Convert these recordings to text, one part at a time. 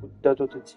buttato tutti.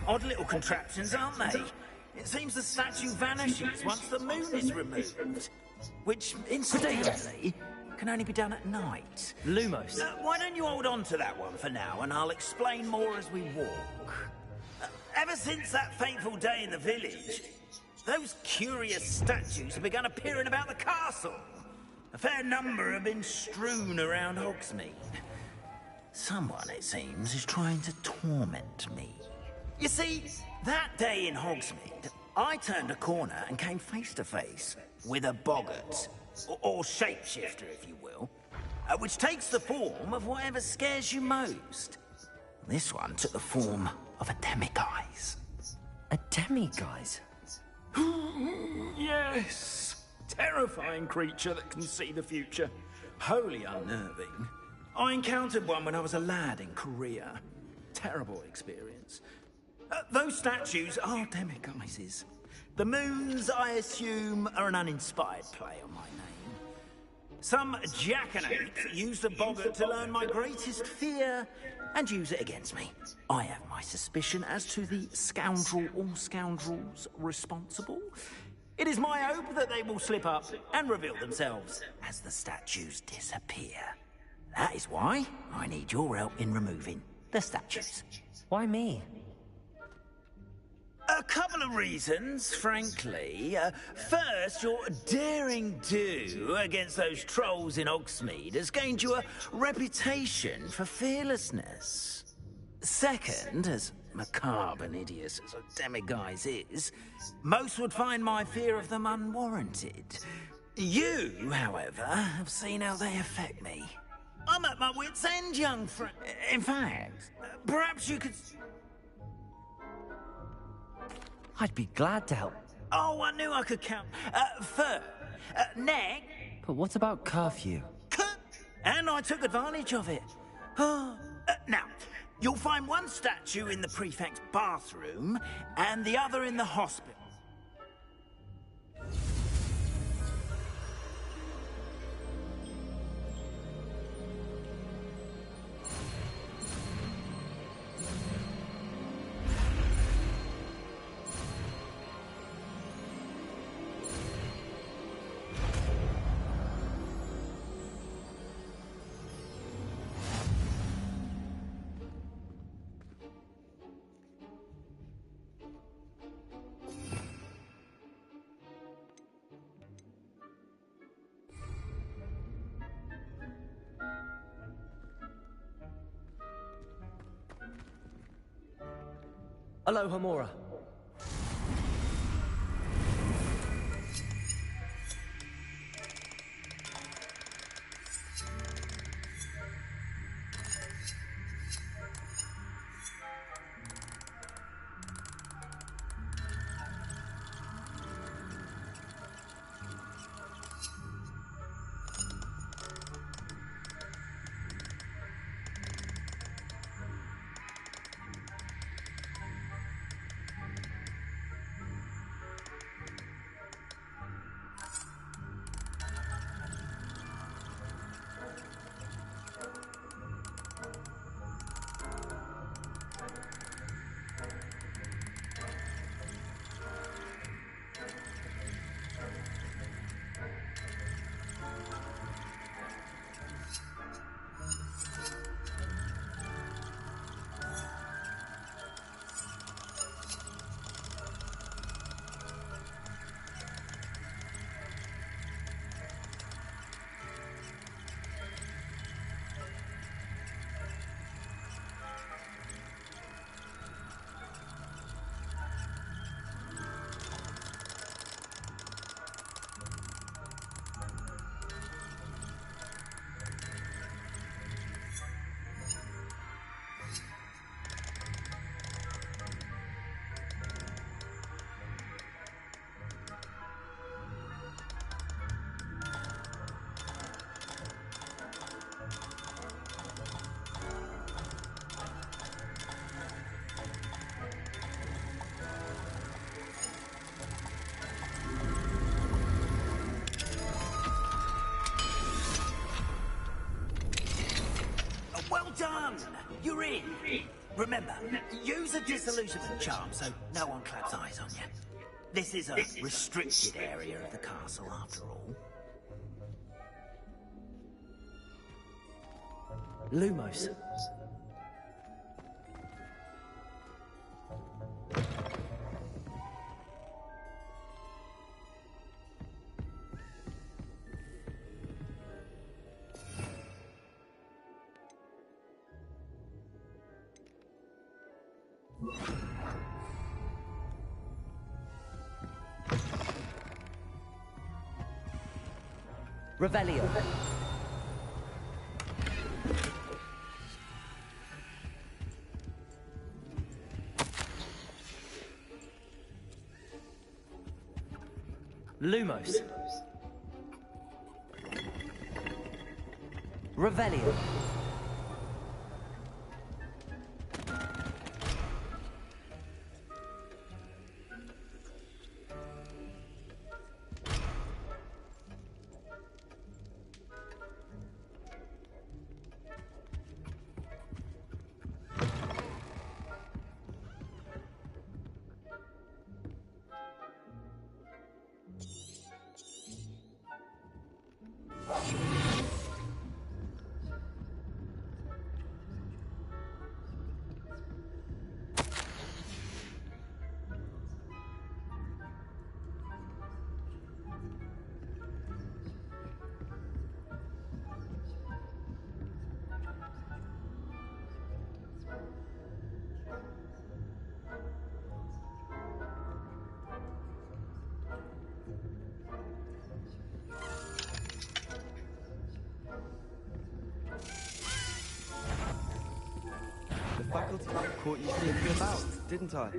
Odd little contraptions, aren't they? It seems the statue vanishes once the moon is removed. Which, incidentally, can only be done at night. Lumos. Why don't you hold on to that one for now, and I'll explain more as we walk. Ever since that fateful day in the village, those curious statues have begun appearing about the castle. A fair number have been strewn around Hogsmeade. Someone, it seems, is trying to torment me. You see, that day in Hogsmeade, I turned a corner and came face to face with a boggart, or shapeshifter, if you will, which takes the form of whatever scares you most. This one took the form of a demiguise. A demiguise? Yes! Terrifying creature that can see the future. Wholly unnerving. I encountered one when I was a lad in Korea. Terrible experience. Those statues are demiguises. The moons, I assume, are an uninspired play on my name. Some jackanapes used a boggart to learn my greatest fear and use it against me. I have my suspicion as to the scoundrel or scoundrels responsible. It is my hope that they will slip up and reveal themselves as the statues disappear. That is why I need your help in removing the statues. Why me? A couple of reasons, frankly. First, your daring do against those trolls in Hogsmeade has gained you a reputation for fearlessness. Second, as macabre and hideous as a demiguise is, most would find my fear of them unwarranted. You, however, have seen how they affect me. I'm at my wit's end, young friend. In fact, perhaps you could... I'd be glad to help. Oh, I knew I could count. Third, neck. But what about curfew? And I took advantage of it. Now, you'll find one statue in the prefect's bathroom and the other in the hospital. Aloha Mora. done. You're in. Remember, use a disillusionment charm so no one claps eyes on you. This is a restricted area of the castle, after all. Lumos. Revelio. Lumos. Revelio. The faculty caught you sneaking about, didn't I?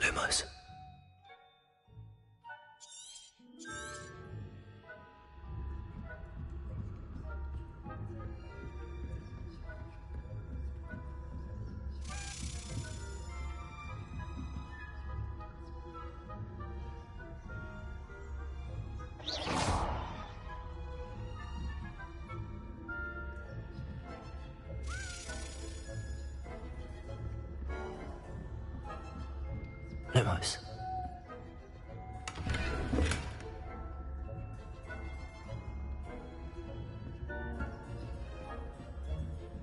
Lumos. Lumos.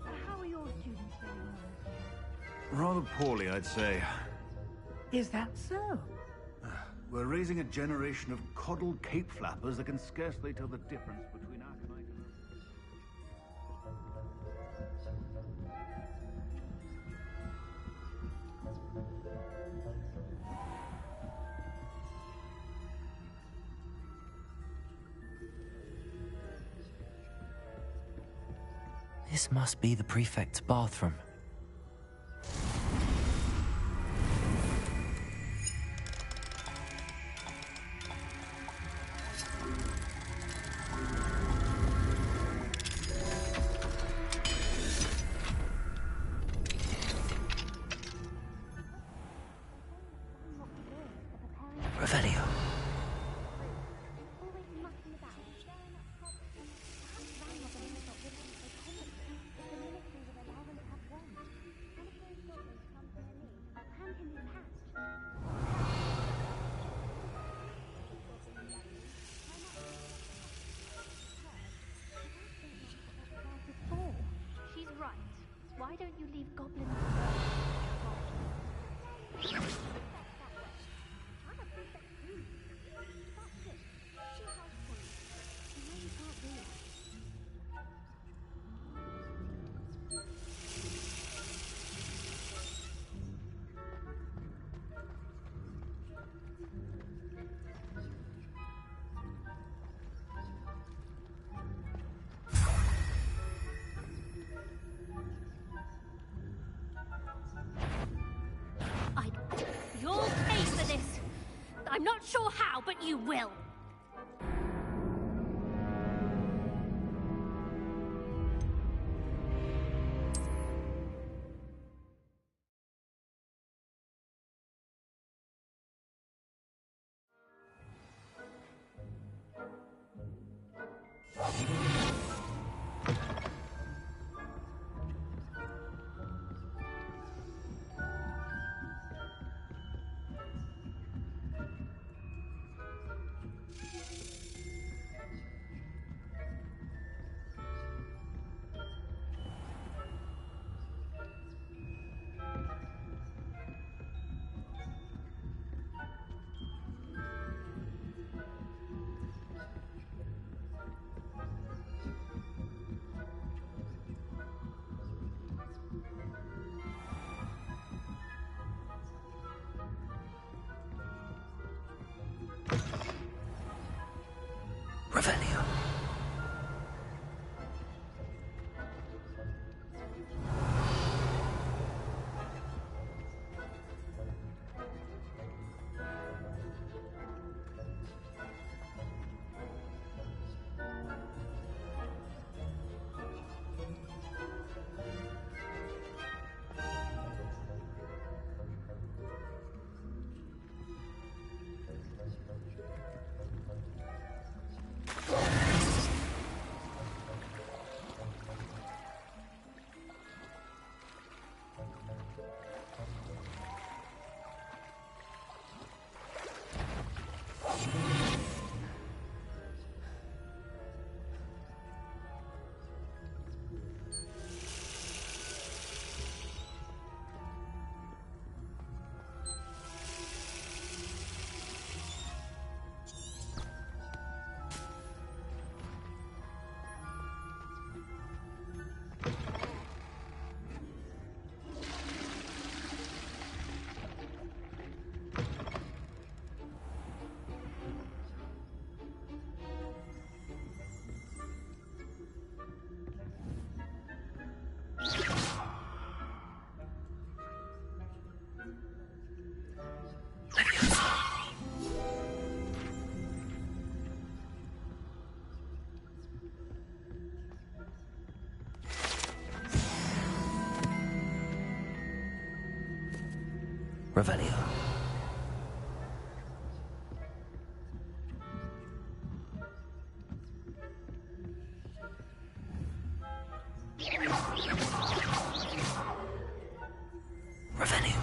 How are your students getting on? Rather poorly, I'd say. Is that so? We're raising a generation of coddled cape flappers that can scarcely tell the difference between aconite and... This must be the prefect's bathroom. Revelio. She's right. Why don't you leave goblins? I'm not sure how, but you will. Revelio. Revelio. Revelio.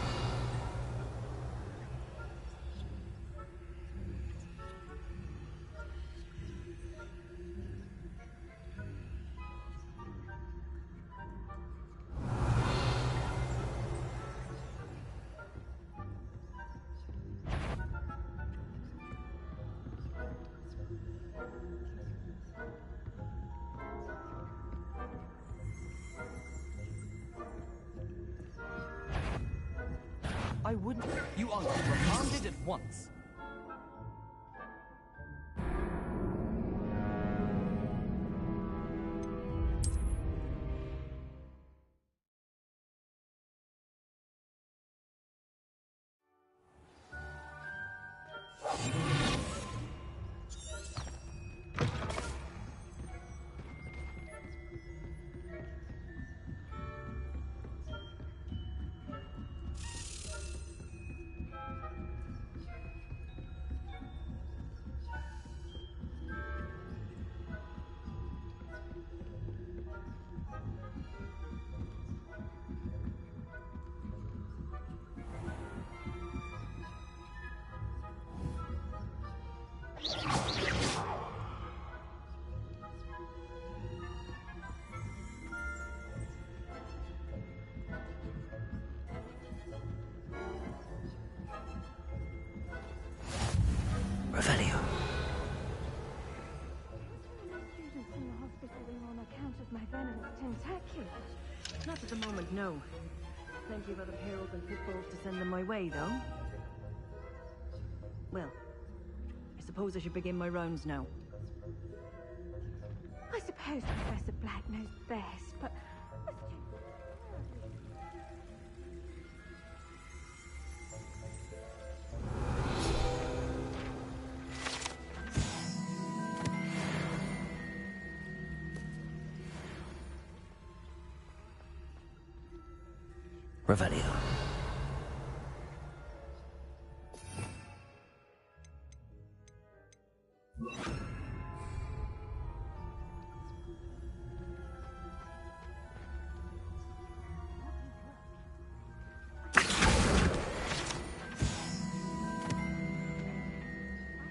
I wouldn't. You are reprimanded at once. Revelio. Students in the hospital wing on account of my venomous tentaculum. Not at the moment, no. Plenty of other perils and pitfalls to send them my way, though. Well, I suppose I should begin my rounds now. I suppose Professor Black knows best, but... Revelio.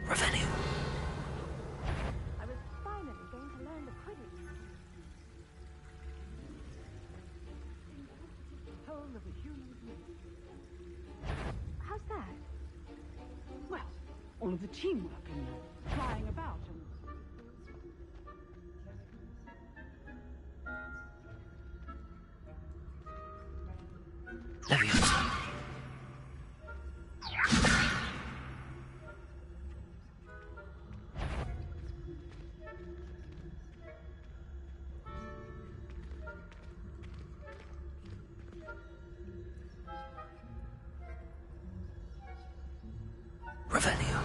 Revelio. I was finally going to learn the Quidditch. Whole of a human being. How's that? Well, all of the teamwork and flying about and... Leviosa. Revelio.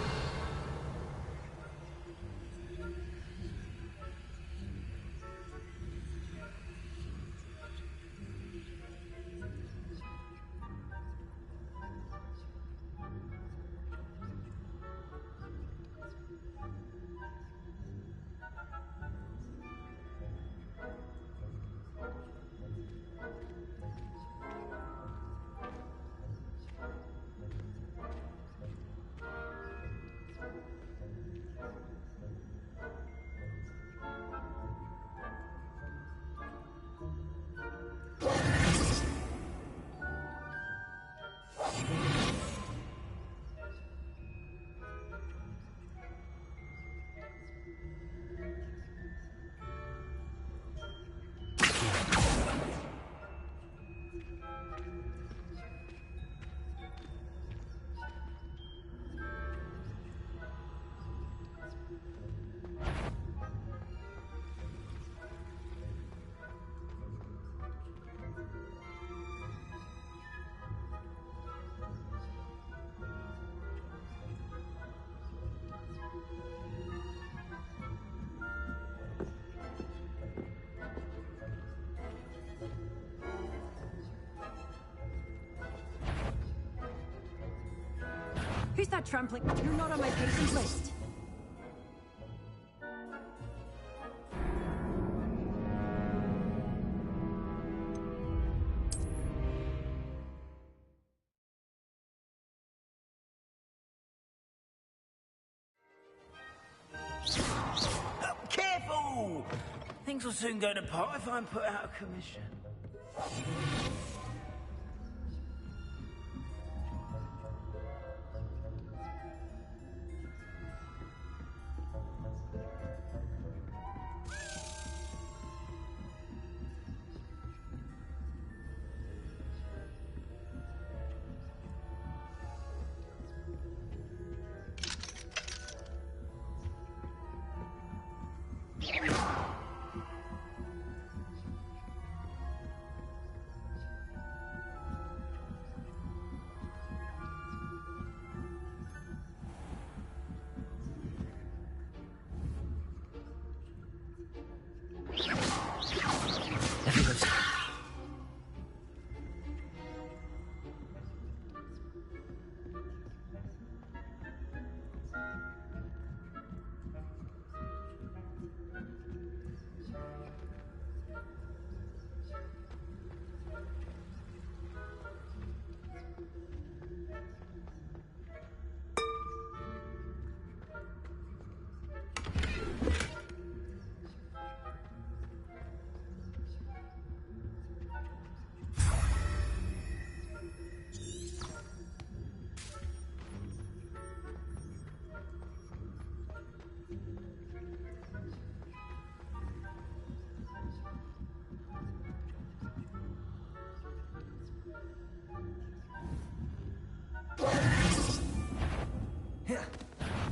Who's that trampling? You're not on my patient list. Careful! Things will soon go to pot if I'm put out of commission. Leviosa.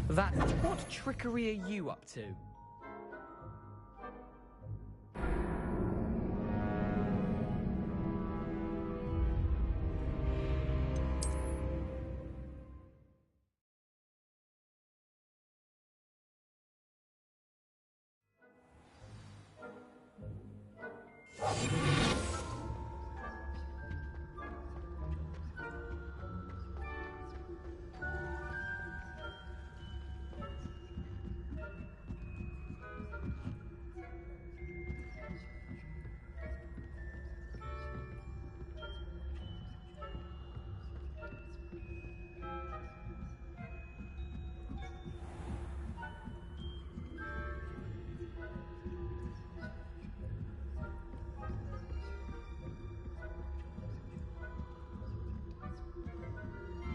That, what trickery are you up to?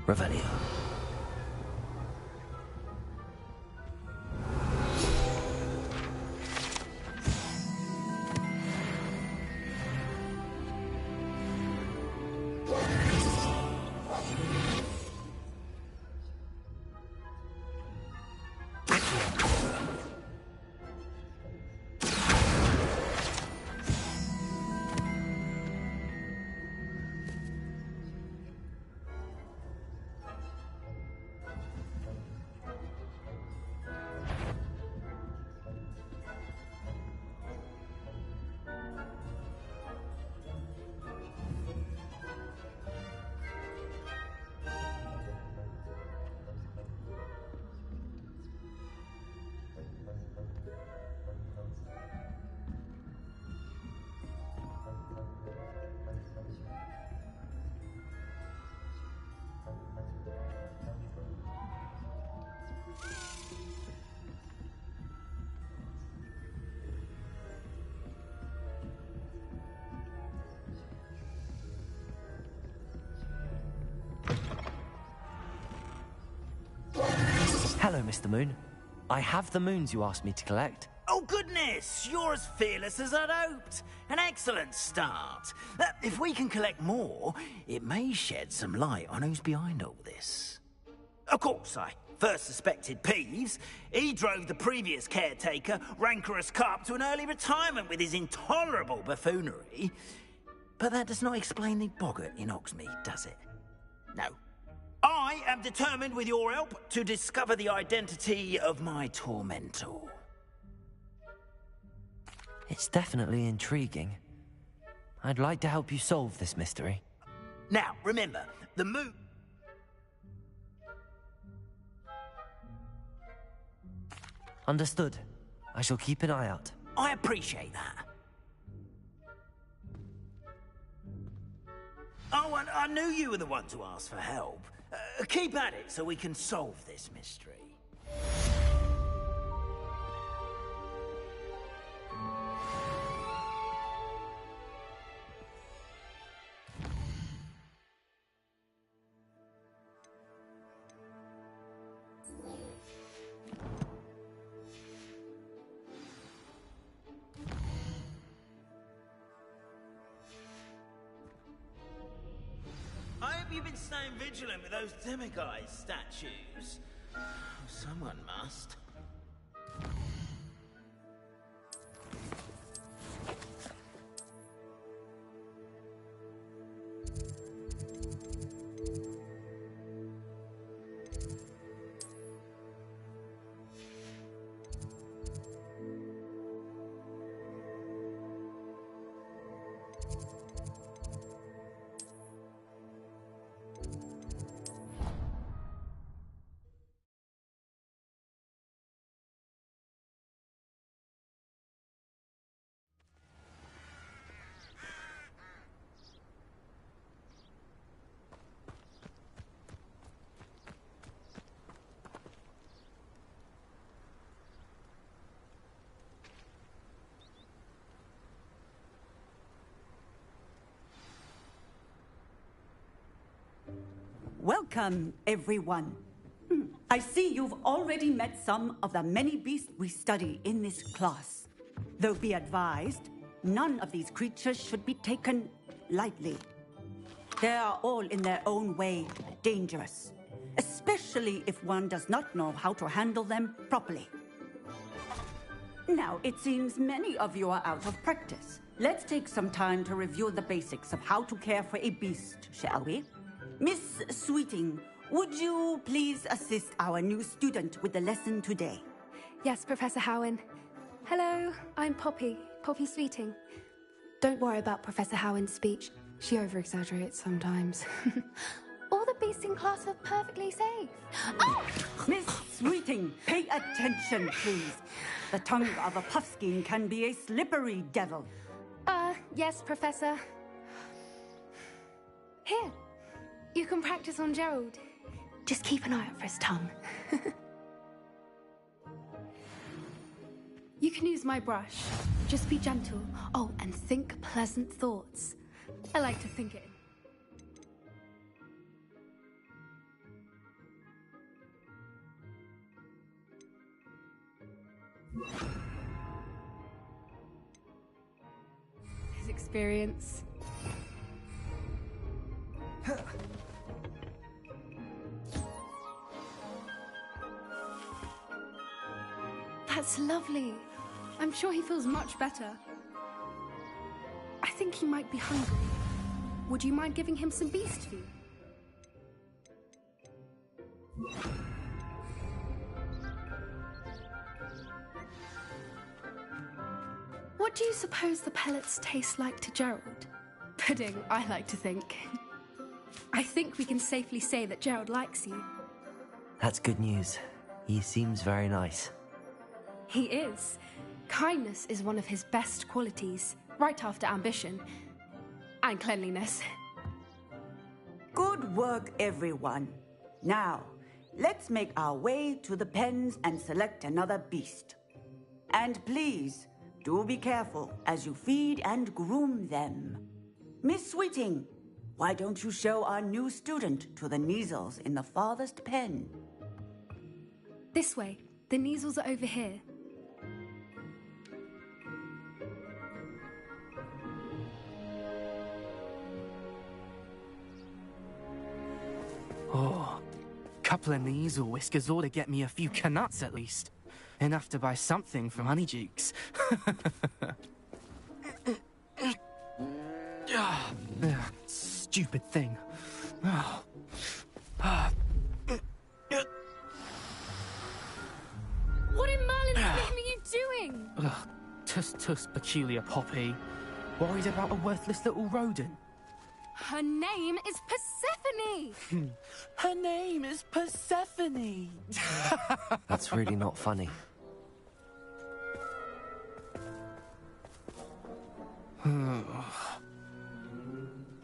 Revelio. Hello, Mr. Moon. I have the moons you asked me to collect. Oh, goodness! You're as fearless as I'd hoped. An excellent start. If we can collect more, it may shed some light on who's behind all this. Of course, I first suspected Peeves. He drove the previous caretaker, Rancorous Carp, to an early retirement with his intolerable buffoonery. But that does not explain the boggart in Hogsmeade, does it? No. I am determined, with your help, to discover the identity of my tormentor. It's definitely intriguing. I'd like to help you solve this mystery. Now, remember, the moon... Understood. I shall keep an eye out. I appreciate that. Oh, and I knew you were the one to ask for help. Keep at it so we can solve this mystery. I hope you've been staying vigilant with those demiguise statues. Someone must. Welcome, everyone. I see you've already met some of the many beasts we study in this class. Though be advised, none of these creatures should be taken lightly. They are all in their own way dangerous, especially if one does not know how to handle them properly. Now, it seems many of you are out of practice. Let's take some time to review the basics of how to care for a beast, shall we? Miss Sweeting, would you please assist our new student with the lesson today? Yes, Professor Howen. Hello, I'm Poppy Sweeting. Don't worry about Professor Howen's speech. She over-exaggerates sometimes. All the beasts in class are perfectly safe. Oh! Miss Sweeting, pay attention, please. The tongue of a puffskein can be a slippery devil. Yes, Professor. Here, you can practice on Gerald. Just keep an eye out for his tongue. You can use my brush. Just be gentle. Oh, and think pleasant thoughts. I like to think it. His experience. That's lovely. I'm sure he feels much better. I think he might be hungry. Would you mind giving him some beast food? What do you suppose the pellets taste like to Gerald? Pudding, I like to think. I think we can safely say that Gerald likes you. That's good news. He seems very nice. He is. Kindness is one of his best qualities, right after ambition. And cleanliness. Good work, everyone. Now, let's make our way to the pens and select another beast. And please, do be careful as you feed and groom them. Miss Sweeting, why don't you show our new student to the Neasels in the farthest pen? This way. The Neasels are over here. Oh, couple of Neasel whiskers ought to get me a few canuts at least. Enough to buy something from Honeydukes. Stupid thing. Oh. What in Merlin's name are you doing? Tuss, peculiar Poppy. Worried about a worthless little rodent. Her name is Persephone! Her name is Persephone! That's really not funny.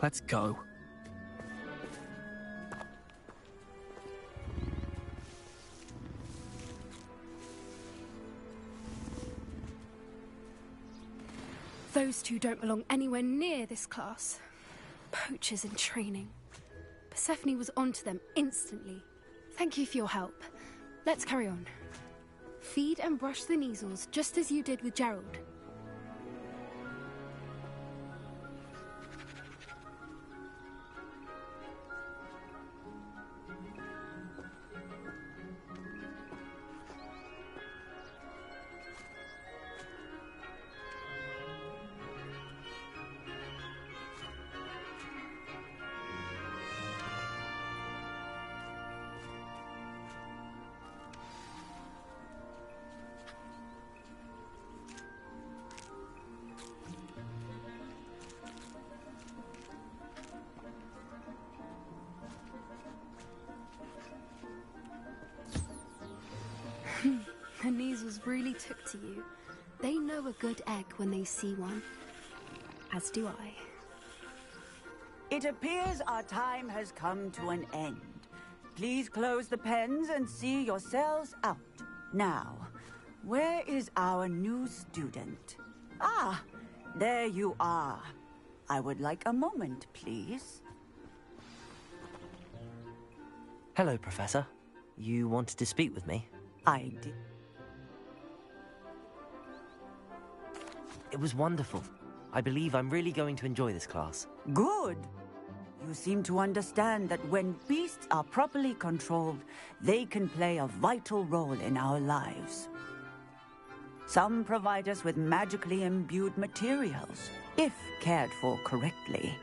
Let's go. Those two don't belong anywhere near this class. Poachers in training. Persephone was onto them instantly. Thank you for your help. Let's carry on. Feed and brush the Neasels just as you did with Gerald. The Neasels really took to you. They know a good egg when they see one. As do I. It appears our time has come to an end. Please close the pens and see yourselves out. Now, where is our new student? Ah, there you are. I would like a moment, please. Hello, Professor. You wanted to speak with me? I did. It was wonderful. I believe I'm really going to enjoy this class. Good. You seem to understand that when beasts are properly controlled, they can play a vital role in our lives. Some provide us with magically imbued materials, if cared for correctly,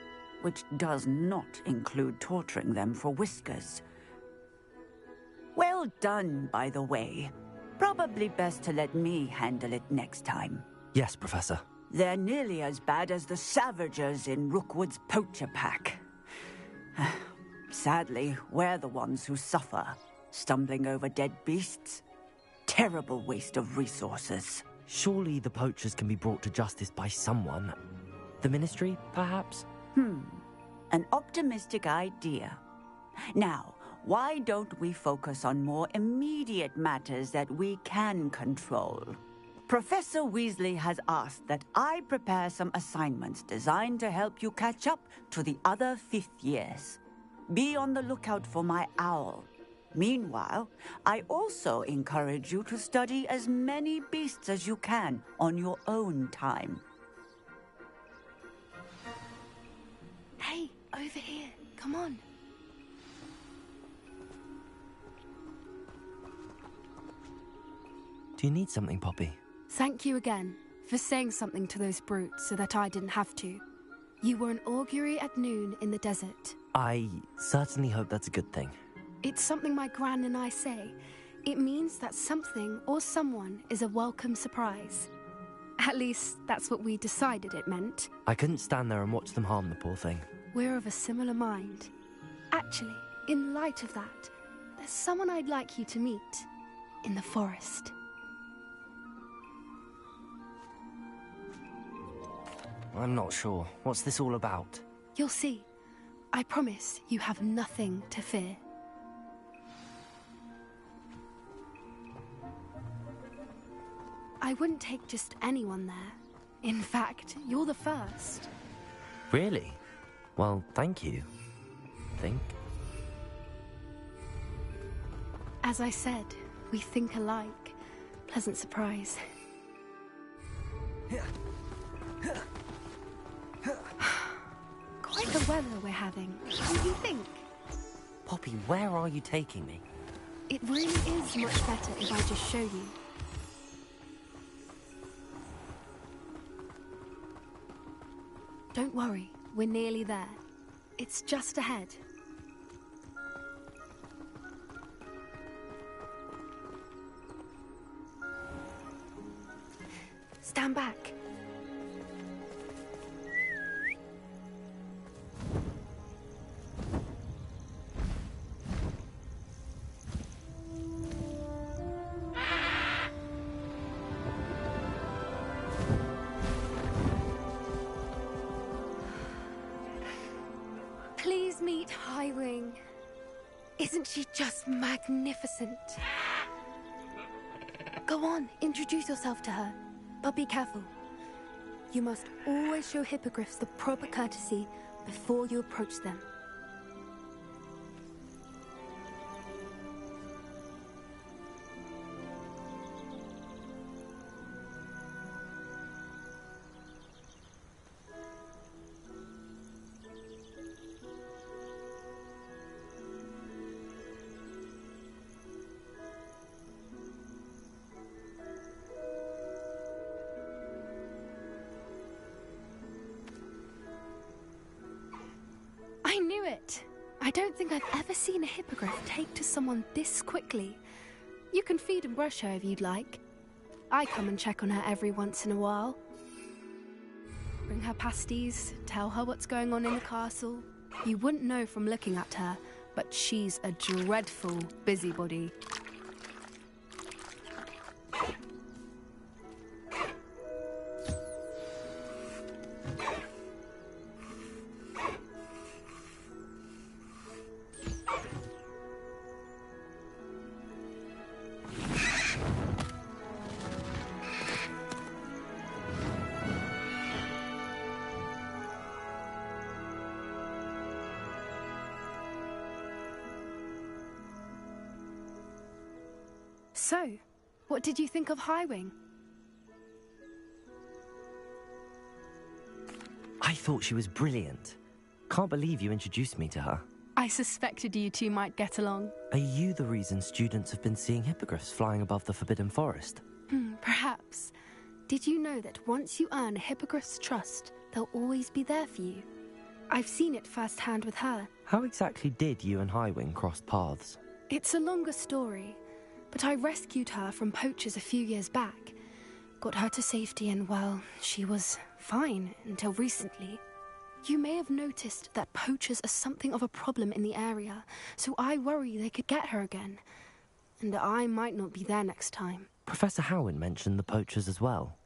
which does not include torturing them for whiskers. Well done, by the way. Probably best to let me handle it next time. Yes, Professor. They're nearly as bad as the Savagers in Rookwood's poacher pack. Sadly, we're the ones who suffer, stumbling over dead beasts. Terrible waste of resources. Surely the poachers can be brought to justice by someone. The Ministry, perhaps? An optimistic idea. Now, why don't we focus on more immediate matters that we can control? Professor Weasley has asked that I prepare some assignments designed to help you catch up to the other 5th years. Be on the lookout for my owl. Meanwhile, I also encourage you to study as many beasts as you can on your own time. Hey, over here. Come on. Do you need something, Poppy? Thank you again for saying something to those brutes so that I didn't have to. You were an augury at noon in the desert. I certainly hope that's a good thing. It's something my gran and I say. It means that something or someone is a welcome surprise. At least, that's what we decided it meant. I couldn't stand there and watch them harm the poor thing. We're of a similar mind. Actually, in light of that, there's someone I'd like you to meet. In the forest. I'm not sure. What's this all about? You'll see. I promise you have nothing to fear. I wouldn't take just anyone there. In fact, you're the first. Really? Well, thank you. Think? As I said, we think alike. Pleasant surprise. Quite the weather we're having. What do you think? Poppy, where are you taking me? It really is much better if I just show you. Don't worry, we're nearly there. It's just ahead. Stand back. Please meet Highwing. Isn't she just magnificent? Go on, introduce yourself to her. But be careful. You must always show hippogriffs the proper courtesy before you approach them. I knew it! I don't think I've ever seen a hippogriff take to someone this quickly. You can feed and brush her if you'd like. I come and check on her every once in a while. Bring her pasties, tell her what's going on in the castle. You wouldn't know from looking at her, but she's a dreadful busybody. So, what did you think of Highwing? I thought she was brilliant. Can't believe you introduced me to her. I suspected you two might get along. Are you the reason students have been seeing hippogriffs flying above the Forbidden Forest? Perhaps. Did you know that once you earn a hippogriff's trust, they'll always be there for you? I've seen it firsthand with her. How exactly did you and Highwing cross paths? It's a longer story, but I rescued her from poachers a few years back. Got her to safety and, well, she was fine until recently. You may have noticed that poachers are something of a problem in the area, so I worry they could get her again. And I might not be there next time. Professor Howen mentioned the poachers as well.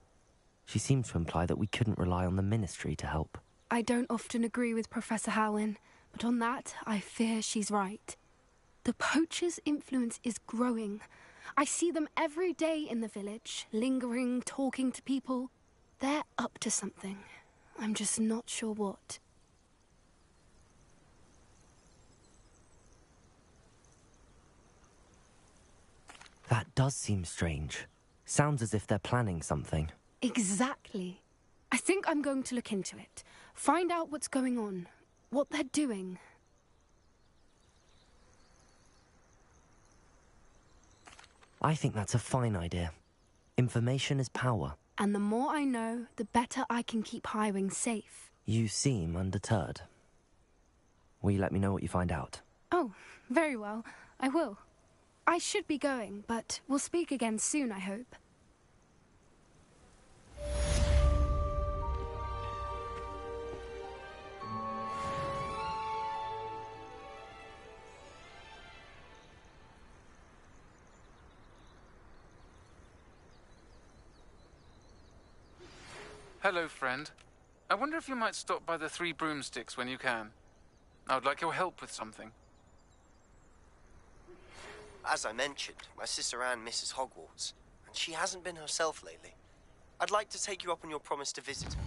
She seemed to imply that we couldn't rely on the Ministry to help. I don't often agree with Professor Howen, but on that, I fear she's right. The poachers' influence is growing. I see them every day in the village, lingering, talking to people. They're up to something. I'm just not sure what. That does seem strange. Sounds as if they're planning something. Exactly. I think I'm going to look into it. Find out what's going on. What they're doing. I think that's a fine idea. Information is power. And the more I know, the better I can keep Highwing safe. You seem undeterred. Will you let me know what you find out? Oh, very well. I will. I should be going, but we'll speak again soon, I hope. Hello, friend. I wonder if you might stop by the Three Broomsticks when you can. I would like your help with something. As I mentioned, my sister Anne misses Hogwarts, and she hasn't been herself lately. I'd like to take you up on your promise to visit her.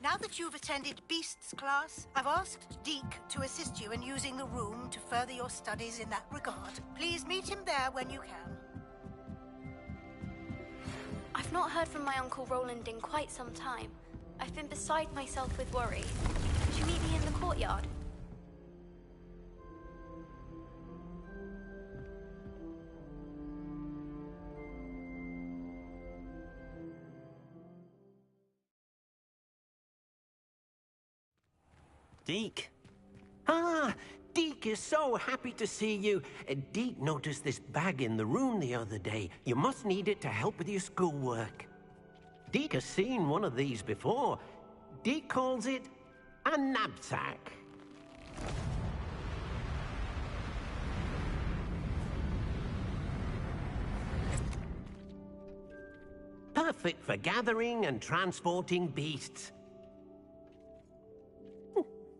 Now that you've attended Beasts class, I've asked Deke to assist you in using the room to further your studies in that regard. Please meet him there when you can. I've not heard from my Uncle Roland in quite some time. I've been beside myself with worry. Could you meet me in the courtyard? Deke. Ah, Deke is so happy to see you. Deke noticed this bag in the room the other day. You must need it to help with your schoolwork. Deke has seen one of these before. Deke calls it a knapsack. Perfect for gathering and transporting beasts.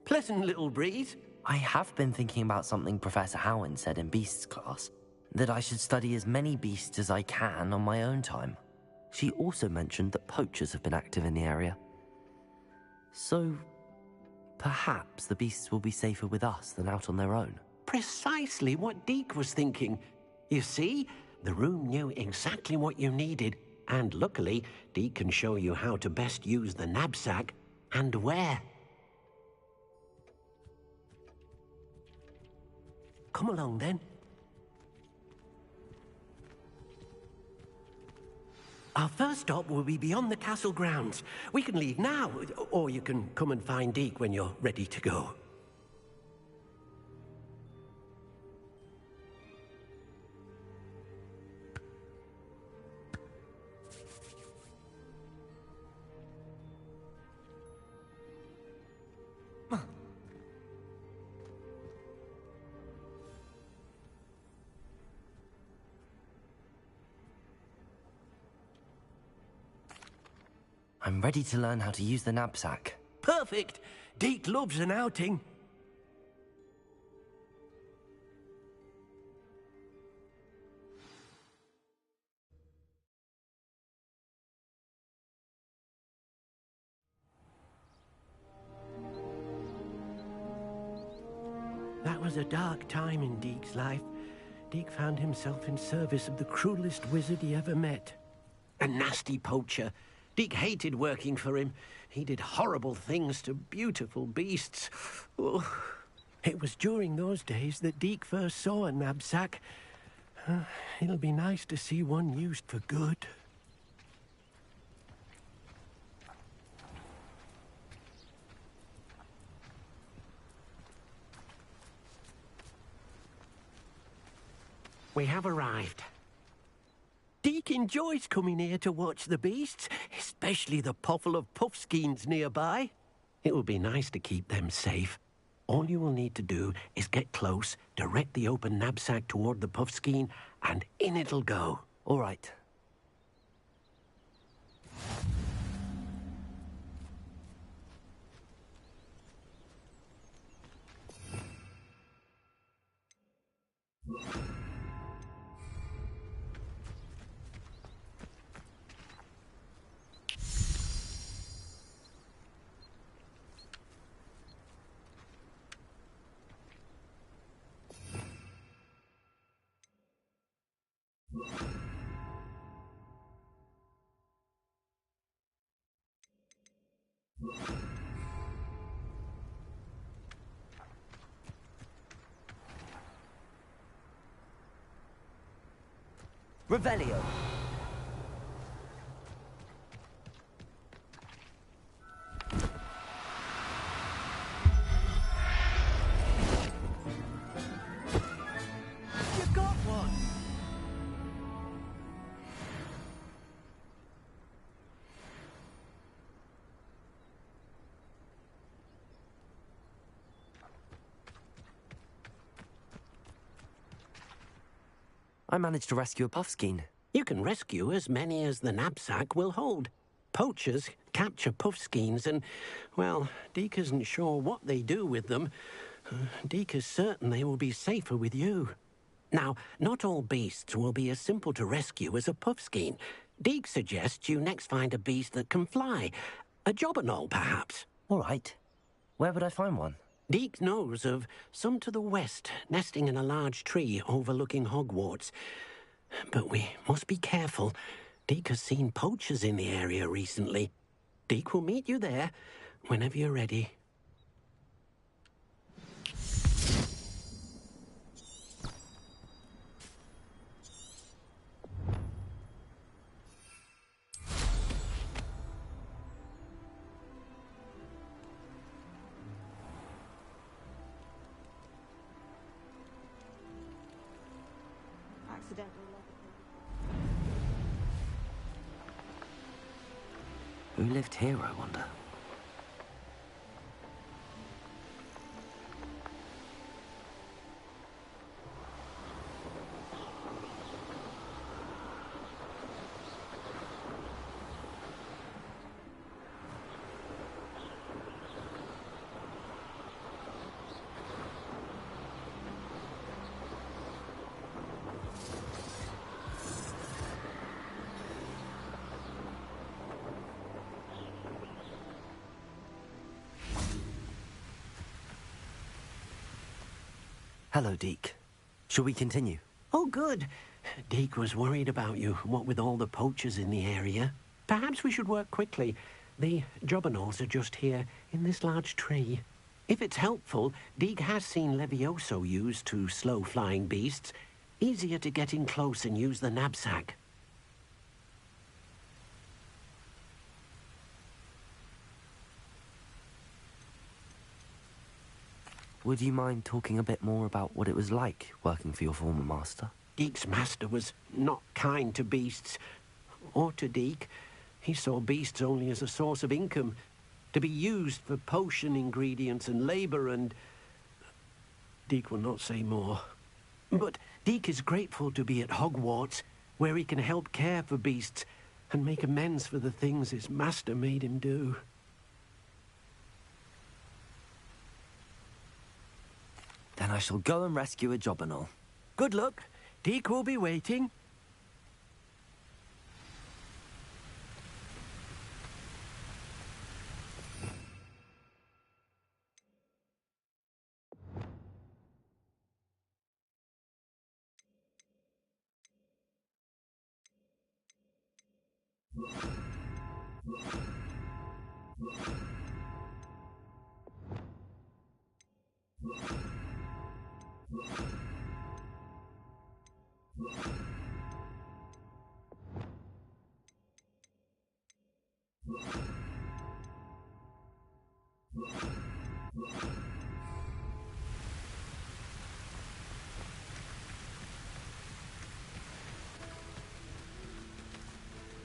Pleasant little breeze. I have been thinking about something Professor Howin said in Beasts class, that I should study as many beasts as I can on my own time. She also mentioned that poachers have been active in the area. So, perhaps the beasts will be safer with us than out on their own. Precisely what Deke was thinking. You see, the room knew exactly what you needed, and luckily, Deke can show you how to best use the knapsack and where. Come along, then. Our first stop will be beyond the castle grounds. We can leave now, or you can come and find Deke when you're ready to go. I'm ready to learn how to use the knapsack. Perfect! Deke loves an outing. That was a dark time in Deke's life. Deke found himself in service of the cruelest wizard he ever met. A nasty poacher. Deke hated working for him. He did horrible things to beautiful beasts. Oh, it was during those days that Deke first saw a knapsack. It'll be nice to see one used for good. We have arrived. Deke enjoys coming here to watch the beasts, especially the puffle of puffskeins nearby. It will be nice to keep them safe. All you will need to do is get close, direct the open knapsack toward the puffskein, and in it'll go. All right. Revelio. You got one! I managed to rescue a puffskein. You can rescue as many as the knapsack will hold. Poachers capture puffskeins and, well, Deke isn't sure what they do with them. Deke is certain they will be safer with you. Now, not all beasts will be as simple to rescue as a puffskein. Deke suggests you next find a beast that can fly. A jobberknoll, perhaps. All right. Where would I find one? Deke knows of some to the west, nesting in a large tree overlooking Hogwarts. But we must be careful. Deke has seen poachers in the area recently. Deke will meet you there whenever you're ready. Who lived here, I wonder? Hello, Deke. Shall we continue? Oh, good. Deke was worried about you, what with all the poachers in the area. Perhaps we should work quickly. The jobberknolls are just here, in this large tree. If it's helpful, Deke has seen Levioso used to slow flying beasts. Easier to get in close and use the knapsack. Would you mind talking a bit more about what it was like working for your former master? Deke's master was not kind to beasts, or to Deke. He saw beasts only as a source of income, to be used for potion ingredients and labour and... Deke will not say more. But Deke is grateful to be at Hogwarts, where he can help care for beasts and make amends for the things his master made him do. Then I shall go and rescue a jobberknoll. Good luck. Deke will be waiting.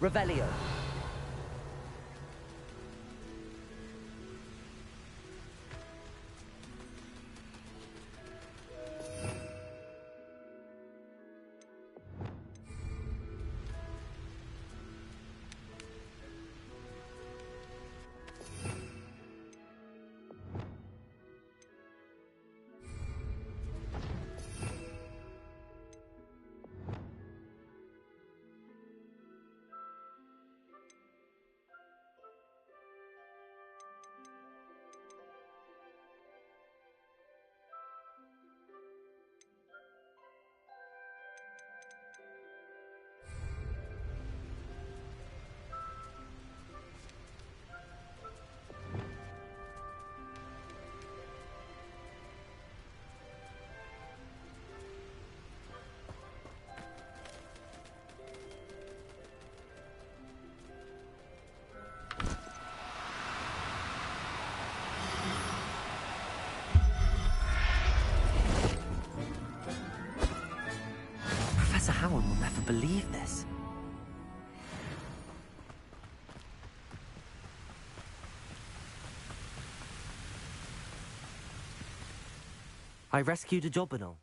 Revelio. believe this. I rescued a Jobberknoll.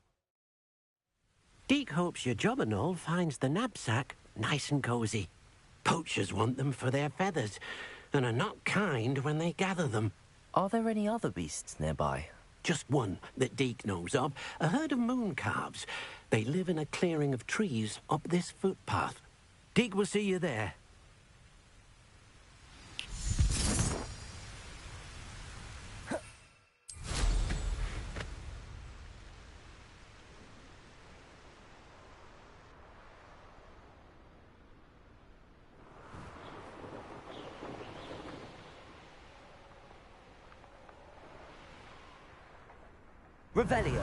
Deke hopes your Jobberknoll finds the knapsack nice and cozy. Poachers want them for their feathers, and are not kind when they gather them. Are there any other beasts nearby? Just one that Deke knows of, a herd of moon calves. They live in a clearing of trees up this footpath. Deke will see you there. Revelio.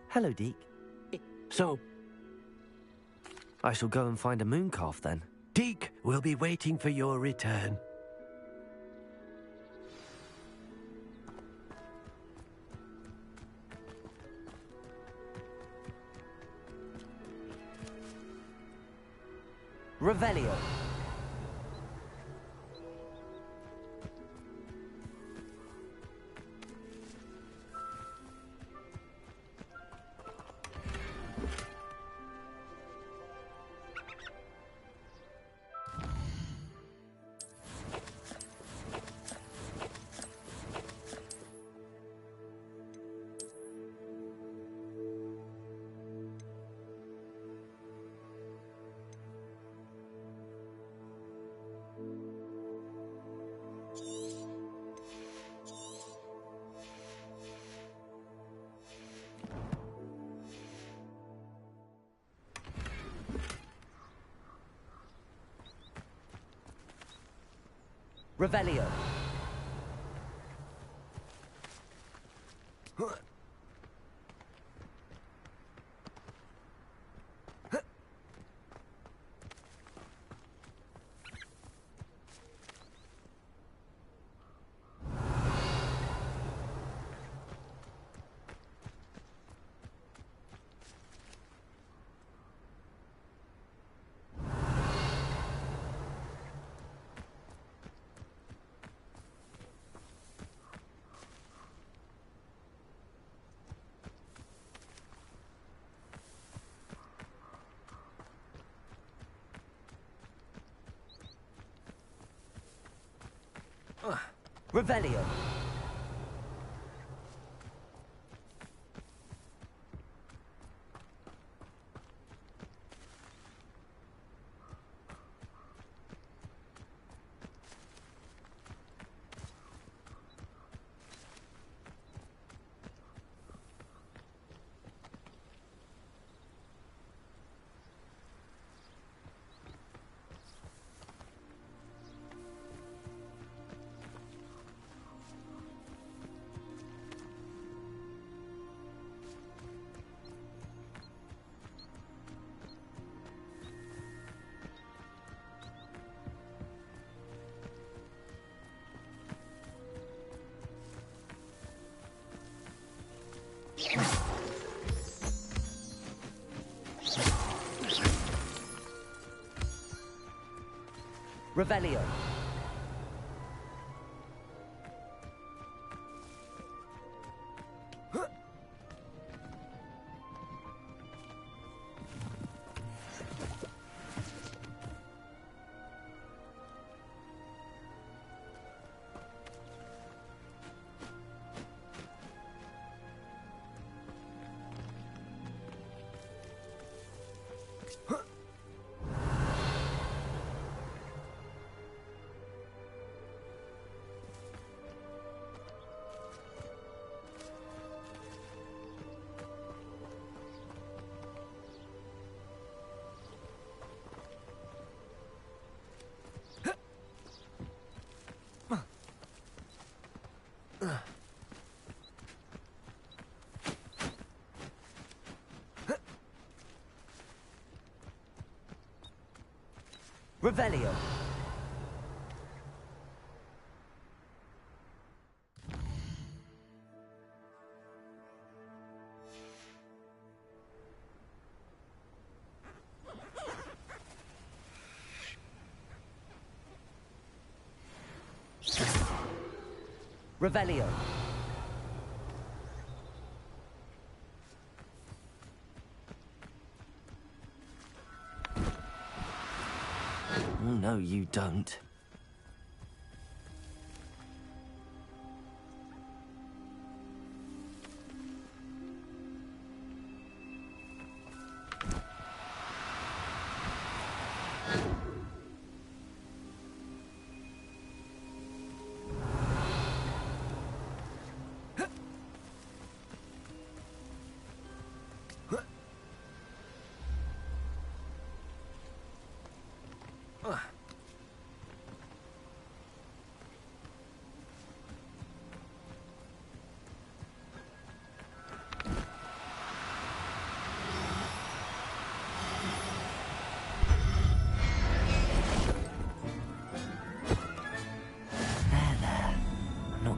Hello, Deke. So? I shall go and find a mooncalf then. Deke will be waiting for your return. Revelio. Revelio. Revelio. Revelio. Revelio. Revelio. No, you don't.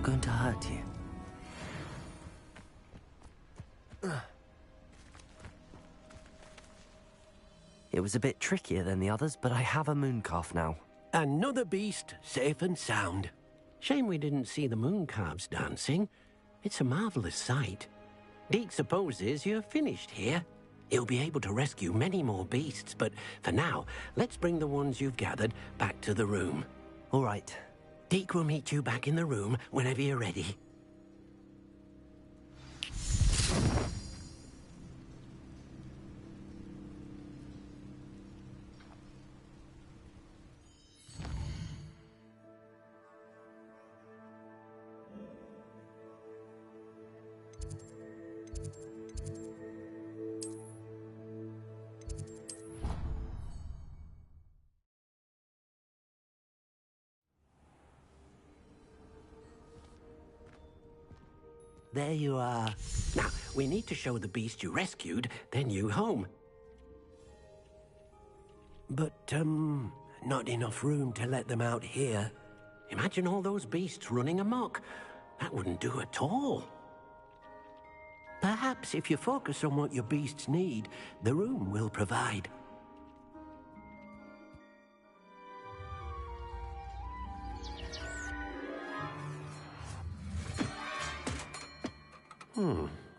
Going to hurt you. It was a bit trickier than the others, but I have a mooncalf now. Another beast, safe and sound. Shame we didn't see the mooncalves dancing. It's a marvelous sight. Deke supposes you're finished here. He'll be able to rescue many more beasts, but for now, let's bring the ones you've gathered back to the room. All right. Deke will meet you back in the room whenever you're ready. There you are. Now, we need to show the beast you rescued their new home. But, not enough room to let them out here. Imagine all those beasts running amok. That wouldn't do at all. Perhaps if you focus on what your beasts need, the room will provide.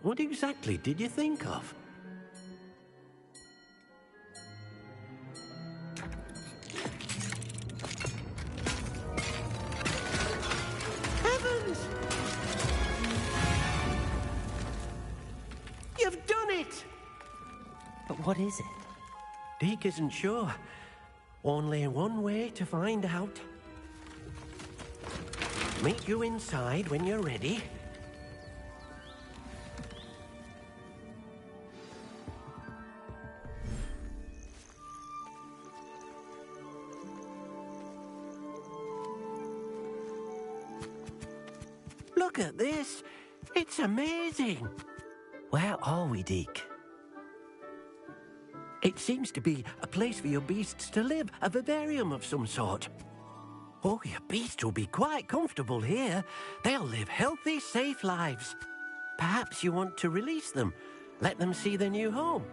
What exactly did you think of? Heavens! You've done it! But what is it? Deke isn't sure. Only one way to find out. Meet you inside when you're ready. Look at this. It's amazing. Where are we, Deke? It seems to be a place for your beasts to live, a vivarium of some sort. Oh, your beasts will be quite comfortable here. They'll live healthy, safe lives. Perhaps you want to release them, let them see their new home.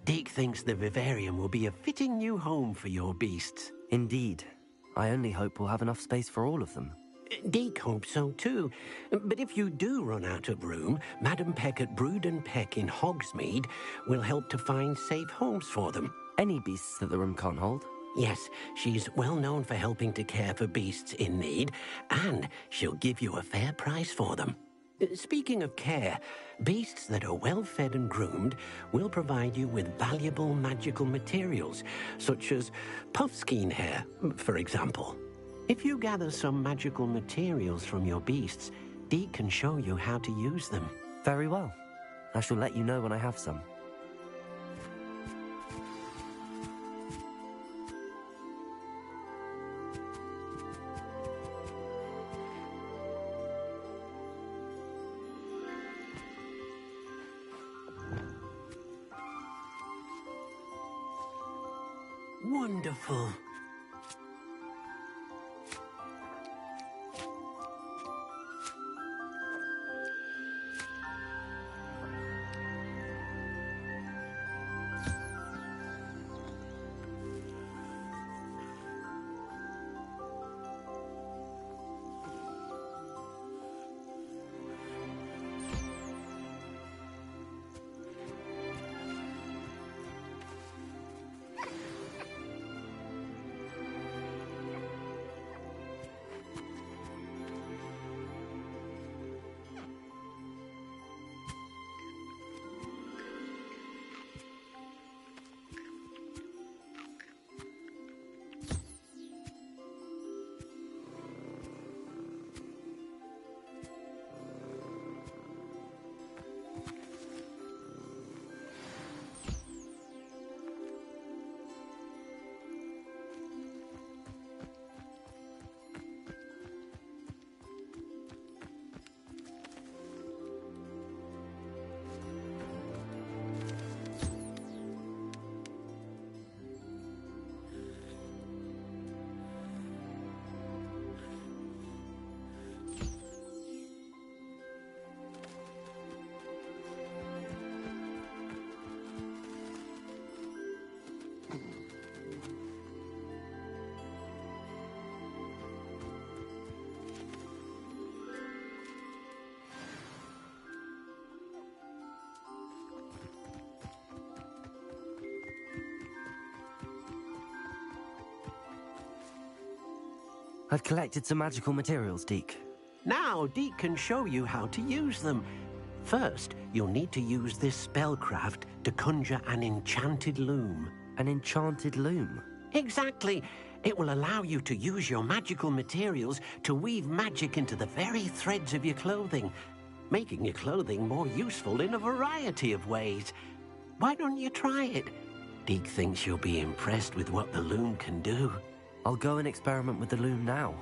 Deke thinks the vivarium will be a fitting new home for your beasts. Indeed. I only hope we'll have enough space for all of them. Deke hopes so too. But if you do run out of room, Madam Peck at Brood and Peck in Hogsmeade will help to find safe homes for them. Any beasts that the room can't hold? Yes, she's well known for helping to care for beasts in need, and she'll give you a fair price for them. Speaking of care, beasts that are well fed and groomed will provide you with valuable magical materials, such as puffskein hair, for example. If you gather some magical materials from your beasts, Deke can show you how to use them. Very well. I shall let you know when I have some. Wonderful. I've collected some magical materials, Deke. Now, Deke can show you how to use them. First, you'll need to use this spellcraft to conjure an enchanted loom. An enchanted loom? Exactly. It will allow you to use your magical materials to weave magic into the very threads of your clothing, making your clothing more useful in a variety of ways. Why don't you try it? Deke thinks you'll be impressed with what the loom can do. I'll go and experiment with the loom now.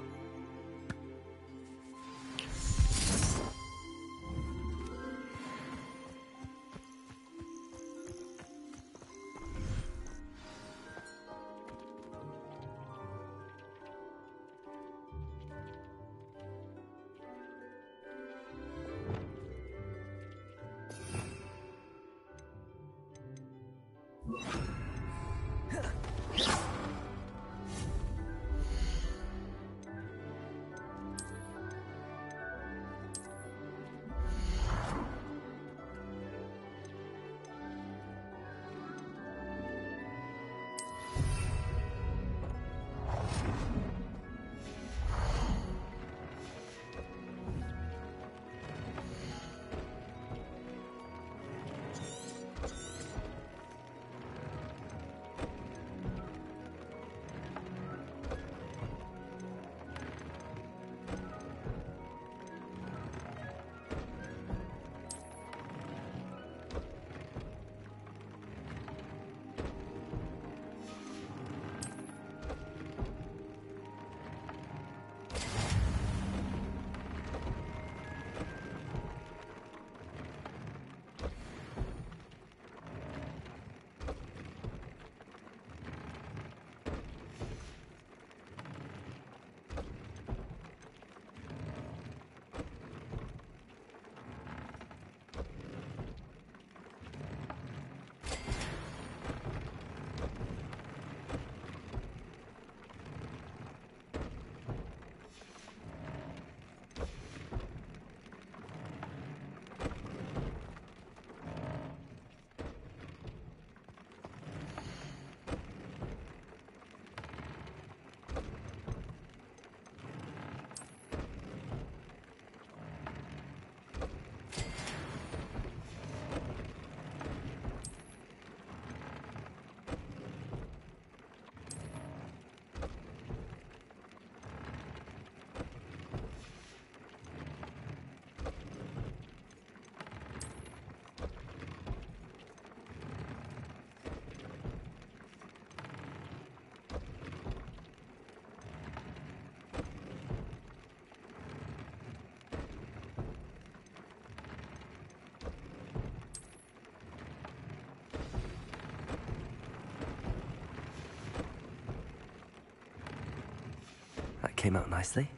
came out nicely.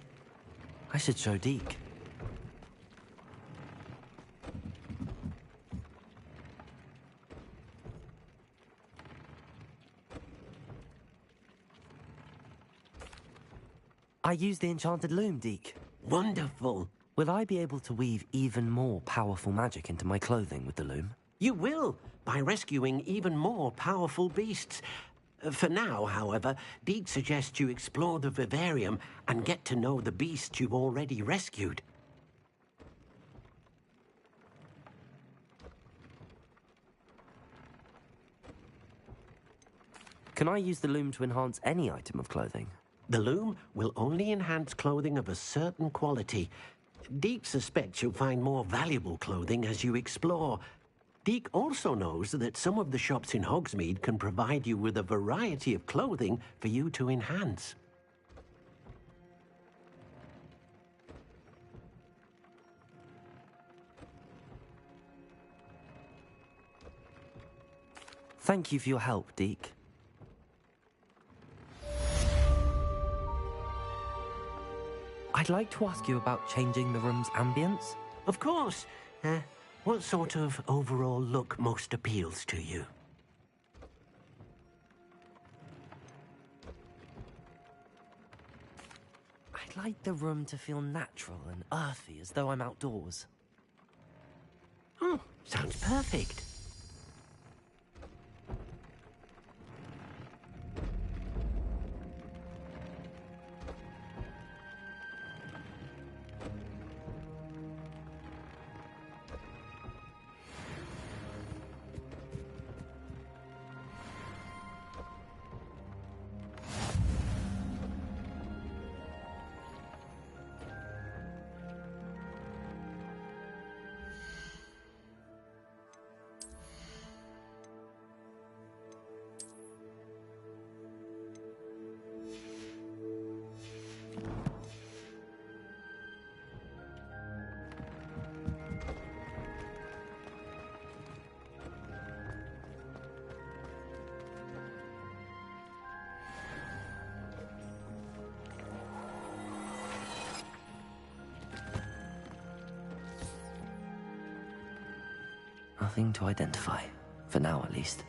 I should show Deke. I used the enchanted loom, Deke. Wonderful. Will I be able to weave even more powerful magic into my clothing with the loom? You will, by rescuing even more powerful beasts. For now, however, Deke suggests you explore the vivarium and get to know the beasts you've already rescued. Can I use the loom to enhance any item of clothing? The loom will only enhance clothing of a certain quality. Deke suspects you'll find more valuable clothing as you explore. Deke also knows that some of the shops in Hogsmeade can provide you with a variety of clothing for you to enhance. Thank you for your help, Deke. I'd like to ask you about changing the room's ambience. Of course. What sort of overall look most appeals to you? I'd like the room to feel natural and earthy, as though I'm outdoors. Oh, sounds perfect. Nothing to identify, for now at least.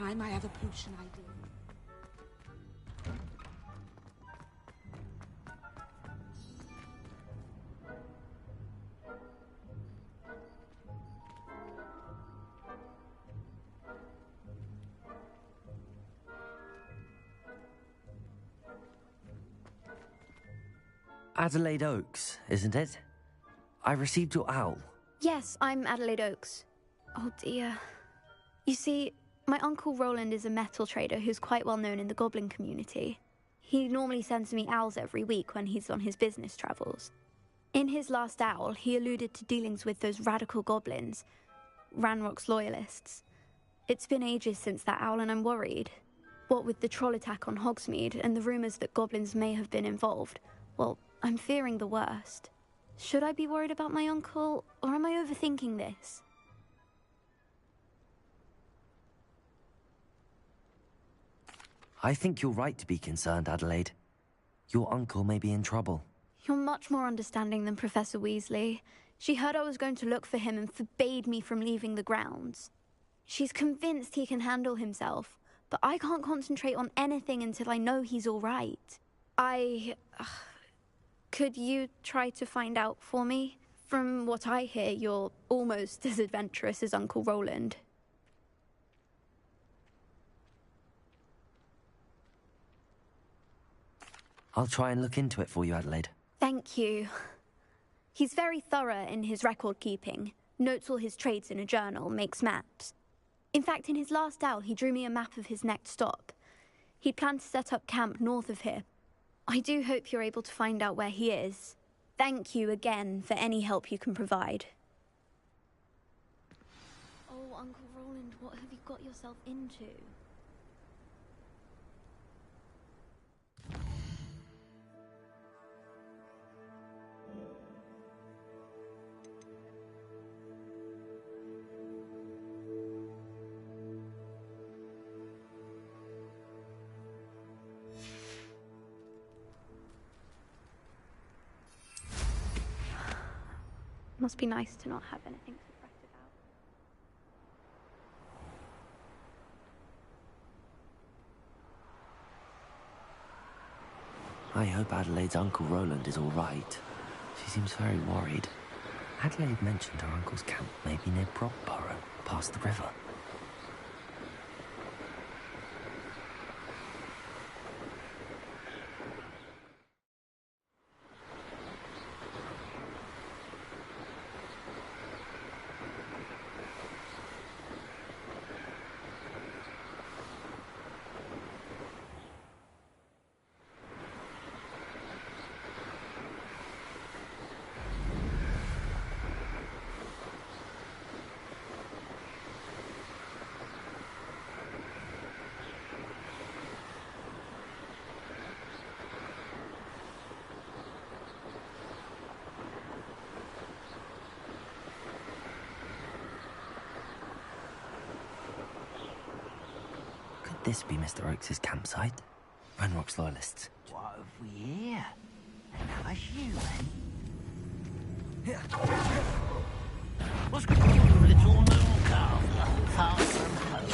time I have a potion idea. Adelaide Oaks, isn't it? I received your owl. Yes, I'm Adelaide Oaks. Oh dear. You see, my Uncle Roland is a metal trader who's quite well known in the goblin community. He normally sends me owls every week when he's on his business travels. In his last owl, he alluded to dealings with those radical goblins, Ranrock's loyalists. It's been ages since that owl and I'm worried. What with the troll attack on Hogsmeade and the rumours that goblins may have been involved, well, I'm fearing the worst. Should I be worried about my uncle, or am I overthinking this? I think you're right to be concerned, Adelaide. Your uncle may be in trouble. You're much more understanding than Professor Weasley. She heard I was going to look for him and forbade me from leaving the grounds. She's convinced he can handle himself, but I can't concentrate on anything until I know he's all right. Could you try to find out for me? From what I hear, you're almost as adventurous as Uncle Roland. I'll try and look into it for you, Adelaide. Thank you. He's very thorough in his record keeping, notes all his trades in a journal, makes maps. In fact, in his last owl, he drew me a map of his next stop. He planned to set up camp north of here. I do hope you're able to find out where he is. Thank you again for any help you can provide. Oh, Uncle Roland, what have you got yourself into? Must be nice to not have anything to fret I hope Adelaide's Uncle Roland is all right. She seems very worried. Adelaide mentioned her uncle's camp may be near Brockborough, past the river. This be Mr. Oakes' campsite? Ranrock's loyalists. What have we here? Another human? What's going on, little moon carver? Far from home,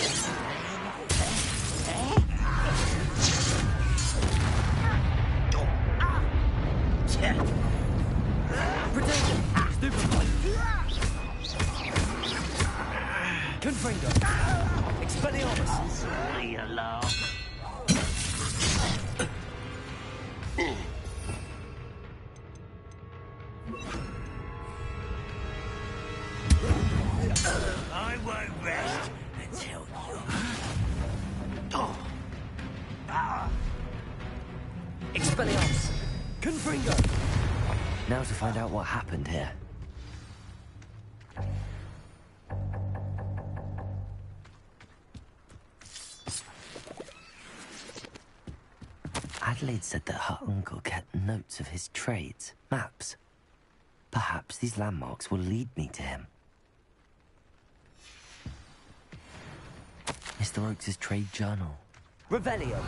Confringo! Expelliarmus! Leave alone. I won't rest until you... Expelliarmus! Confringo! Now to find out what happened here. Adelaide said that her uncle kept notes of his trades, maps. Perhaps these landmarks will lead me to him. Mr. Oakes' trade journal. Revelio!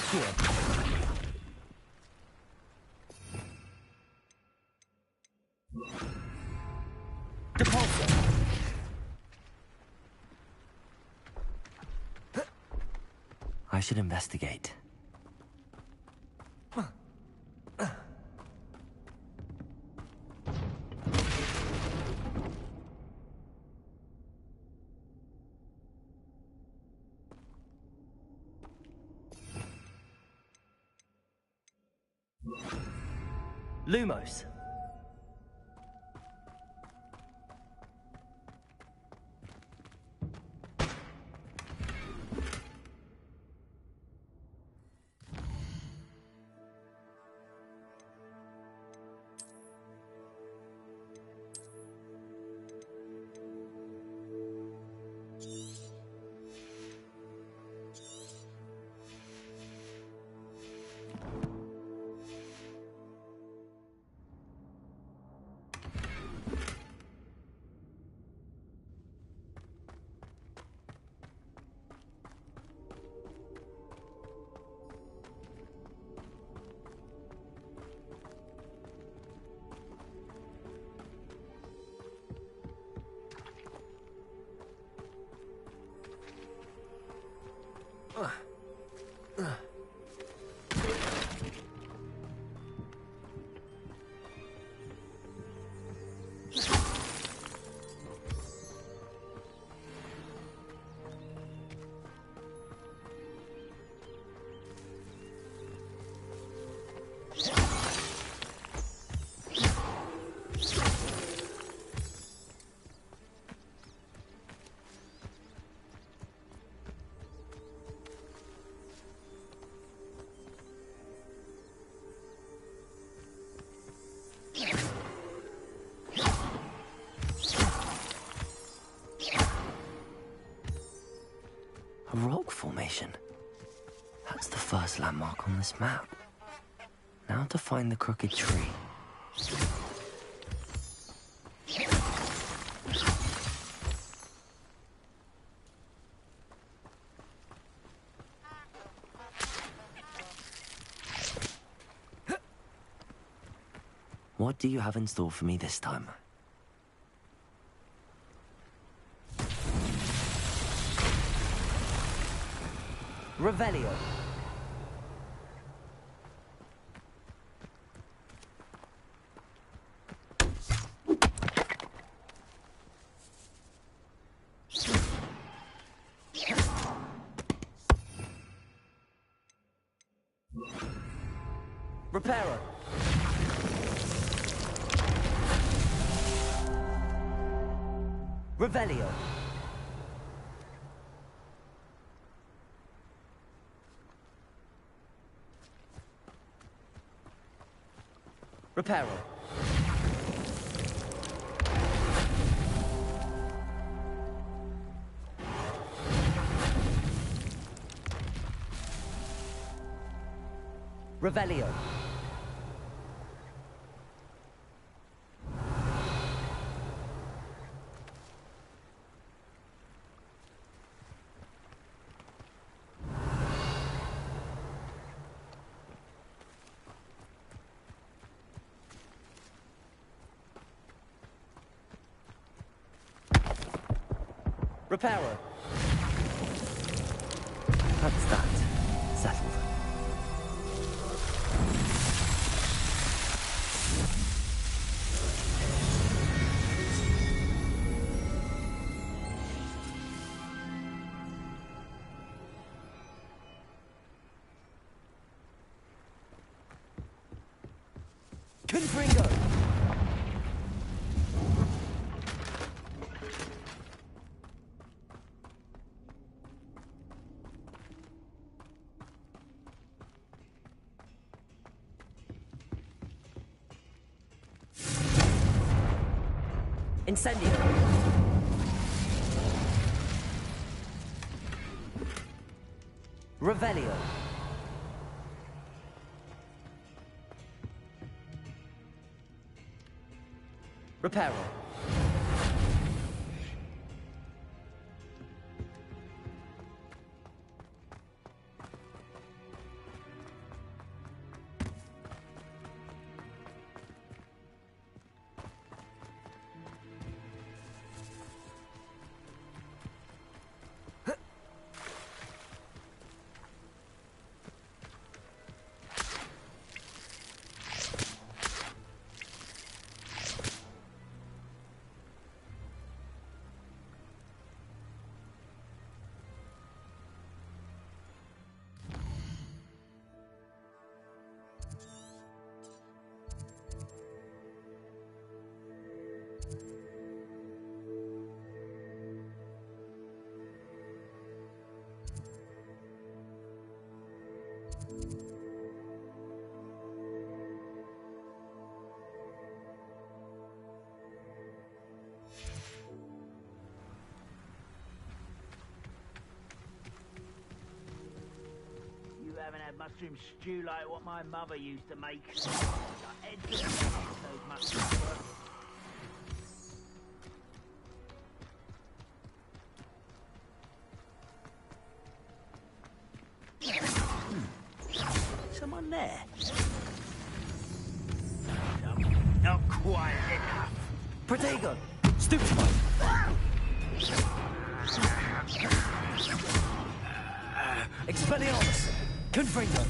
Accio. Depulso. I should investigate. Lumos. A rock formation. That's the first landmark on this map. Now to find the crooked tree. What do you have in store for me this time? Revelio. Reparo. Revelio. Reparo. Revelio. Reparo. That's that. Settled. Confringo. Incendio. Revelio. Reparo. haven't had mushroom stew like what my mother used to make. Like Edgar, those mushrooms were. Someone there? Not quite enough. Protego! Stupefy! Expelliarmus! Confringo!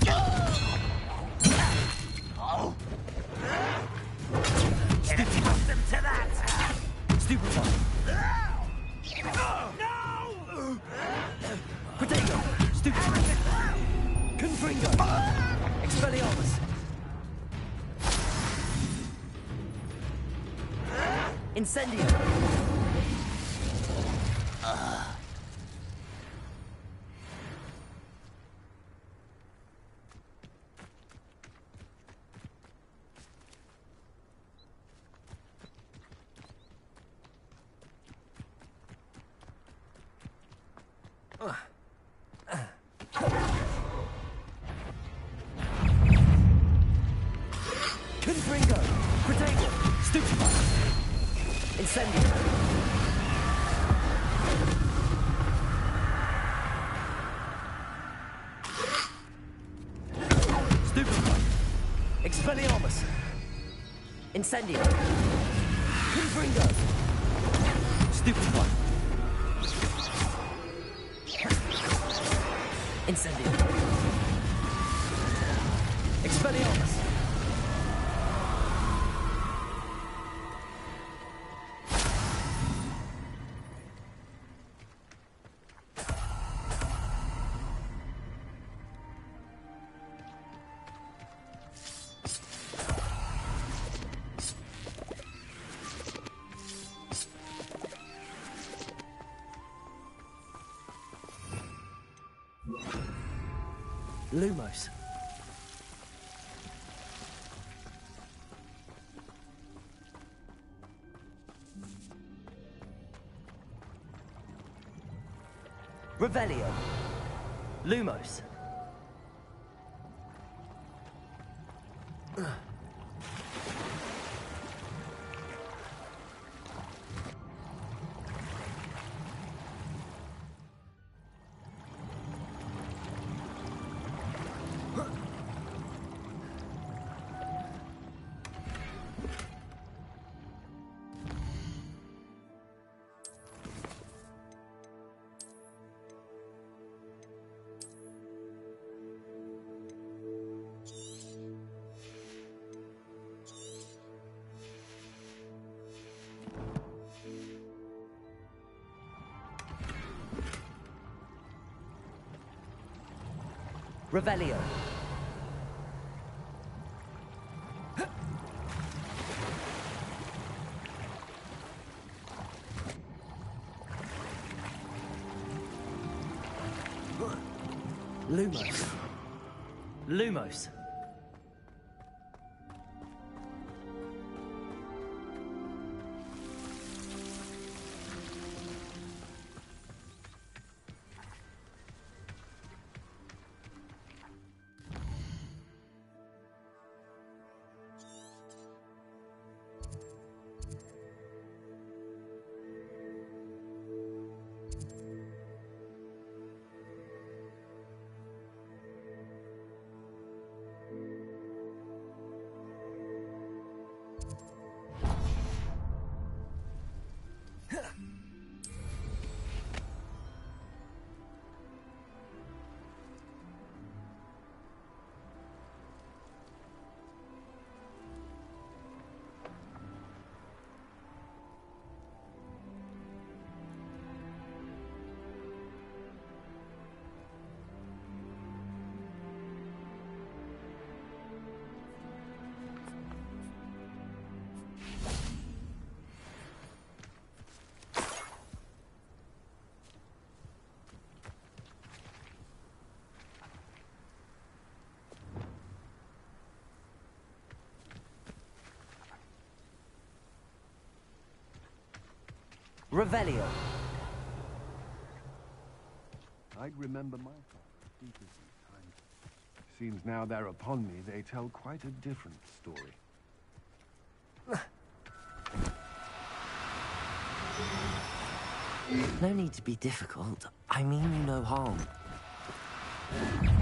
Get accustomed to that! Stupefy! No! Protego! Stupefy! Confringo! Expelliarmus! Incendio! Confringo! Protego! Stupefy! Incendio! Stupefy! Expelliarmus! Incendio! Confringo! Stupefy! Incendio! Expelliarmus! Lumos. Revelio. Lumos. Revelio. Lumos. Lumos. Revelio. I'd remember my father deep as these times. Seems now they're upon me, they tell quite a different story. No need to be difficult. I mean you no harm.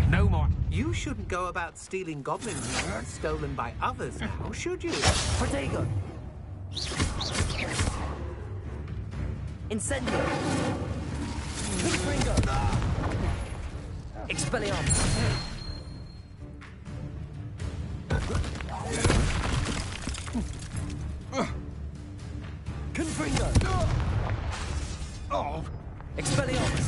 No more. You shouldn't go about stealing goblin meat stolen by others now, should you? Protego! Incendio! Confringo! Expelliarmus! Confringo! Oh! Expelliarmus!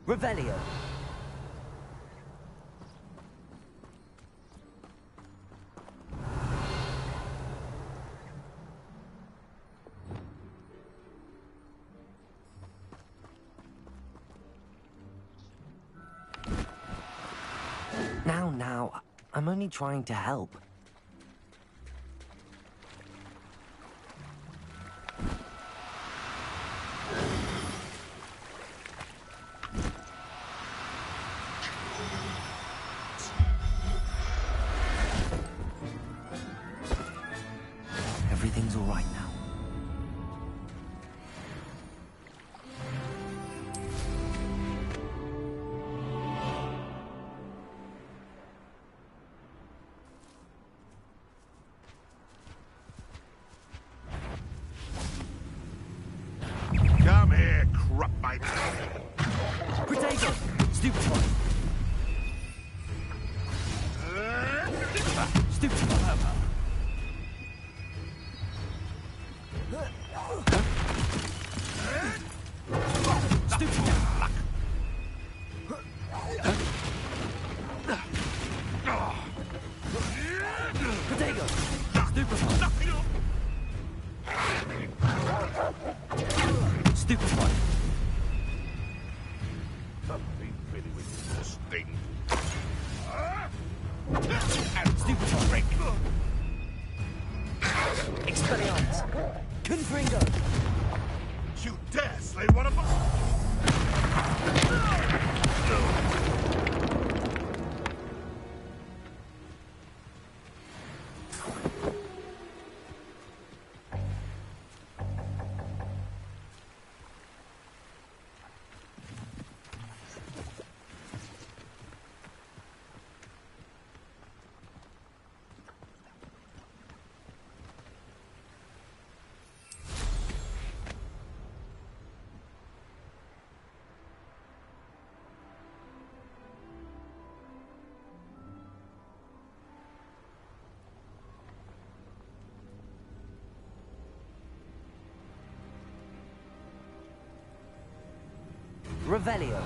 Revelio. Now, I'm only trying to help. Everything's all right now. Come here, crop bite. Protego! Stupefy! Stupefy! Stupefy. Something really with this thing. Stupefy. Expelliarmus. Confringo. You dare slay one of us? Revelio.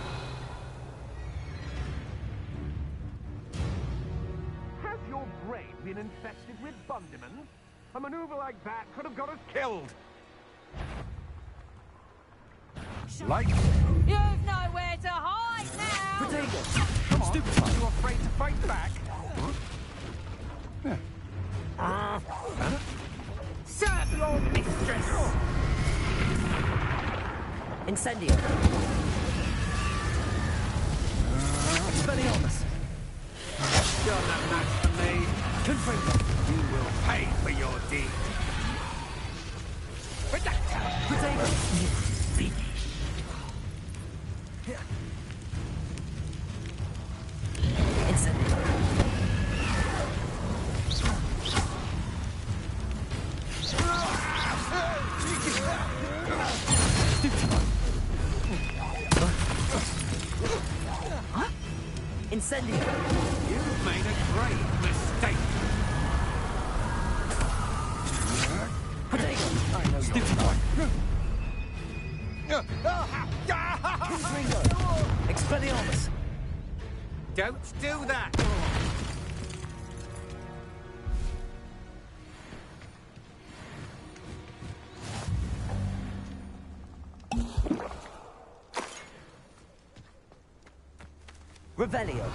Has your brain been infested with Bundimans? A maneuver like that could have got us killed. Like You've nowhere to hide now! Protego! Come on, are you afraid to fight back? Serve your mistress! Incendio! Expelliarmus! You're no match for me. Confringo! You will pay for your deed. Protego! Incendio! Incendio! You've made a great mistake. Protego! I know Stupefy! you're... Confringo! Expelliarmus! Don't do that! Revelio.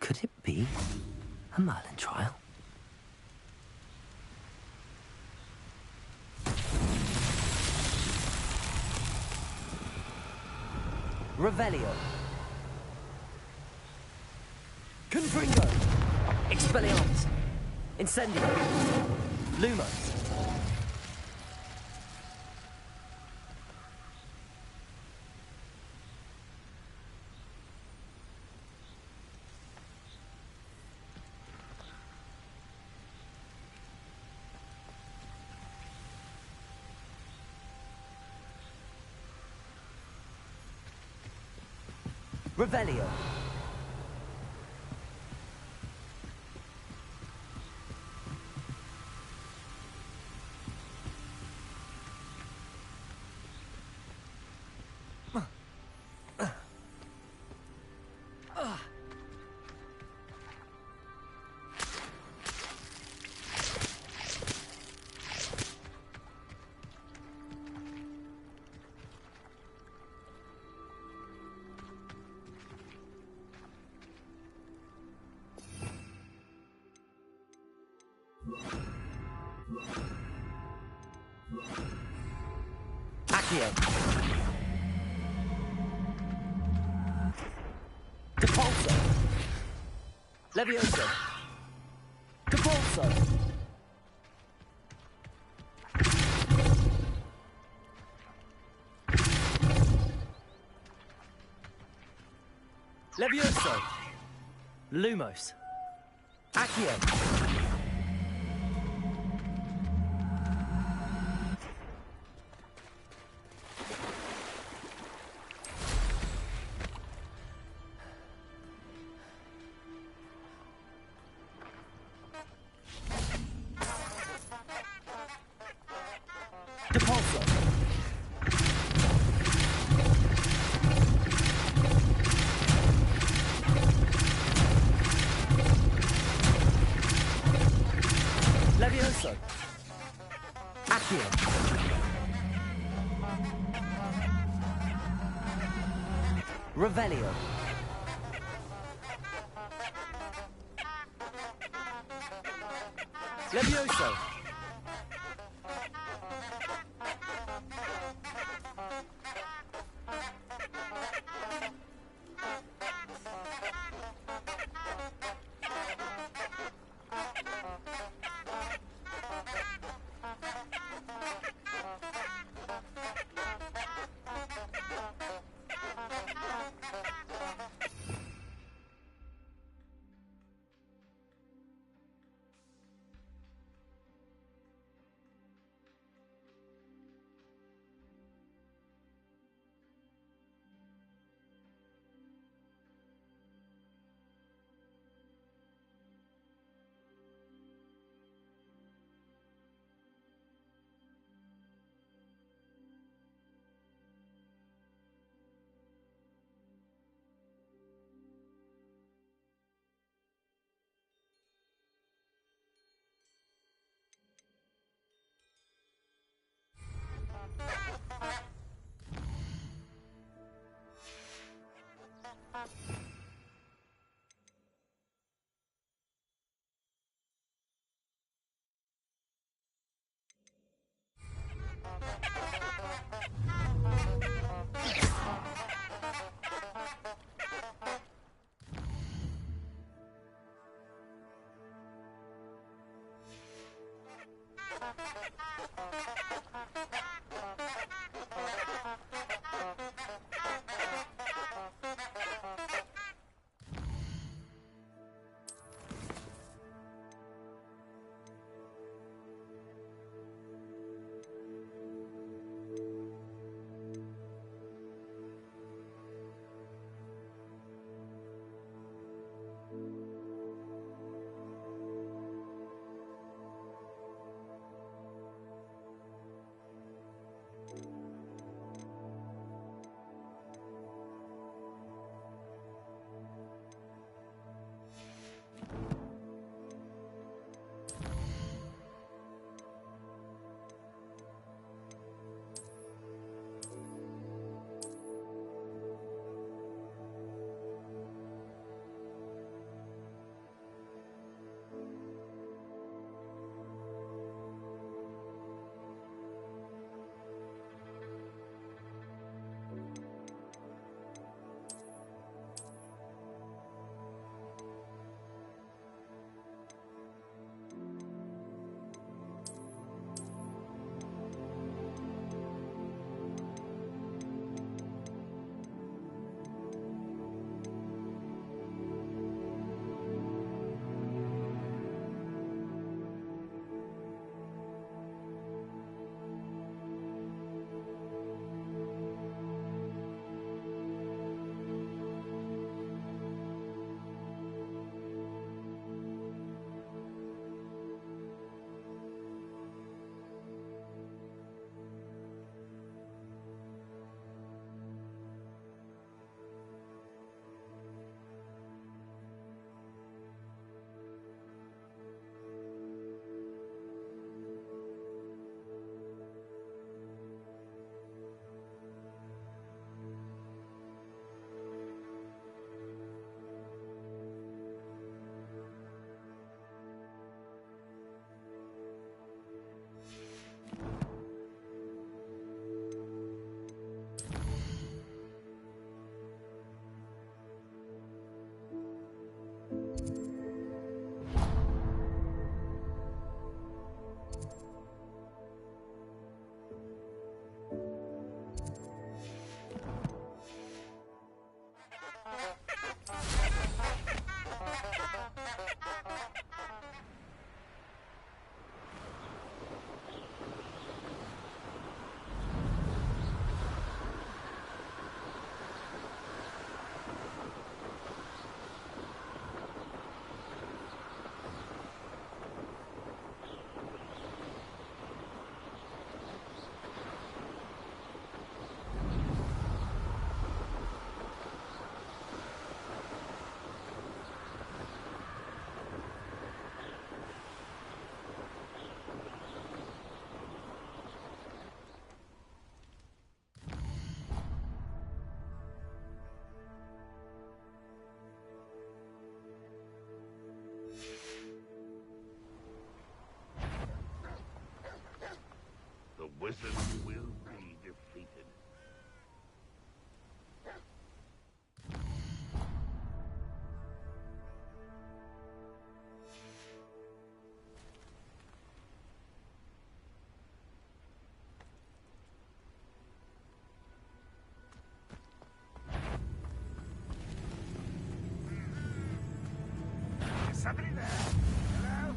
Could it be a Merlin trial? Revelio. Confringo. Expelliarmus. Incendio. Lumos. Revelio. Accio. Depulso. Levioso. Depulso. Levioso. Lumos. Accio. Depulso. Levioso. Accio. Revelio. Levioso. Somebody there? Hello?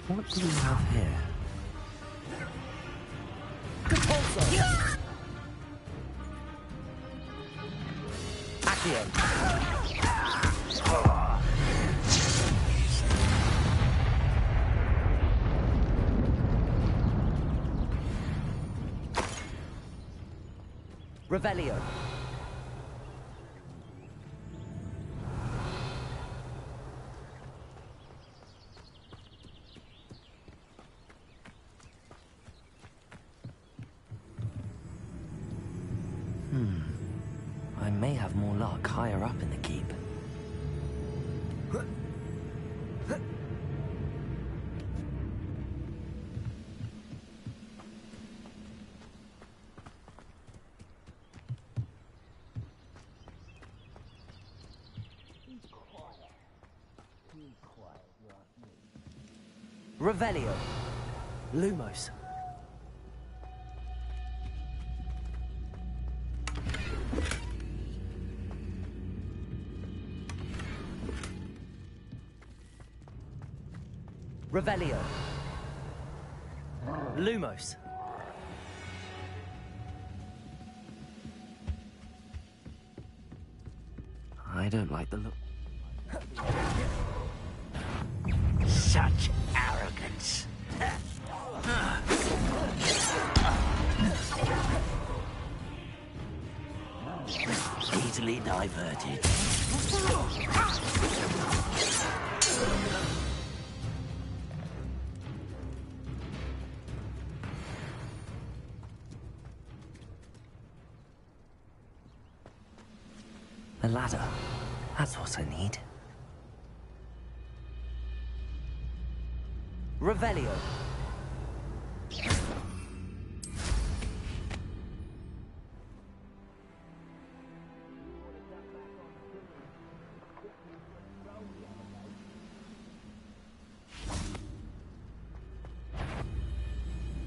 What do we have here? Revelio. I may have more luck higher up in the keep. Revelio. Lumos. Revelio. Lumos. I don't like the look. Such arrogance. Easily diverted. A ladder. That's what I need. Revelio.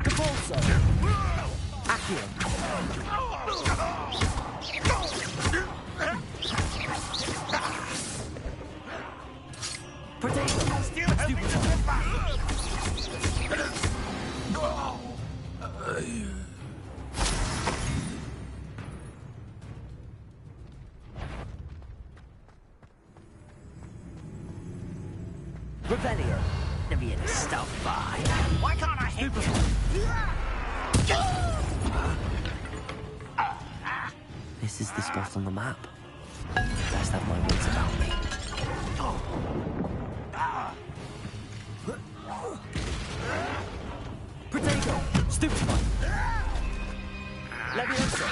Capolso. Accio. Potato. Stupid. Revelio. Never yet stop by. Why can't I hit you? This is the spot on the map. Best have my wits about me. Potato. Stupefy. Leviosa.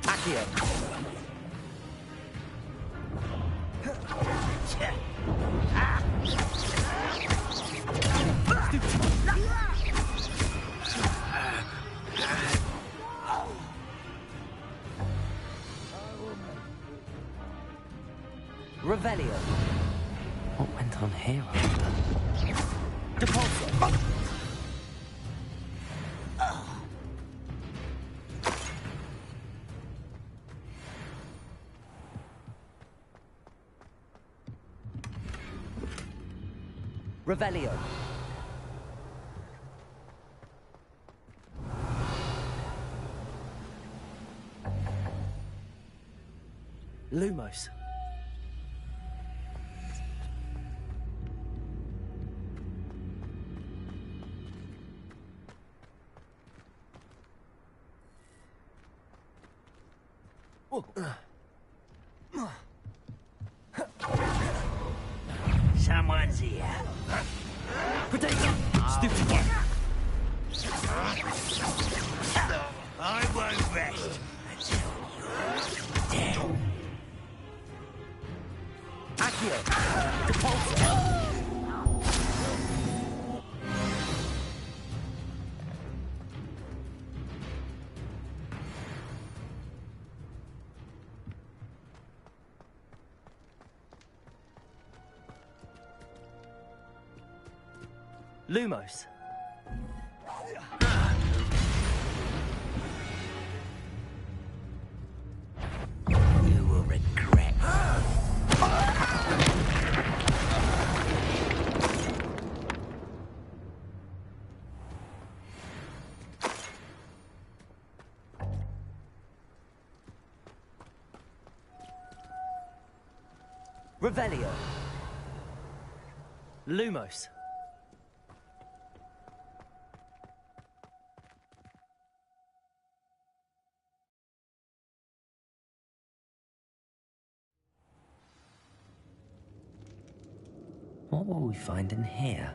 Accio. Revelio. What went on here? Depulso. Revelio. Lumos. hands here. Potato! Stupefy! I won't rest until you're dead. Accio! Depulsor! Lumos. You will regret. Revelio. Lumos. What will we find in here?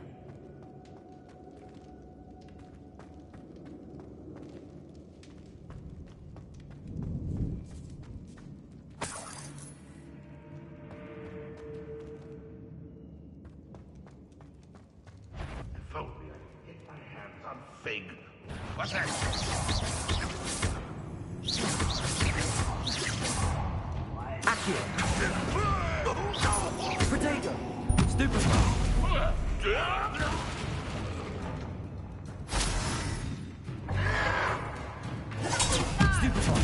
If only I could get my hands on Fig. What's that? Accio! Potato! Stupefy! Stupefy!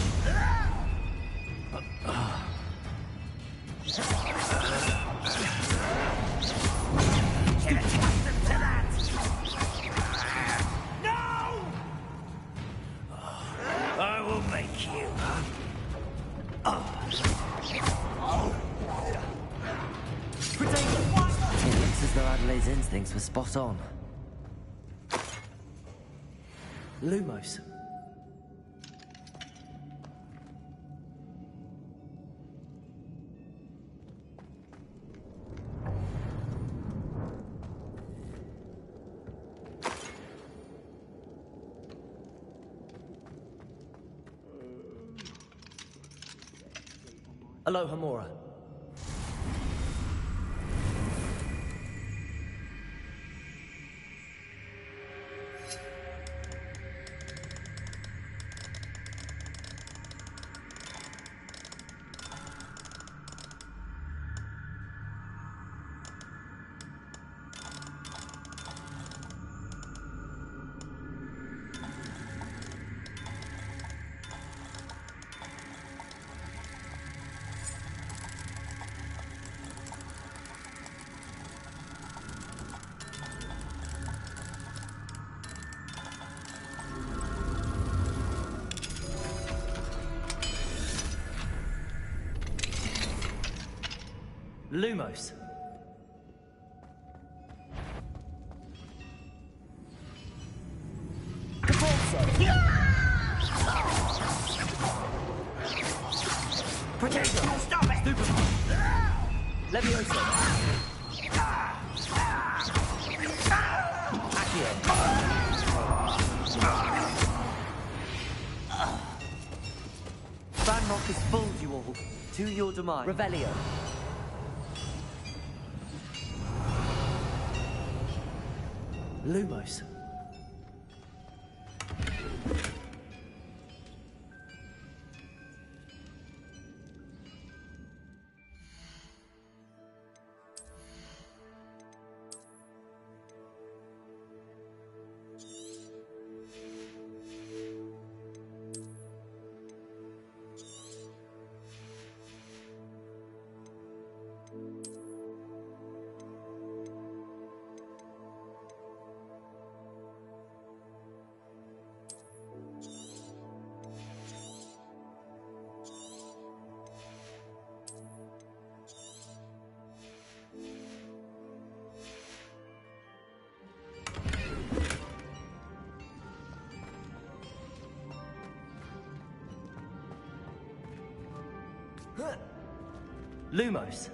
I will make you. It looks as though Adelaide's instincts were spot on. Lumos. Alohomora. Lumos. Potato! Stop it! Stupefy! Levioso! Accio! Banrock has fooled you all. To your demise. Revelio. Lumos. Lumos.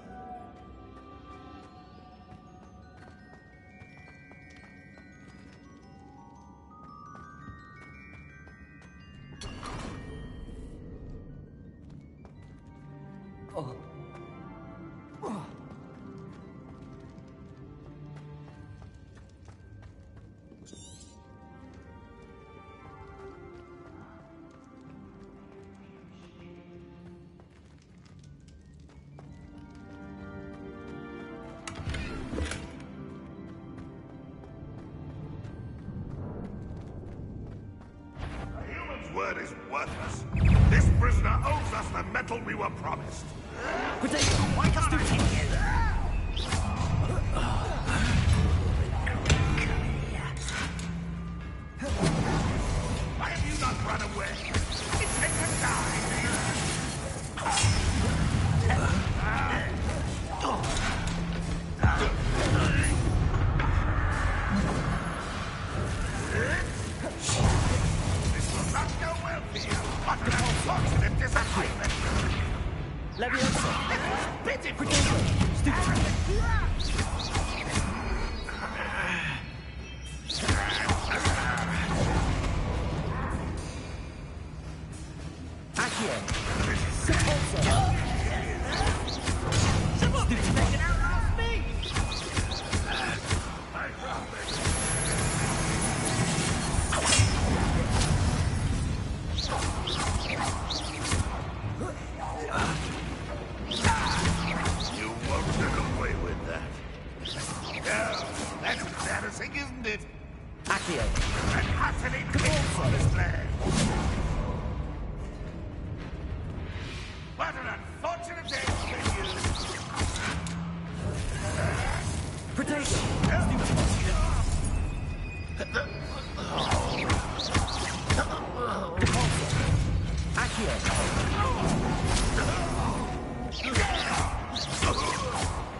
Word is worthless. This prisoner owes us the metal we were promised. Why can't I hit you? Why have you not run away? It's time to die. What an unfortunate disappointment! Leviosa! Pitiful! Accio! Someone's taken out last me! You won't get away with that. Now, that's embarrassing, isn't it? Accio! An utterly pitiful display. What an unfortunate day for you. Potato! Accio!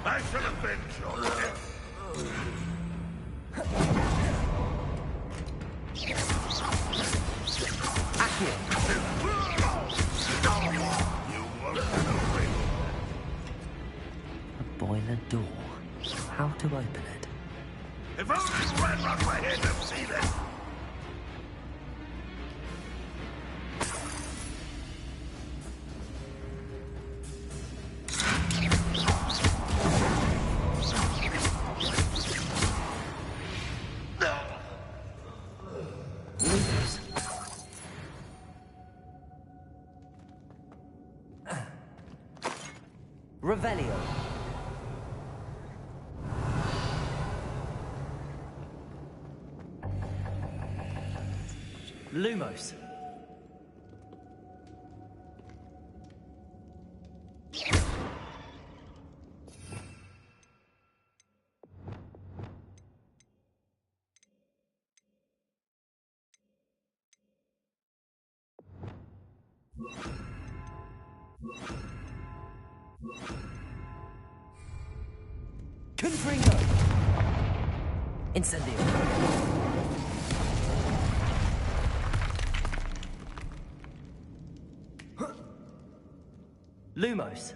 I shall avenge your death. Accio! You won't get away with A boiler door. How to open it? that. If only Redrock were here to see this. Revelio! Lumos! Confringo! Incendio! Lumos!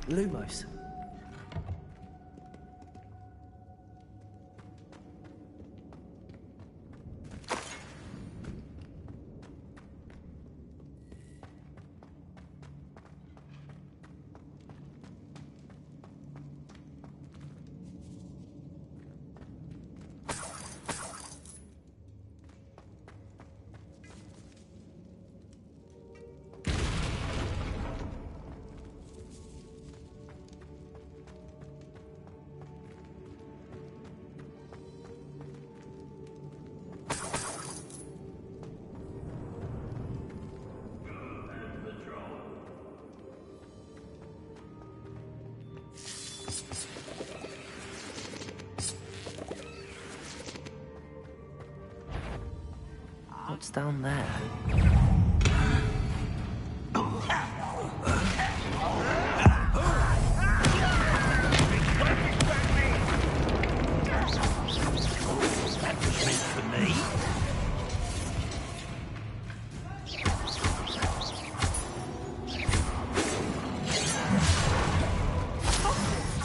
Lumos. What's down there? That was meant for me.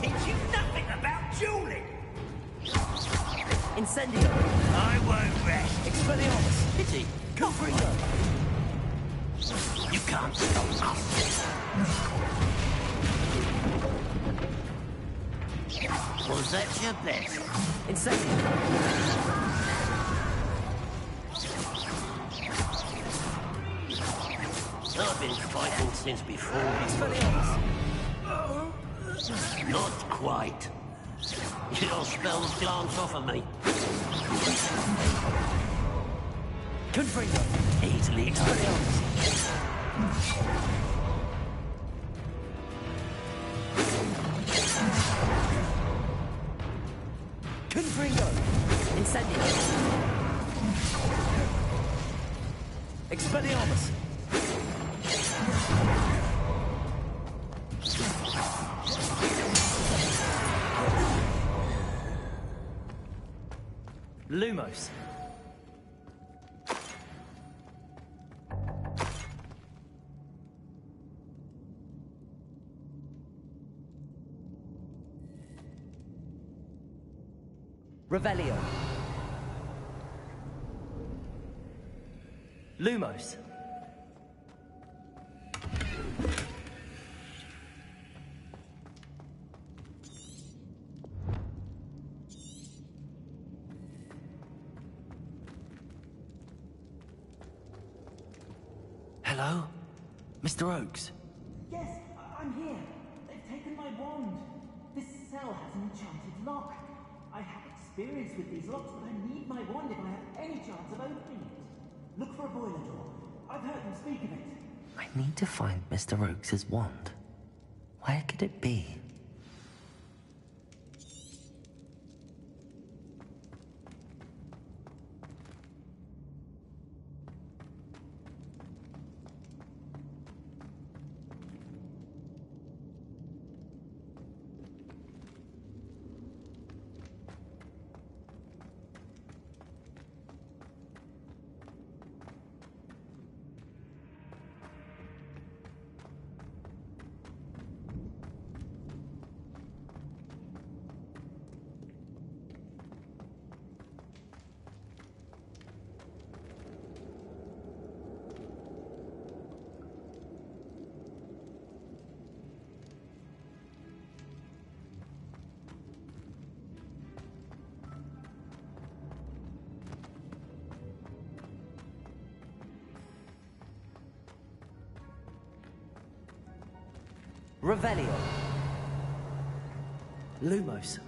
Teach you nothing about dueling! Incendio. I won't rest. Expelliarmus. Pity. Confringo. You can't stop us. Was that your best? Incendio. I've been fighting since before you. Expelliarmus. Not quite. Your spells glance off of me. Confringo. Easily Expelliarmus. Confringo. Incendio. Expelliarmus. Lumos. Revelio. Lumos. Hello? Mr. Oakes? Yes, I'm here. They've taken my wand. This cell has an enchanted lock. I have experience with these locks, but I need my wand if I have any chance of opening it. Look for a boiler door. I've heard them speak of it. I need to find Mr. Oakes' wand. Where could it be? Revelio. Lumos.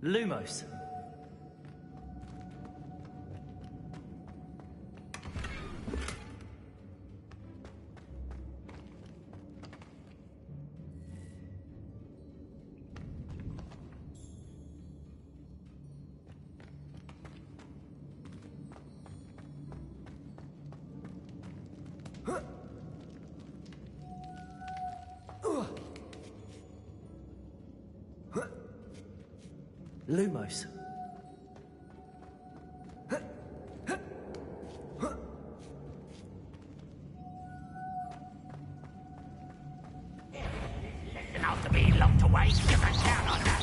Lumos. Lumos. Enough to be locked away. You can count on that.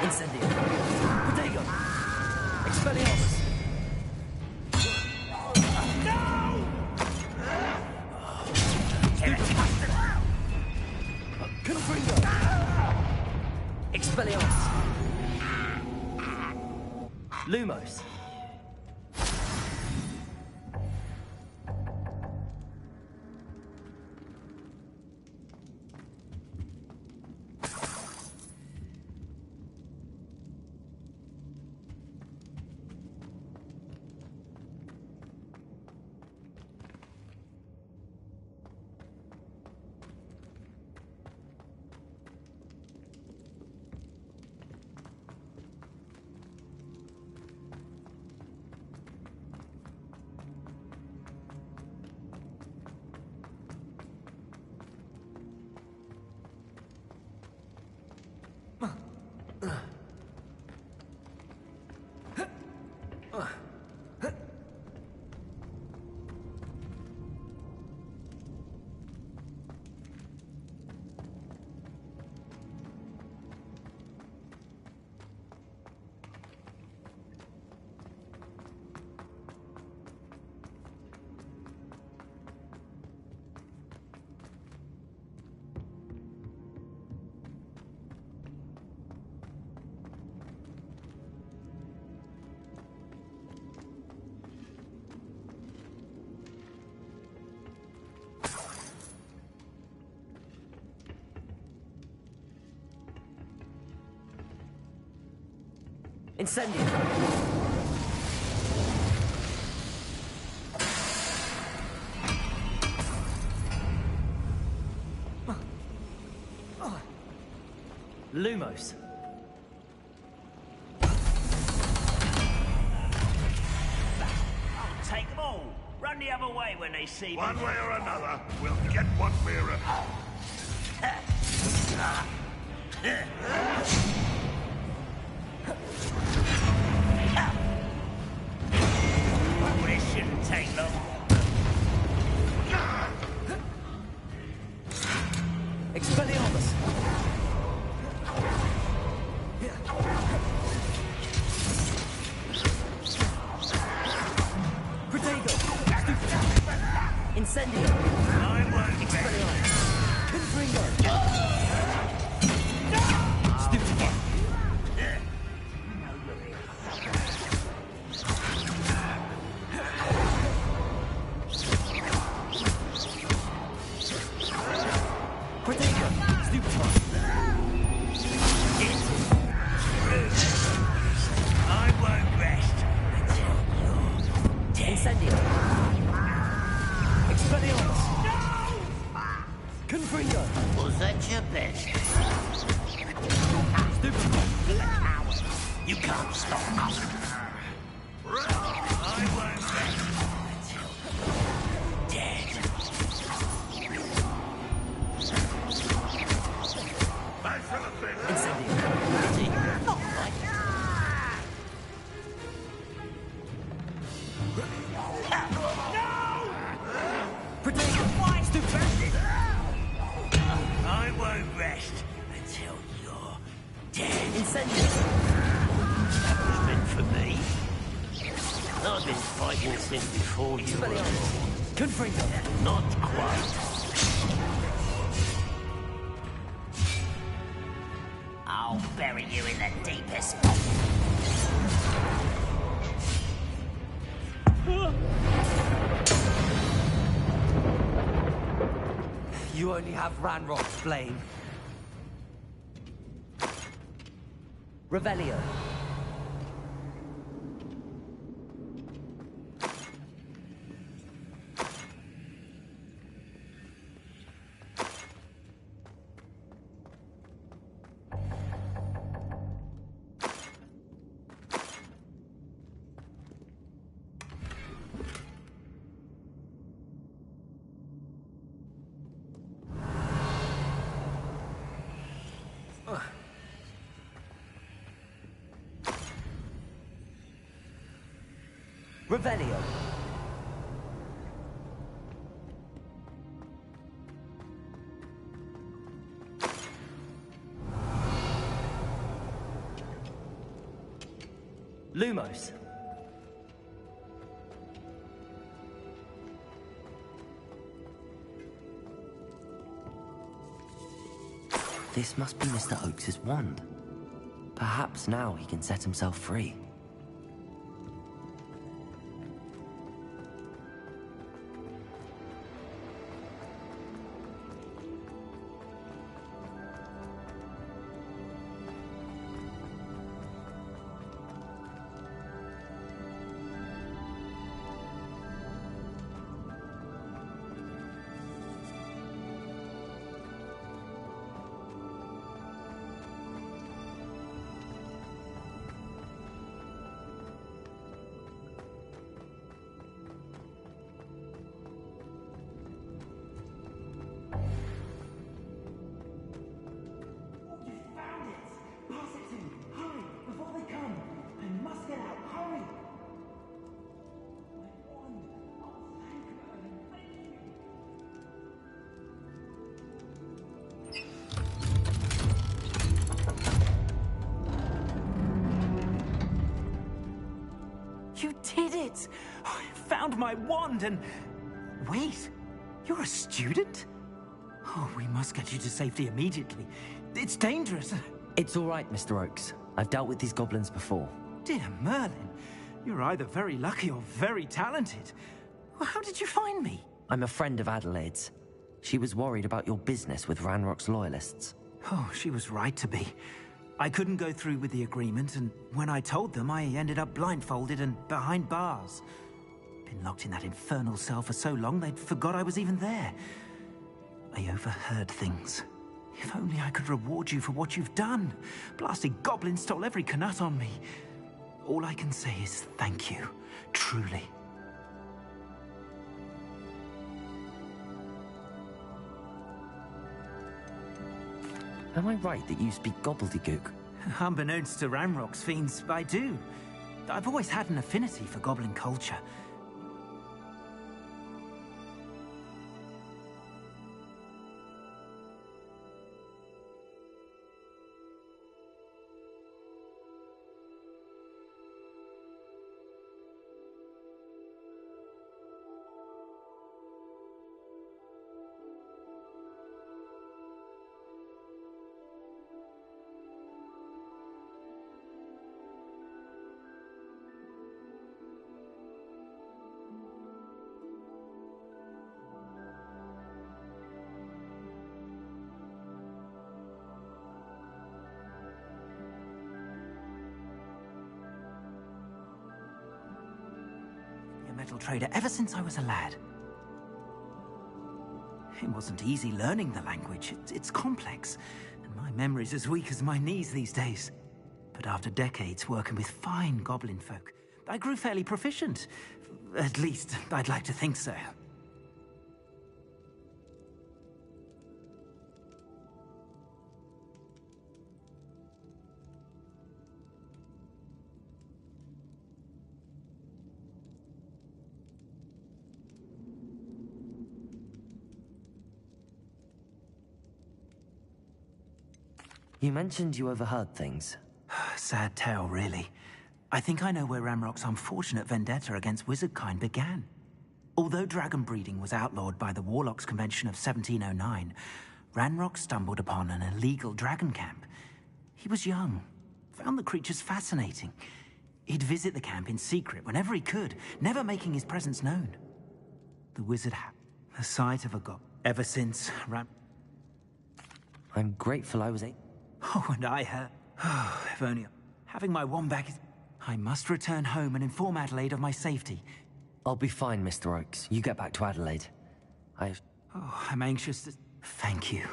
Incendio. Protego. Expelliarmus. Confringo! Expelliarmus! Lumos! Incendio! Lumos! I'll take them all. Run the other way when they see me. One way or another, we'll get what we're about. This shouldn't take long. Expelliarmus! Protego! Incendio! Expelliarmus! Confringo! Stupefy! Protego! Stupefy! I won't rest until you're dead. Incendio! Expelliarmus! Confringo! Was that your best? Stupefy! You can't stop us. I won't rest until you're dead. Incendio! Protego! Stupefy! I won't rest until you're dead. Incendio! That was meant for me. I've been fighting since before you were born. Confringo! Not quite. I'll bury you in the deepest spot. You only have Ranrock's flame. Revelio. Revelio. Lumos. This must be Mr. Oakes's wand. Perhaps now he can set himself free. You did it! I found my wand and... Wait, you're a student? Oh, we must get you to safety immediately. It's dangerous. It's all right, Mr. Oakes. I've dealt with these goblins before. Dear Merlin, you're either very lucky or very talented. Well, how did you find me? I'm a friend of Adelaide's. She was worried about your business with Ranrock's loyalists. Oh, she was right to be. I couldn't go through with the agreement, and when I told them, I ended up blindfolded and behind bars. Been locked in that infernal cell for so long, they'd forgot I was even there. I overheard things. If only I could reward you for what you've done. Blasted goblins stole every Knut on me. All I can say is thank you, truly. Am I right that you speak gobbledygook? Unbeknownst to Ranrock's fiends, I do. I've always had an affinity for goblin culture. Metal trader ever since I was a lad. It wasn't easy learning the language. It's complex, and my memory's as weak as my knees these days. But after decades working with fine goblin folk, I grew fairly proficient. At least, I'd like to think so. You mentioned you overheard things. Sad tale, really. I think I know where Ranrock's unfortunate vendetta against wizardkind began. Although dragon breeding was outlawed by the Warlocks Convention of 1709, Ranrock stumbled upon an illegal dragon camp. He was young, found the creatures fascinating. He'd visit the camp in secret whenever he could, never making his presence known. The wizard had the sight of a god. Ever since, I'm grateful I was a... Oh, and I heard... Oh, if only... Having my wand back is... I must return home and inform Adelaide of my safety. I'll be fine, Mr. Oakes. You get back to Adelaide. Oh, I'm anxious to... Thank you.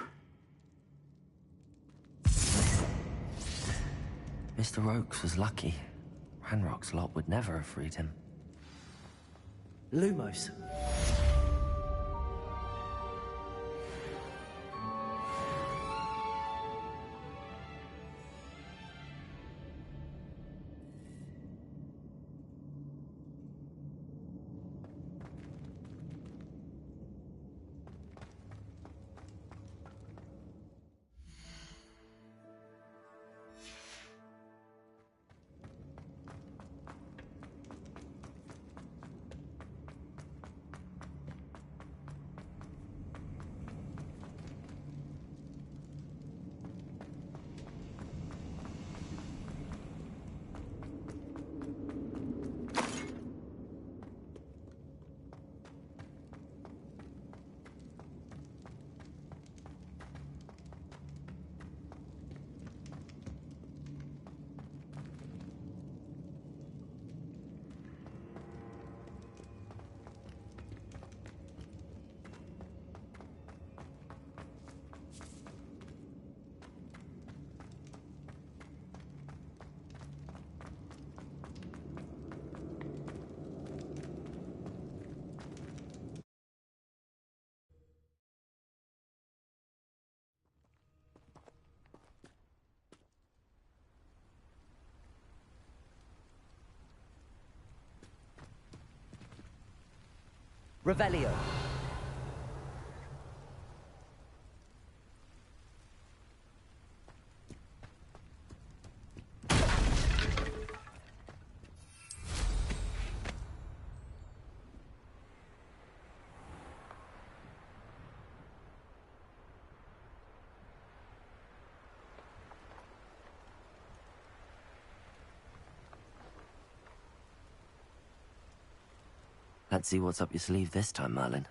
Mr. Oakes was lucky. Ranrock's lot would never have freed him. Lumos. Revelio. Let's see what's up your sleeve this time, Merlin.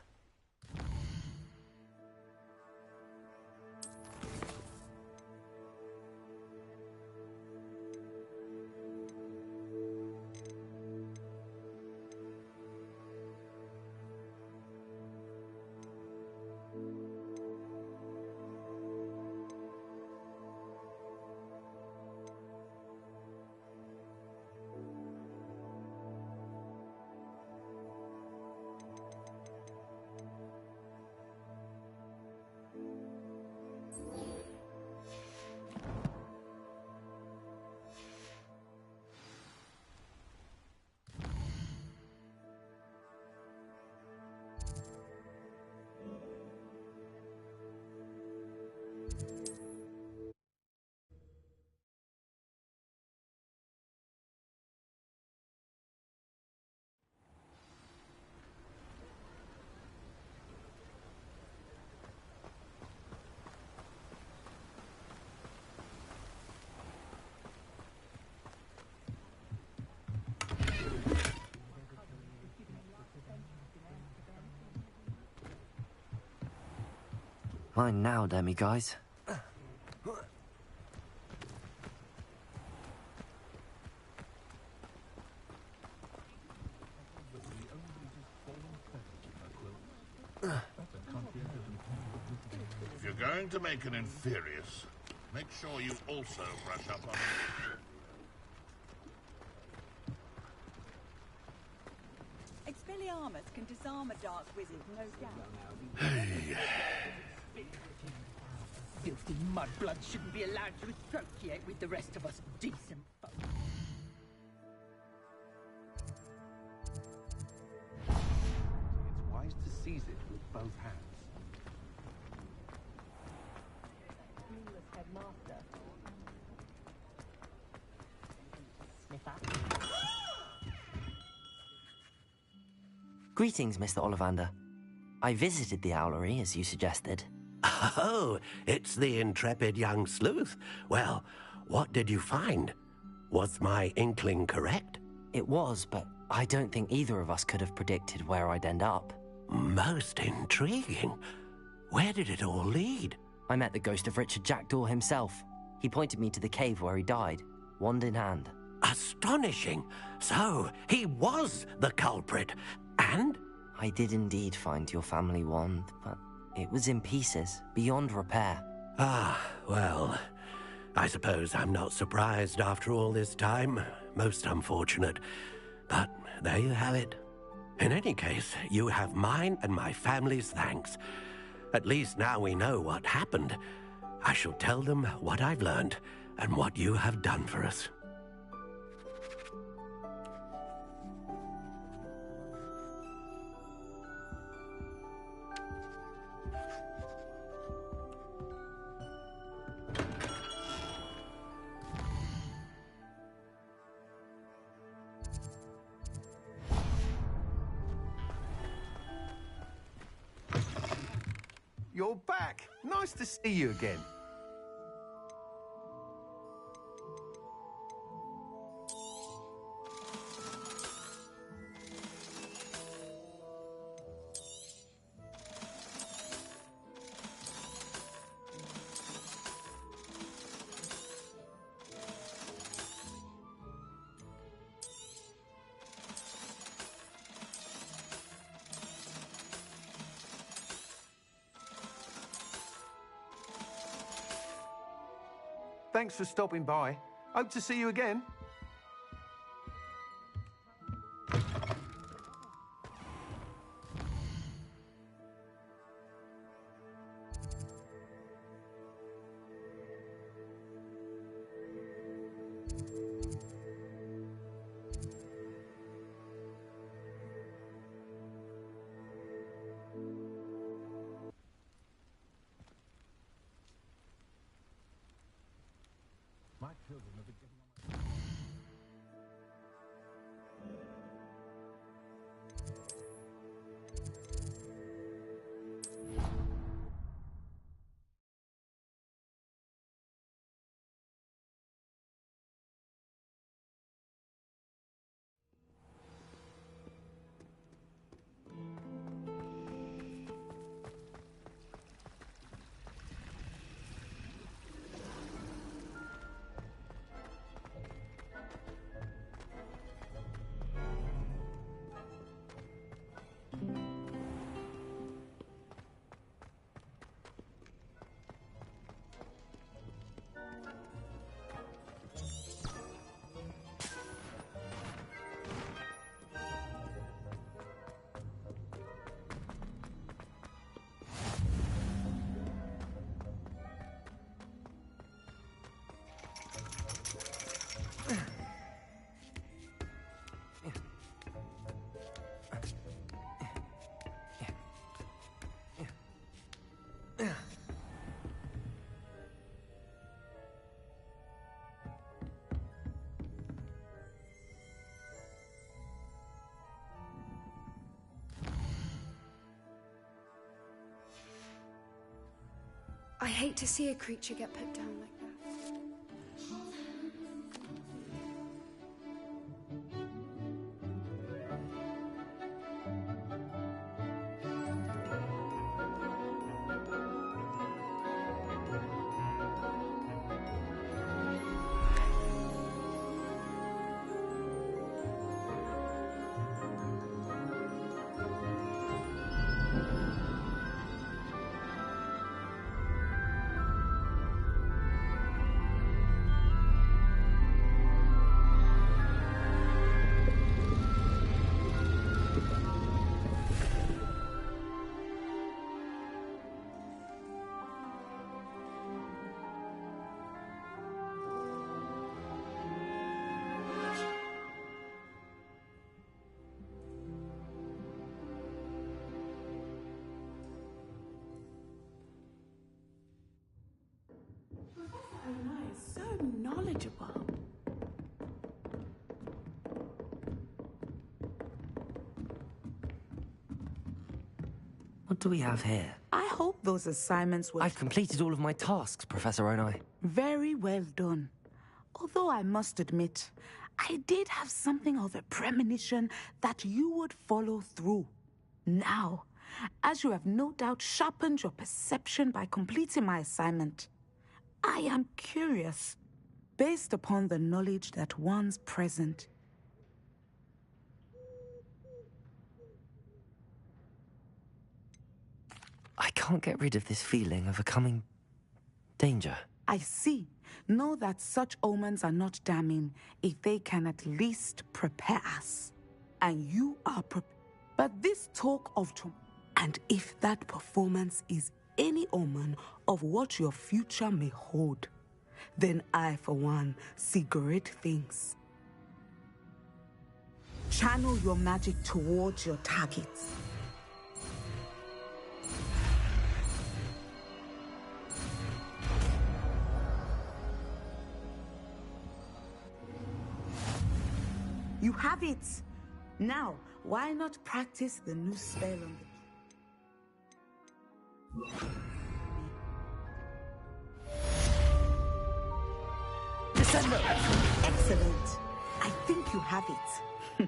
Fine now, demi-guys. If you're going to make an inferious, make sure you also brush up on... Expelliarmus can disarm a dark wizard, no doubt. Hey. Filthy mudblood shouldn't be allowed to associate with the rest of us decent folk. It's wise to seize it with both hands. Clueless headmaster. Greetings, Mr. Ollivander. I visited the Owlery, as you suggested. Oh, it's the intrepid young sleuth. Well, what did you find? Was my inkling correct? It was, but I don't think either of us could have predicted where I'd end up. Most intriguing. Where did it all lead? I met the ghost of Richard Jackdaw himself. He pointed me to the cave where he died, wand in hand. Astonishing. So, he was the culprit. And? I did indeed find your family wand, but it was in pieces, beyond repair. Ah, well, I suppose I'm not surprised after all this time. Most unfortunate. But there you have it. In any case, you have mine and my family's thanks. At least now we know what happened. I shall tell them what I've learned and what you have done for us. You're back. Nice to see you again. Thanks for stopping by. Hope to see you again. My children have been getting on my... I hate to see a creature get put down like that. So knowledgeable. What do we have here? I hope those assignments were I've completed all of my tasks, Professor Onai. very well done. Although I must admit, I did have something of a premonition that you would follow through. Now, as you have no doubt sharpened your perception by completing my assignment, I am curious, based upon the knowledge that one's present. I can't get rid of this feeling of a coming danger. I see. Know that such omens are not damning if they can at least prepare us. And you are prepared. But this talk of and if that performance is any omen of what your future may hold, then I, for one, see great things. Channel your magic towards your targets. You have it! Now, why not practice the new spell on the... December! Excellent! I think you have it.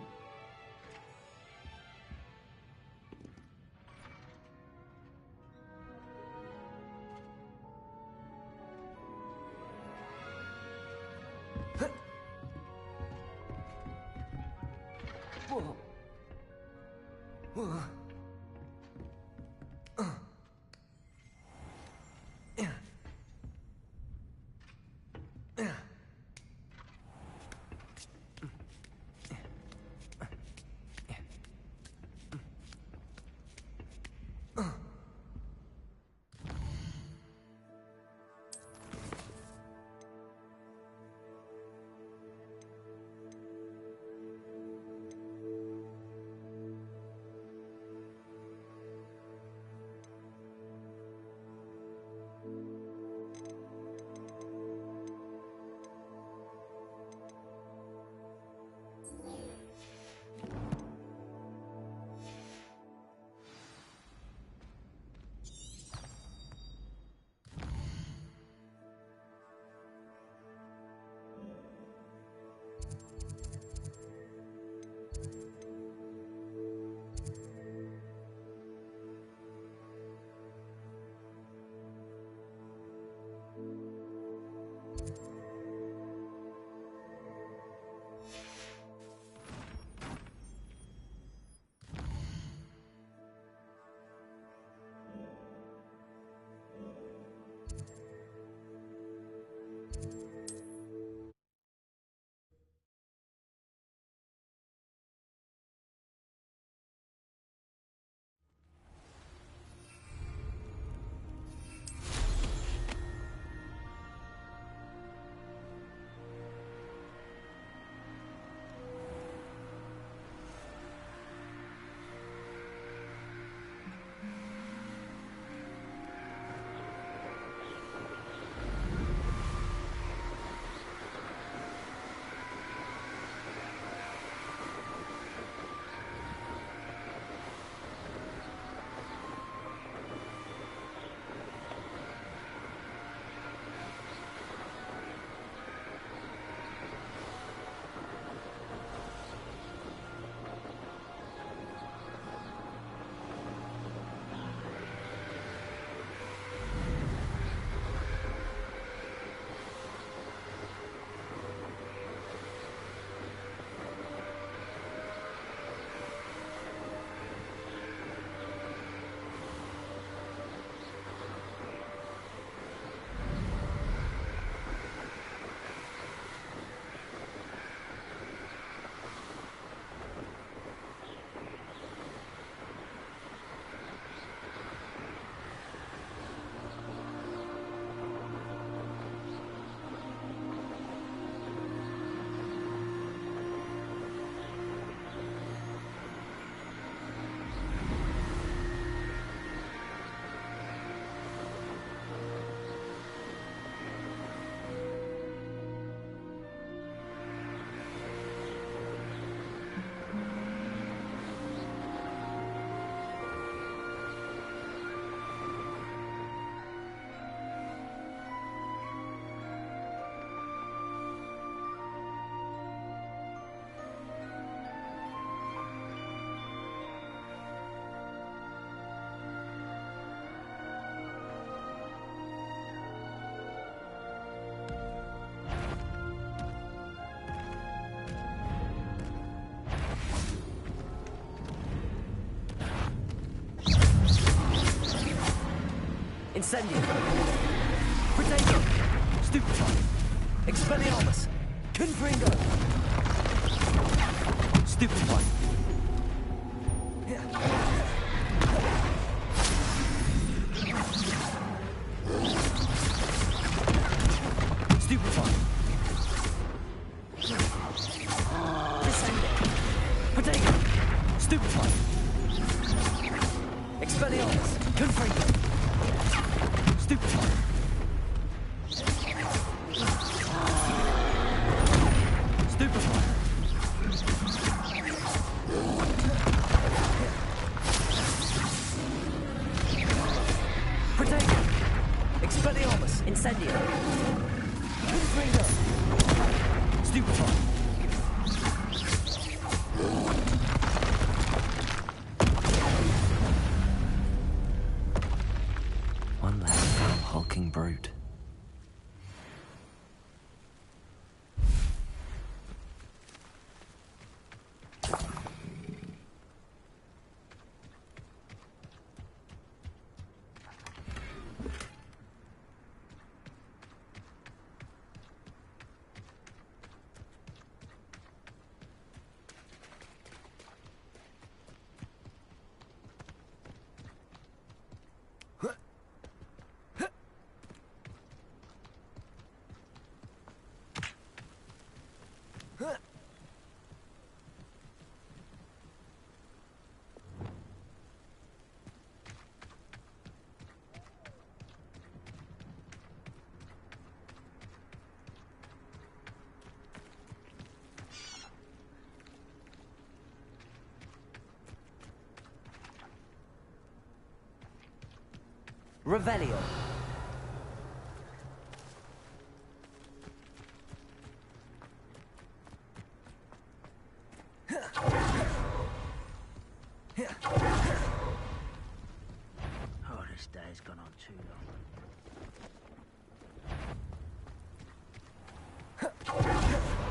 Incendio. Potato. Stupefy. Expelliarmus. Confringo. Stupefy. Stupefy. Descendo. Potato. Stupefy. Expelliarmus. Confringo. Stupefy. Stupefy. Potato. Expelliarmus. Incendio. Confringo. Stupefy. One less foul hulking brute. Revelio. Oh, this day's gone on too long.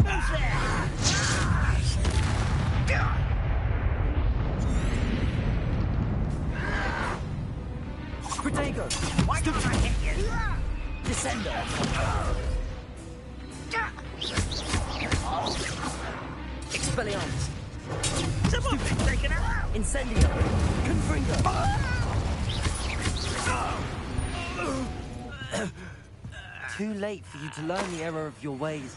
Who's there? Protego. Why can't I hit you? Descendo. Expelliarmus. Someone's been taken out. Incendio. Confringo. Too late for you to learn the error of your ways.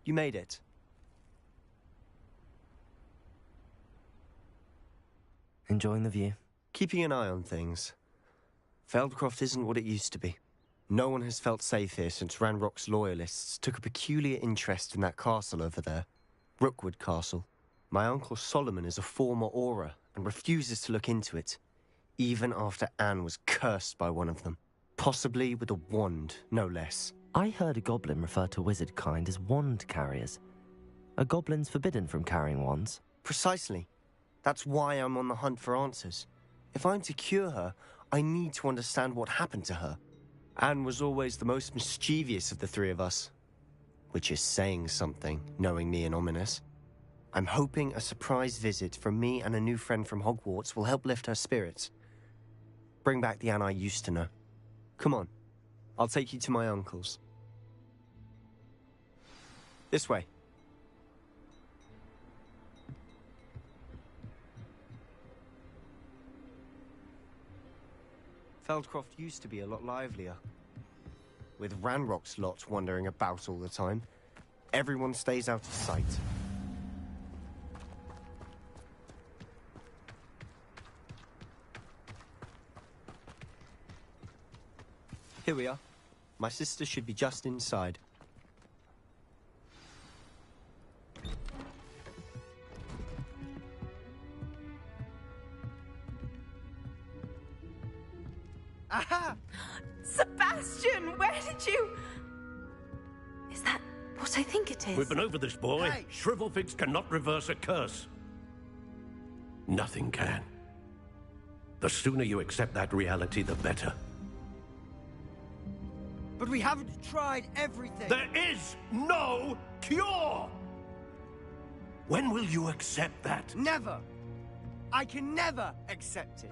You made it. Enjoying the view? Keeping an eye on things. Feldcroft isn't what it used to be. No one has felt safe here since Ranrock's loyalists took a peculiar interest in that castle over there. Rookwood Castle. My uncle Solomon is a former Auror and refuses to look into it, even after Anne was cursed by one of them. Possibly with a wand, no less. I heard a goblin refer to wizard kind as wand carriers. Are goblins forbidden from carrying wands? Precisely. That's why I'm on the hunt for answers. If I'm to cure her, I need to understand what happened to her. Anne was always the most mischievous of the three of us. Which is saying something, knowing me and ominous. I'm hoping a surprise visit from me and a new friend from Hogwarts will help lift her spirits. Bring back the Anne I used to know. Come on, I'll take you to my uncle's. This way. Feldcroft used to be a lot livelier. With Ranrock's lot wandering about all the time, everyone stays out of sight. Here we are. My sister should be just inside. Aha! Sebastian, where did you... Is that what I think it is? We've been over this, boy. Hey. Shrivelfigs cannot reverse a curse. Nothing can. The sooner you accept that reality, the better. But we haven't tried everything. There is no cure! When will you accept that? Never. I can never accept it.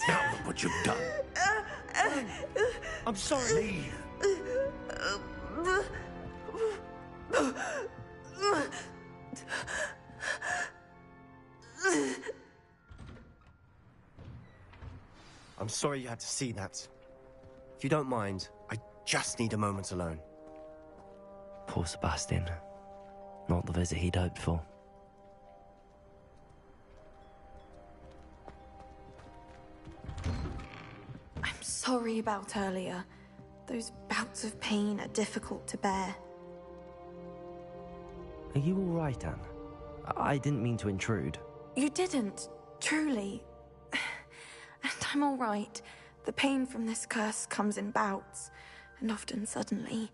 Now look what you've done. I'm sorry. I'm sorry you had to see that. If you don't mind, I just need a moment alone. Poor Sebastian. Not the visit he'd hoped for. I'm sorry about earlier. Those bouts of pain are difficult to bear. Are you all right, Anne? I didn't mean to intrude. You didn't, truly. And I'm all right. The pain from this curse comes in bouts, and often suddenly.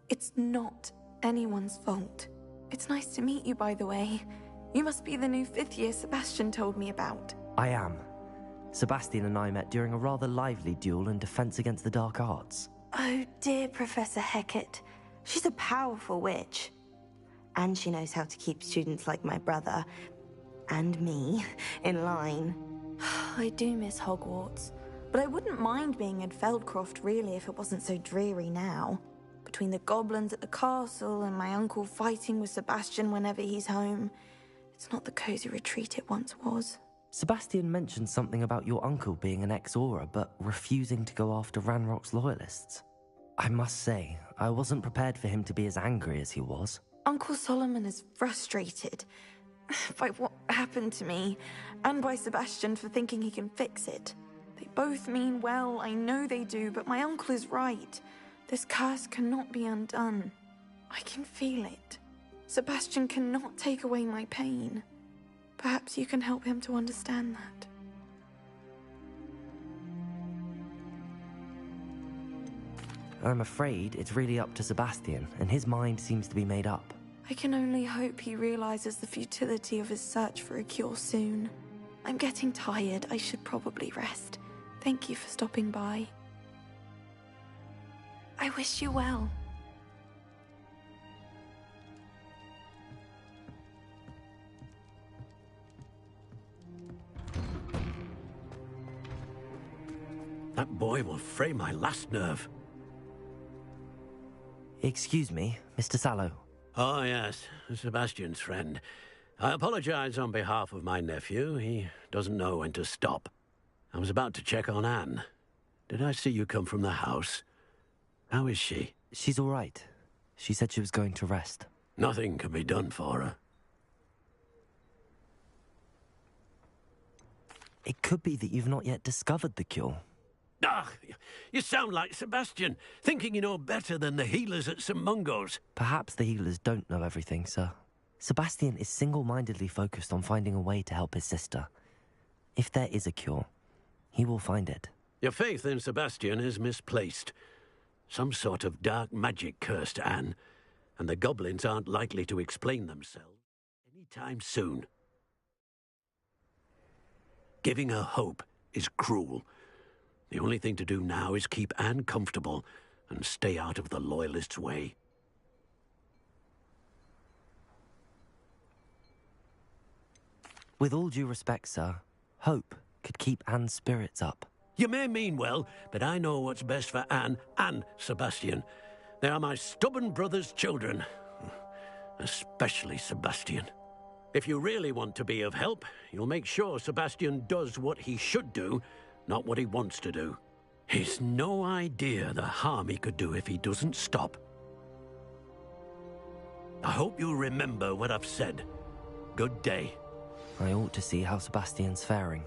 It's not anyone's fault. It's nice to meet you, by the way. You must be the new 5th year Sebastian told me about. I am. Sebastian and I met during a rather lively duel in Defense Against the Dark Arts. Oh dear, Professor Hecat. She's a powerful witch. And she knows how to keep students like my brother, and me, in line. I do miss Hogwarts, but I wouldn't mind being in Feldcroft, really, if it wasn't so dreary now. Between the goblins at the castle and my uncle fighting with Sebastian whenever he's home, it's not the cozy retreat it once was. Sebastian mentioned something about your uncle being an ex-Auror, but refusing to go after Ranrock's loyalists. I must say, I wasn't prepared for him to be as angry as he was. Uncle Solomon is frustrated by what happened to me, and by Sebastian for thinking he can fix it. They both mean well, I know they do, but my uncle is right. This curse cannot be undone. I can feel it. Sebastian cannot take away my pain. Perhaps you can help him to understand that. I'm afraid it's really up to Sebastian, and his mind seems to be made up. I can only hope he realizes the futility of his search for a cure soon. I'm getting tired. I should probably rest. Thank you for stopping by. I wish you well. That boy will fray my last nerve. Excuse me, Mr. Sallow. Oh, yes, Sebastian's friend. I apologize on behalf of my nephew. He doesn't know when to stop. I was about to check on Anne. Did I see you come from the house? How is she? She's all right. She said she was going to rest. Nothing can be done for her. It could be that you've not yet discovered the cure. Ah, you sound like Sebastian, thinking you know better than the healers at St. Mungo's. Perhaps the healers don't know everything, sir. Sebastian is single-mindedly focused on finding a way to help his sister. If there is a cure, he will find it. Your faith in Sebastian is misplaced. Some sort of dark magic cursed Anne, and the goblins aren't likely to explain themselves any time soon. Giving her hope is cruel. The only thing to do now is keep Anne comfortable and stay out of the Loyalists' way. With all due respect, sir, hope could keep Anne's spirits up. You may mean well, but I know what's best for Anne and Sebastian. They are my stubborn brother's children. Especially Sebastian. If you really want to be of help, you'll make sure Sebastian does what he should do, not what he wants to do. He's no idea the harm he could do if he doesn't stop. I hope you'll remember what I've said. Good day. I ought to see how Sebastian's faring.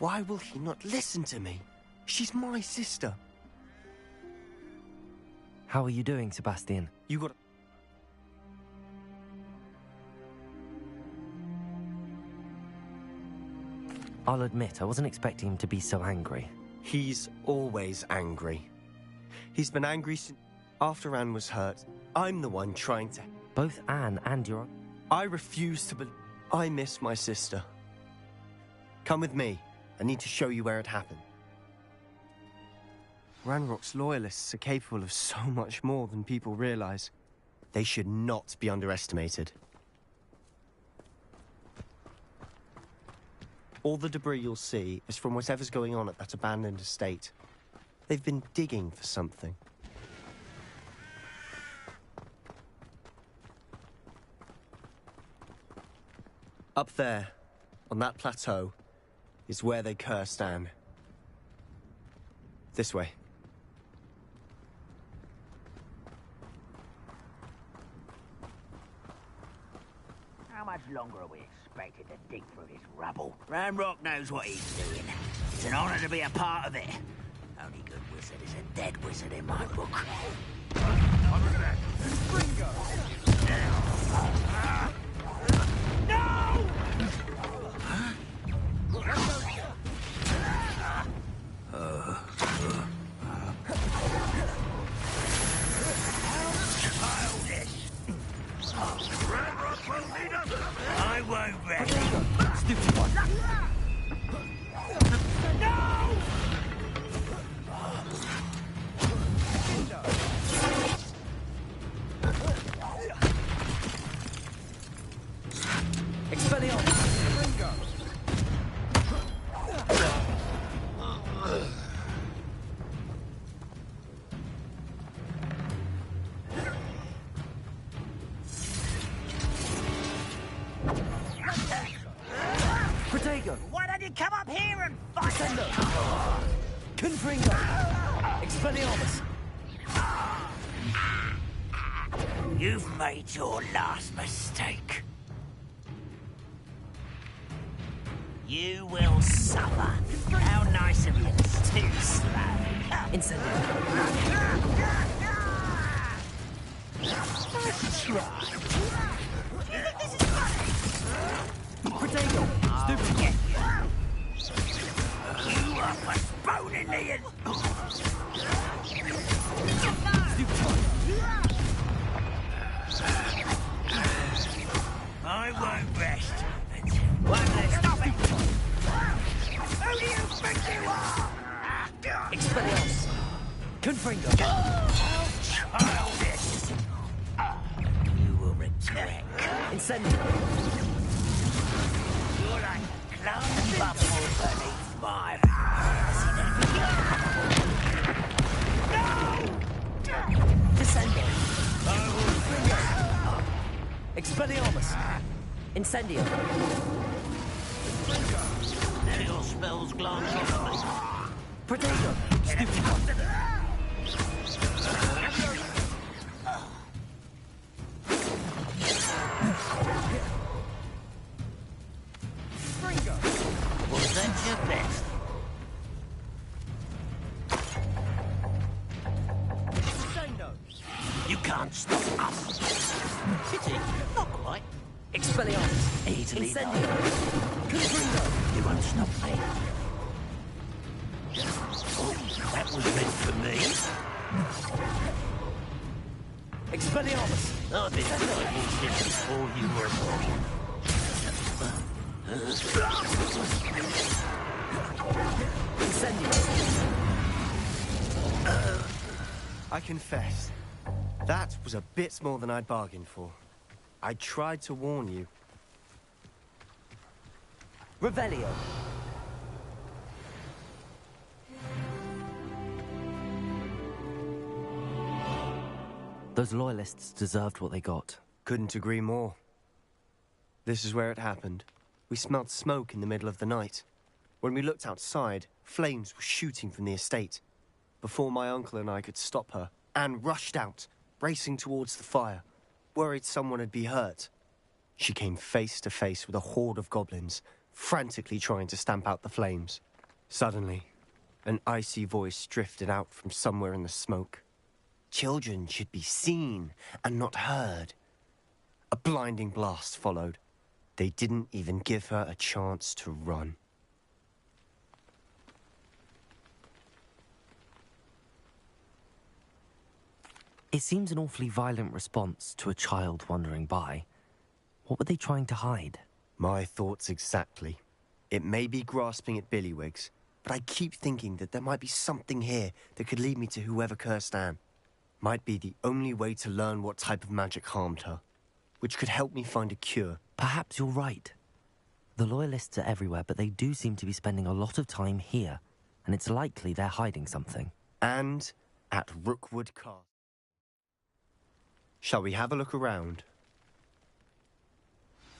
Why will he not listen to me? She's my sister. How are you doing, Sebastian? You got... I'll admit, I wasn't expecting him to be so angry. He's always angry. He's been angry since after Anne was hurt. I'm the one trying to... Both Anne and your... I refuse to believe... I miss my sister. Come with me. I need to show you where it happened. Ranrock's loyalists are capable of so much more than people realize. They should not be underestimated. All the debris you'll see is from whatever's going on at that abandoned estate. They've been digging for something. Up there, on that plateau, is where they cursed Anne. This way. How much longer are we expected to dig through this rubble? Ranrock knows what he's doing. It's an honor to be a part of it. Only good wizard is a dead wizard in my book. No! I won't rest. Stupid one. No! Expelliarmus! Protego! Why don't you come up here and fight? Sendo! Confringo! Expelliarmus! You've made your last mistake. You will suffer. How nice of you. It's too slow. Incendio! Nice try. Do you think this is funny? Protego! Stupid. Get you. You are postponing me and... I won't rest until one less... Stop it! Who do you think you are? Expelliarmus! Confringo! Childish! You will regret. Incendio! You're like a clown bubble beneath my... No! Descendo! I will... Expelliarmus! Incendio! Your spells glance off me. Protego! Stupid one! Was that your best? You can't stop us. Pity, not quite. Expelliarmus! Easily Incendio! done. Confringo! You won't stop me. Oh, that was meant for me. Expelliarmus! I've been fighting since before you were born. Incendio! I confess, that was a bit more than I'd bargained for. I tried to warn you. Revelio! Those loyalists deserved what they got. Couldn't agree more. This is where it happened. We smelled smoke in the middle of the night. When we looked outside, flames were shooting from the estate. Before my uncle and I could stop her, Anne rushed out, racing towards the fire, worried someone had been hurt. She came face to face with a horde of goblins, frantically trying to stamp out the flames. Suddenly, an icy voice drifted out from somewhere in the smoke. Children should be seen and not heard. A blinding blast followed. They didn't even give her a chance to run. It seems an awfully violent response to a child wandering by. What were they trying to hide? My thoughts exactly. It may be grasping at Billywigs, but I keep thinking that there might be something here that could lead me to whoever cursed Anne. Might be the only way to learn what type of magic harmed her, which could help me find a cure. Perhaps you're right. The Loyalists are everywhere, but they do seem to be spending a lot of time here, and it's likely they're hiding something. And at Rookwood Castle. Shall we have a look around?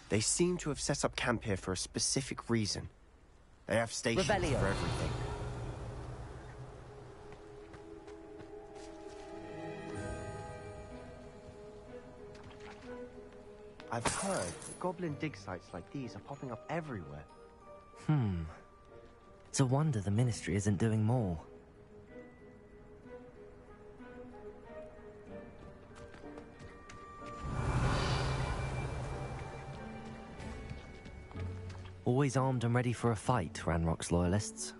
They seem to have set up camp here for a specific reason. They have stations for everything. I've heard that goblin dig sites like these are popping up everywhere. It's a wonder the Ministry isn't doing more. Always armed and ready for a fight, Ranrock's Loyalists.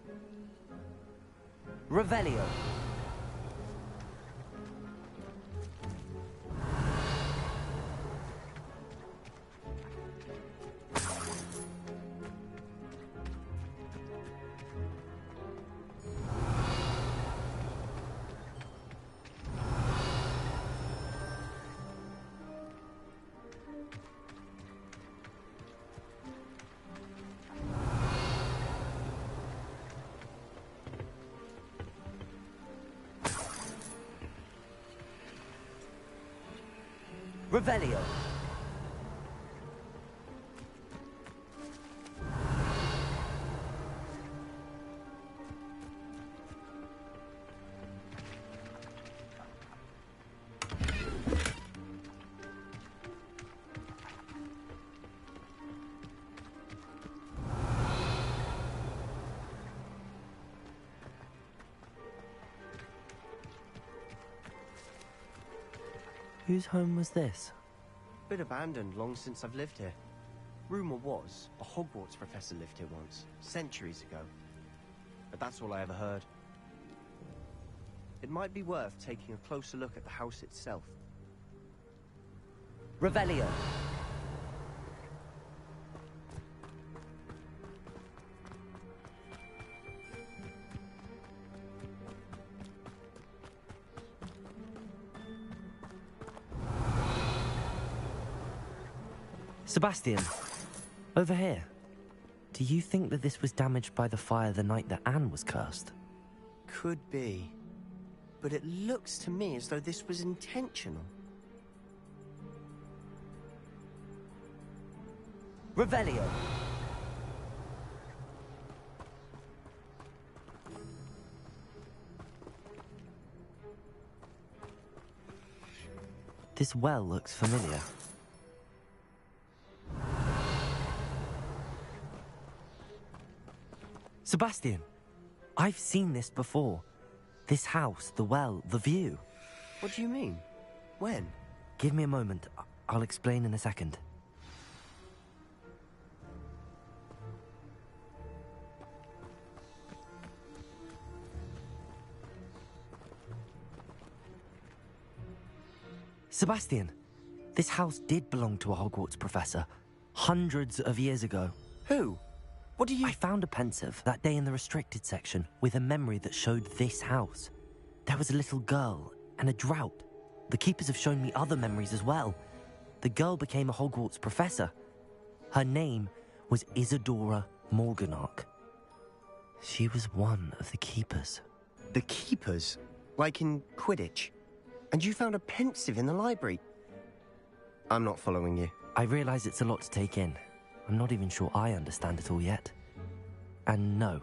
Revelio. Revelio. Whose home was this? Been abandoned long since I've lived here. Rumor was a Hogwarts professor lived here once, centuries ago. But that's all I ever heard. It might be worth taking a closer look at the house itself. Revelio. Sebastian, over here. Do you think that this was damaged by the fire the night that Anne was cursed? Could be. But it looks to me as though this was intentional. Revelio. This well looks familiar. Sebastian, I've seen this before. This house, the well, the view. What do you mean? When? Give me a moment. I'll explain in a second. Sebastian, this house did belong to a Hogwarts professor, hundreds of years ago. Who? What do you... I found a pensive that day in the restricted section with a memory that showed this house. There was a little girl and a drought. The keepers have shown me other memories as well. The girl became a Hogwarts professor. Her name was Isadora Morganach. She was one of the keepers. The keepers? Like in Quidditch? And you found a pensive in the library? I'm not following you. I realize it's a lot to take in. I'm not even sure I understand it all yet. And no,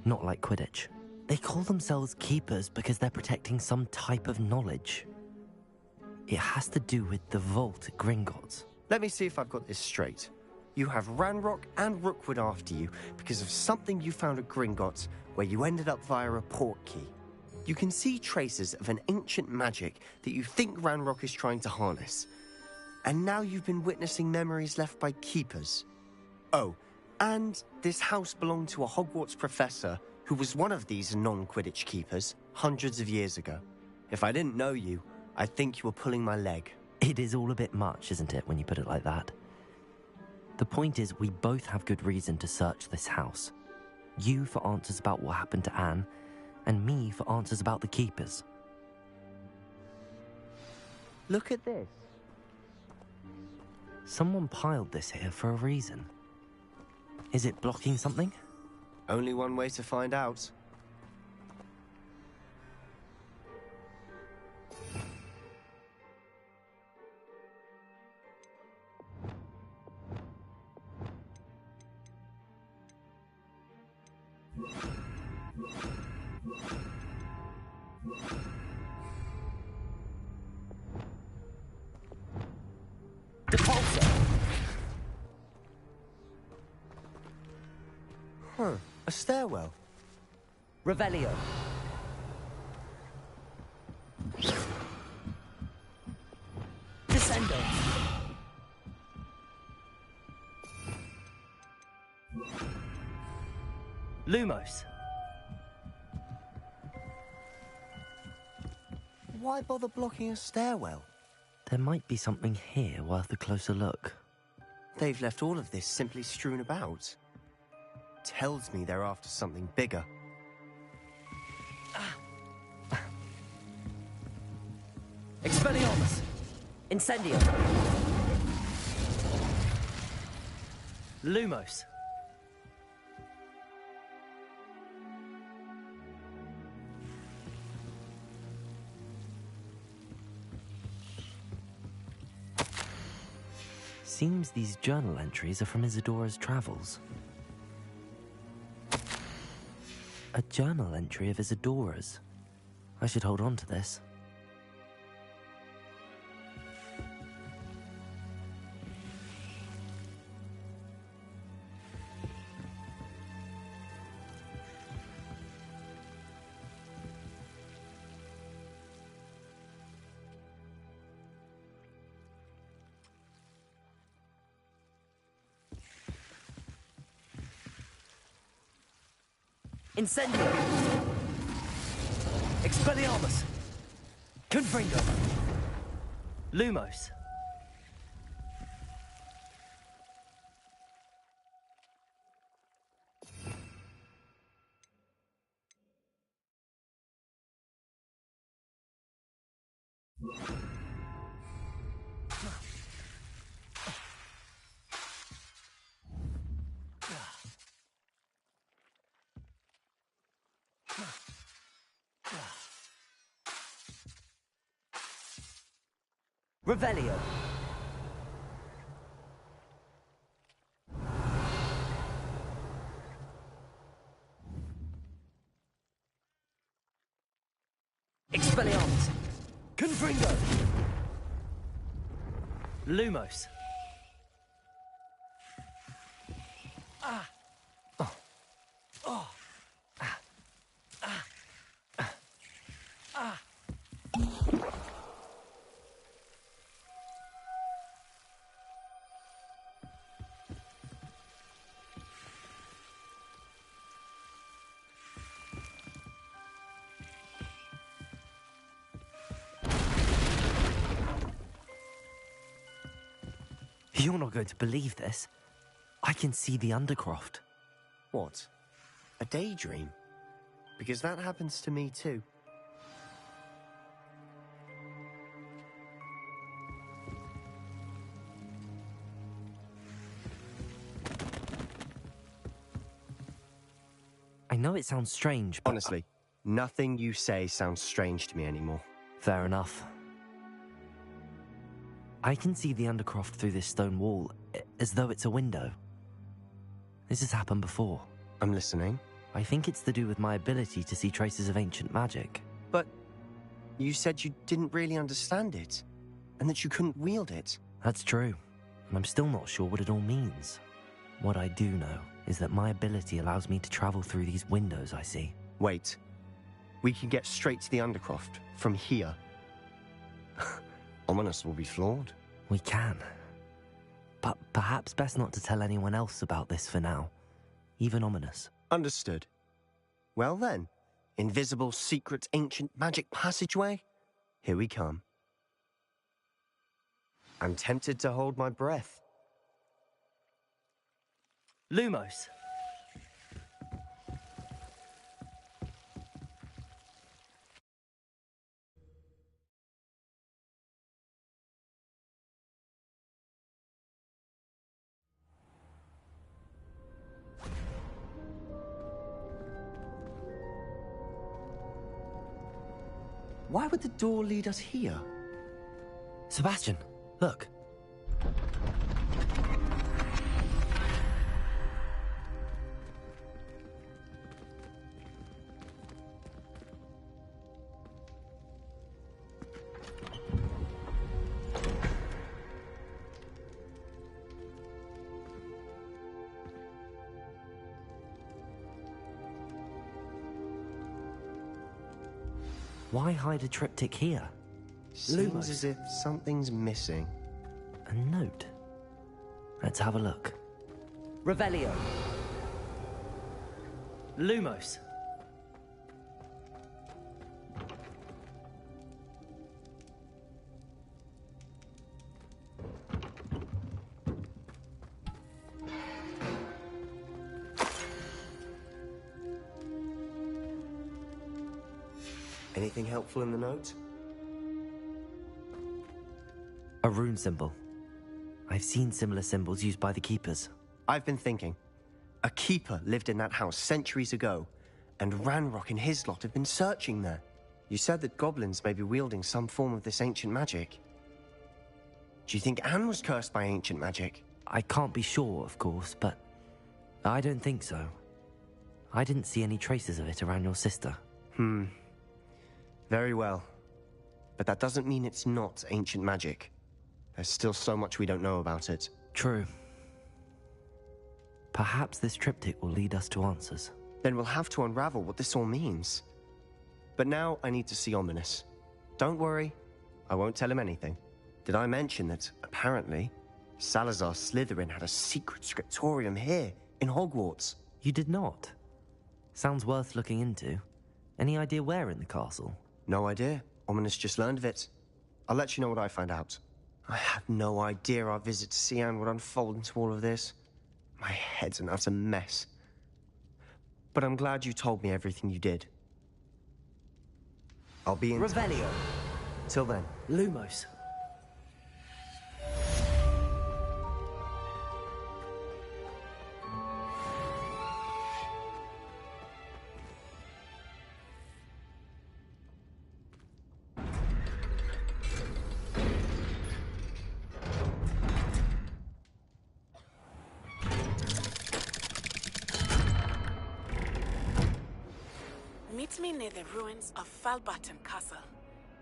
not like Quidditch. They call themselves keepers because they're protecting some type of knowledge. It has to do with the vault at Gringotts. Let me see if I've got this straight. you have Ranrock and Rookwood after you because of something you found at Gringotts, where you ended up via a port key. You can see traces of an ancient magic that you think Ranrock is trying to harness. And now you've been witnessing memories left by keepers. Oh, and this house belonged to a Hogwarts professor who was one of these non-Quidditch keepers hundreds of years ago. If I didn't know you, I'd think you were pulling my leg. It is all a bit much, isn't it, when you put it like that? The point is, we both have good reason to search this house. You for answers about what happened to Anne, and me for answers about the keepers. Look at this. Someone piled this here for a reason. Is it blocking something? Only one way to find out. Huh, a stairwell. Revelio. Descendo. Lumos. Why bother blocking a stairwell? There might be something here worth a closer look. They've left all of this simply strewn about. Tells me they're after something bigger. Expelliarmus. Incendio. Lumos. Seems these journal entries are from Isadora's travels. A journal entry of Isadora's. I should hold on to this. Incendio. Expelliarmus. Confringo. Lumos. Revelio. Expelliarmus. Confringo. Lumos. Ah. Oh. Oh. Ah. Ah. Ah. You're not going to believe this. I can see the Undercroft. What? A daydream? Because that happens to me too. I know it sounds strange, but... Honestly, nothing you say sounds strange to me anymore. Fair enough. I can see the Undercroft through this stone wall, as though it's a window. This has happened before. I'm listening. I think it's to do with my ability to see traces of ancient magic. But you said you didn't really understand it, and that you couldn't wield it. That's true, and I'm still not sure what it all means. What I do know is that my ability allows me to travel through these windows I see. Wait. We can get straight to the Undercroft from here. Ominous will be floored. We can. But perhaps best not to tell anyone else about this for now. Even Ominous. Understood. Well then, invisible, secret, ancient magic passageway? Here we come. I'm tempted to hold my breath. Lumos. Why would the door lead us here? Sebastian, look. Why hide a triptych here? Seems as if something's missing. A note. Let's have a look. Revelio. Lumos. Anything helpful in the note? A rune symbol. I've seen similar symbols used by the Keepers. I've been thinking. A Keeper lived in that house centuries ago, and Ranrock and his lot have been searching there. You said that goblins may be wielding some form of this ancient magic. Do you think Anne was cursed by ancient magic? I can't be sure, of course, but I don't think so. I didn't see any traces of it around your sister. Very well. But that doesn't mean it's not ancient magic. There's still so much we don't know about it. True. Perhaps this triptych will lead us to answers. Then we'll have to unravel what this all means. But now I need to see Ominous. Don't worry, I won't tell him anything. Did I mention that, apparently, Salazar Slytherin had a secret scriptorium here, in Hogwarts? You did not? Sounds worth looking into. Any idea where in the castle? No idea. Ominous just learned of it. I'll let you know what I find out. I had no idea our visit to Cian would unfold into all of this. My head's an utter mess. But I'm glad you told me everything you did. I'll be in touch. Revelio. Till then. Lumos. Meet me near the ruins of Falbaton Castle.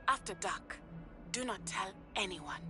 After dark. Do not tell anyone.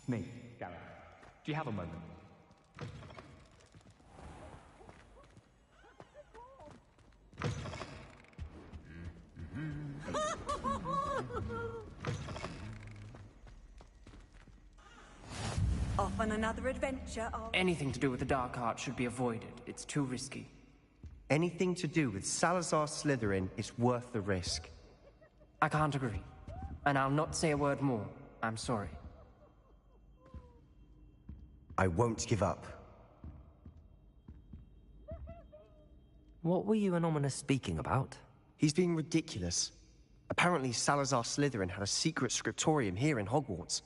Me, Gareth. Do you have a moment? Off on another adventure, Anything to do with the dark art should be avoided. It's too risky. Anything to do with Salazar Slytherin is worth the risk. I can't agree. And I'll not say a word more. I'm sorry. I won't give up. What were you and Ominous speaking about? He's being ridiculous. Apparently Salazar Slytherin had a secret scriptorium here in Hogwarts.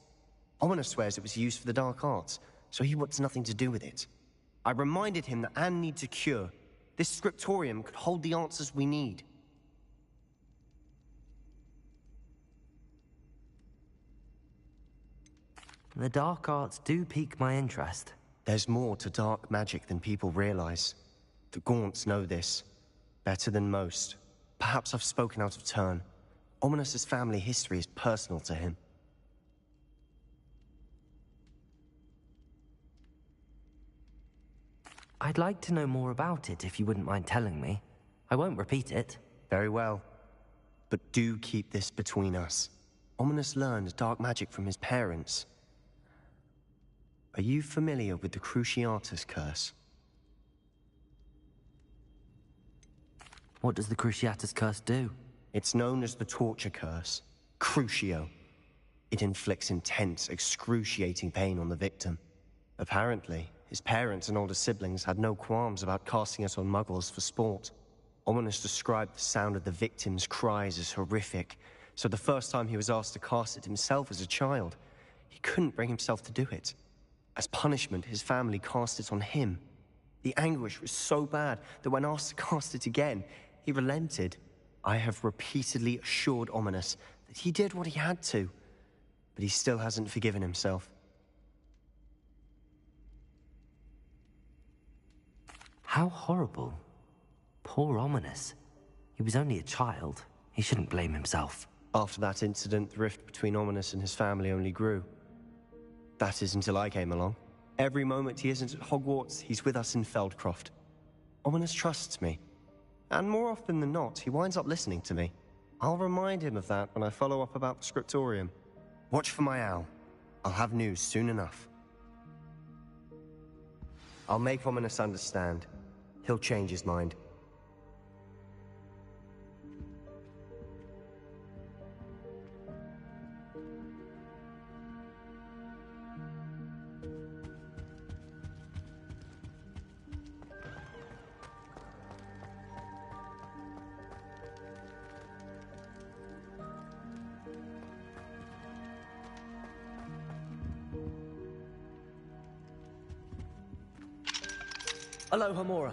Ominous swears it was used for the dark arts, so he wants nothing to do with it. I reminded him that Anne needs a cure. This scriptorium could hold the answers we need. The dark arts do pique my interest. There's more to dark magic than people realize. The Gaunts know this. Better than most. Perhaps I've spoken out of turn. Ominous's family history is personal to him. I'd like to know more about it if you wouldn't mind telling me. I won't repeat it. Very well. But do keep this between us. Ominous learned dark magic from his parents. Are you familiar with the Cruciatus Curse? What does the Cruciatus Curse do? It's known as the Torture Curse. Crucio. It inflicts intense, excruciating pain on the victim. Apparently, his parents and older siblings had no qualms about casting it on muggles for sport. Ominous described the sound of the victim's cries as horrific, so the first time he was asked to cast it himself as a child, he couldn't bring himself to do it. As punishment, his family cast it on him. The anguish was so bad that when asked to cast it again, he relented. I have repeatedly assured Ominous that he did what he had to, but he still hasn't forgiven himself. How horrible. Poor Ominous. He was only a child. He shouldn't blame himself. After that incident, the rift between Ominous and his family only grew. That is until I came along. Every moment he isn't at Hogwarts, he's with us in Feldcroft. Ominous trusts me. And more often than not, he winds up listening to me. I'll remind him of that when I follow up about the scriptorium. Watch for my owl. I'll have news soon enough. I'll make Ominous understand. He'll change his mind. Hello, Hamora.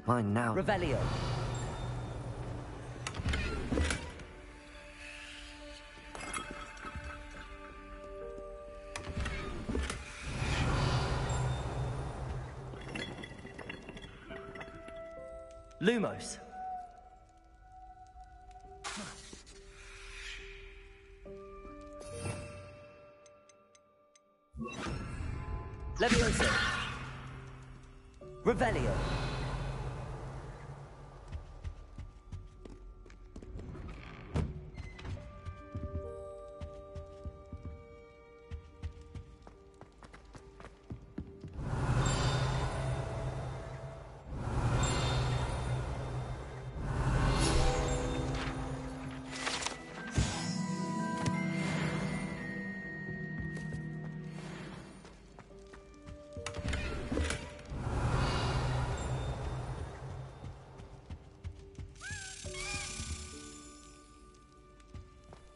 Mine now. Revelio. Lumos. Leviosa. Revelio.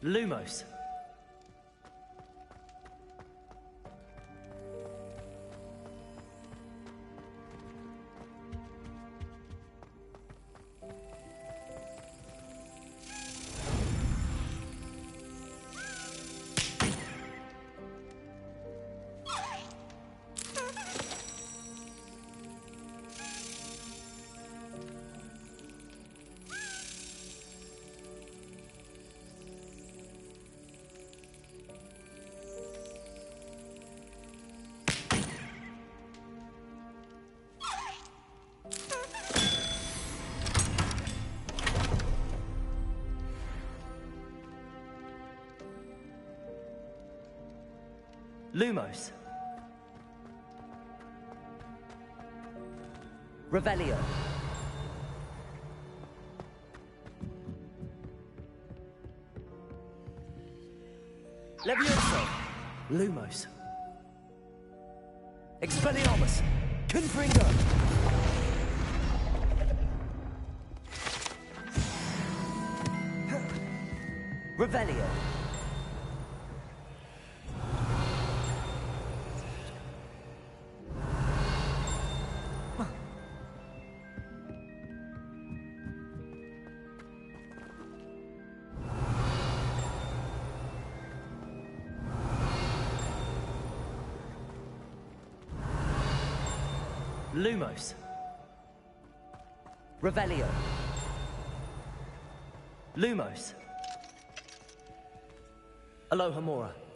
Lumos. Lumos. Revelio. Levioso. Lumos. Expelliarmus. Confringo. Revelio. Lumos. Revelio. Lumos. Alohomora.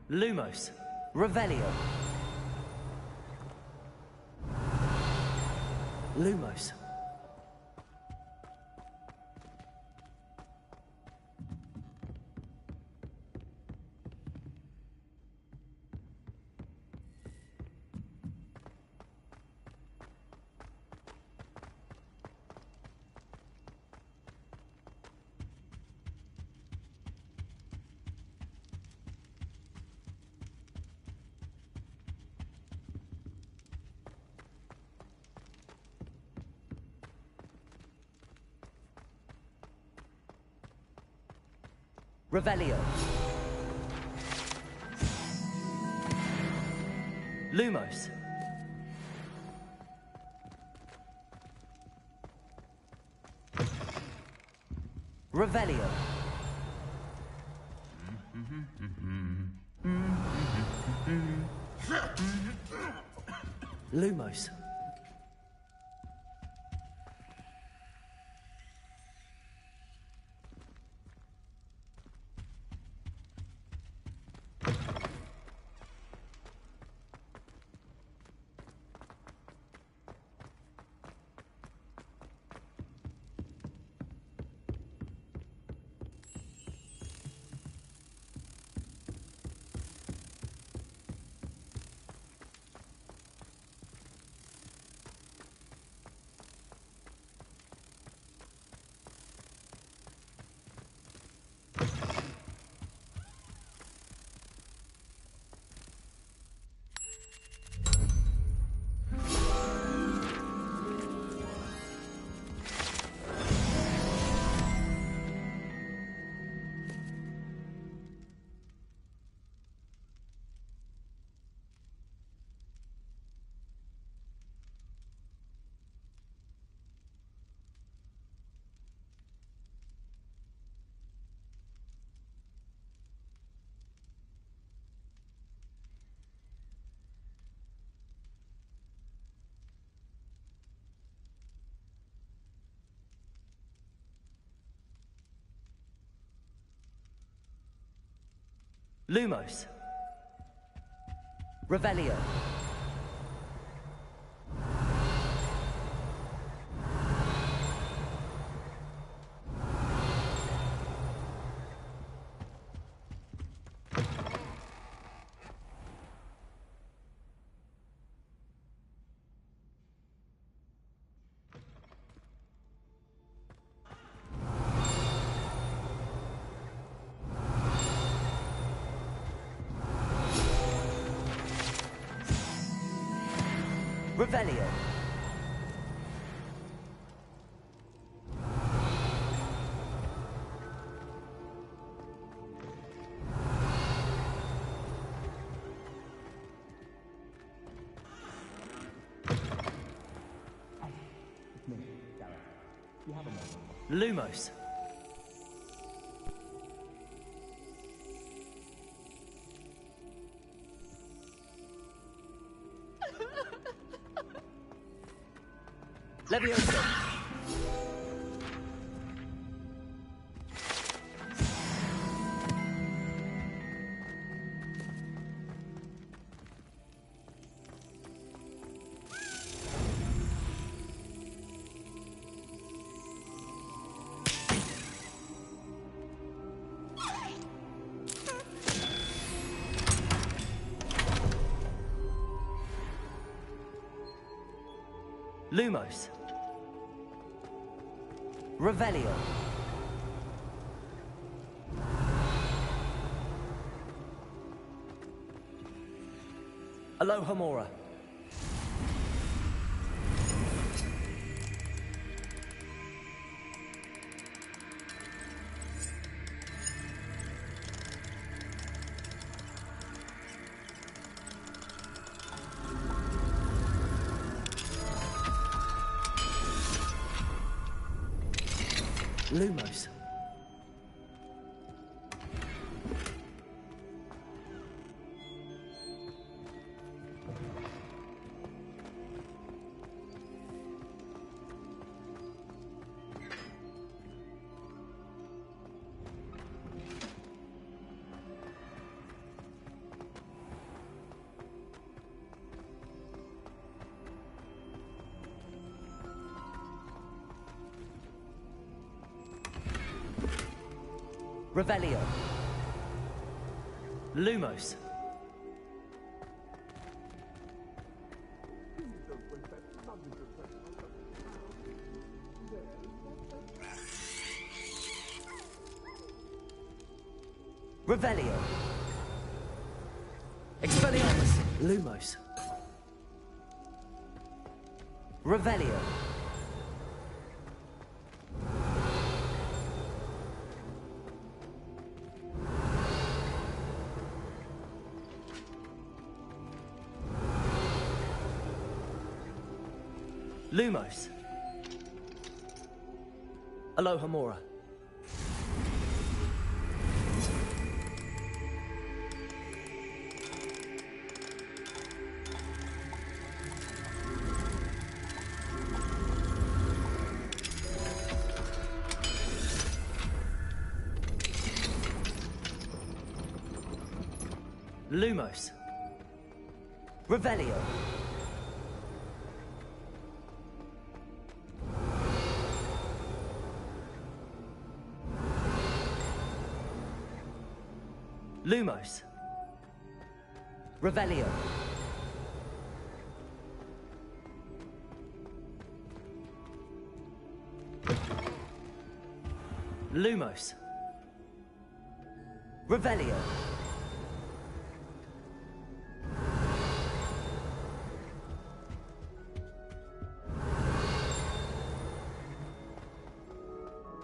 Lumos. Revelio. Lumos. Revelio. Lumos. Revelio. Lumos. Lumos. Revelio. Revelio. Lumos. Leviosa. Lumos. Revelio. Alohomora. Lumos. Revelio. Lumos. Revelio. Expelliarmus. Lumos. Revelio. Lumos. Alohomora. Lumos. Revelio. Lumos. Revelio. Lumos. Revelio.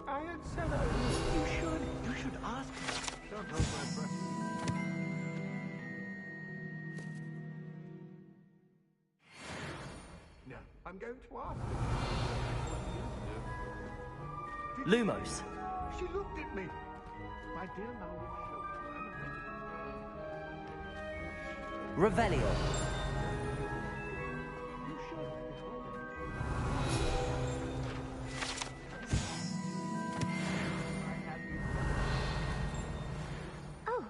I had said you should ask her. Don't hold my breath. No, I'm going to ask her. Lumos. She looked at me. My dear Malwood Schultz, Revelio. you should. Oh.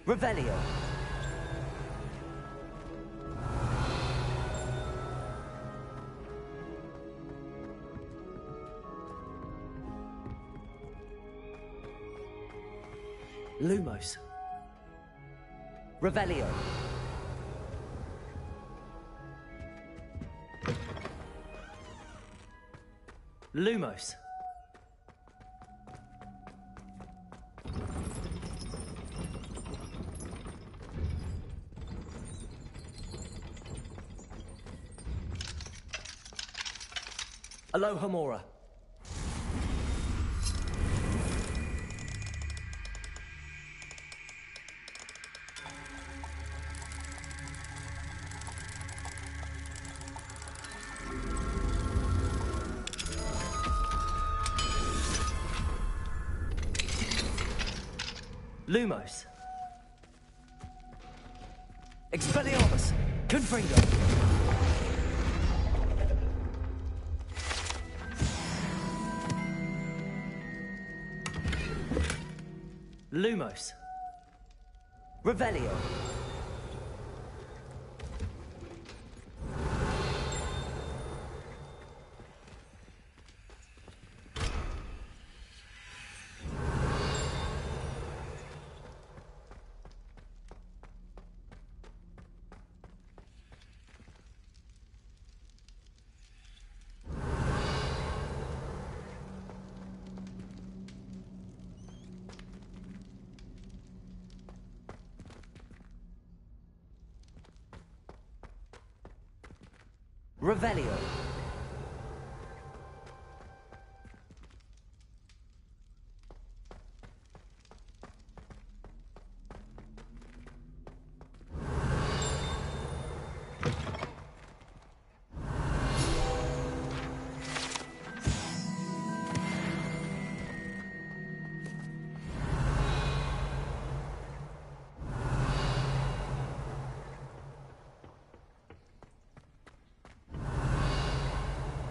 Revelio. Lumos. Revelio. Lumos. Alohomora. Lumos. Expelliarmus. Confringo. Lumos. Revelio. Revelio.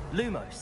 Lumos.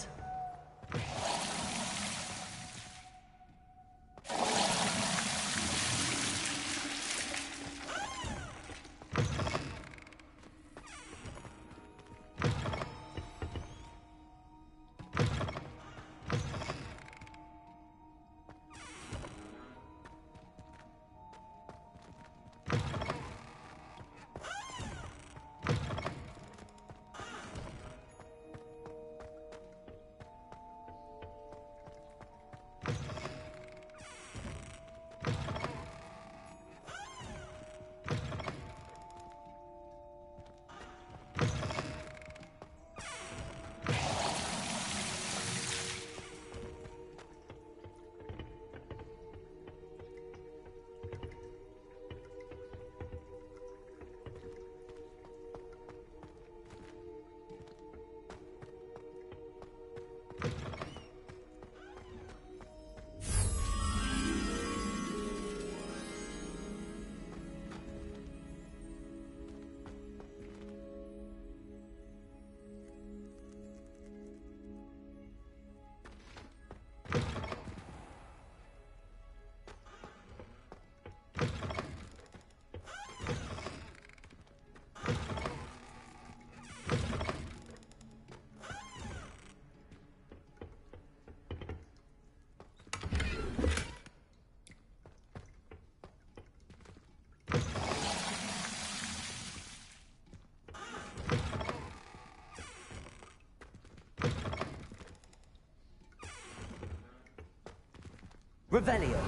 Revelio.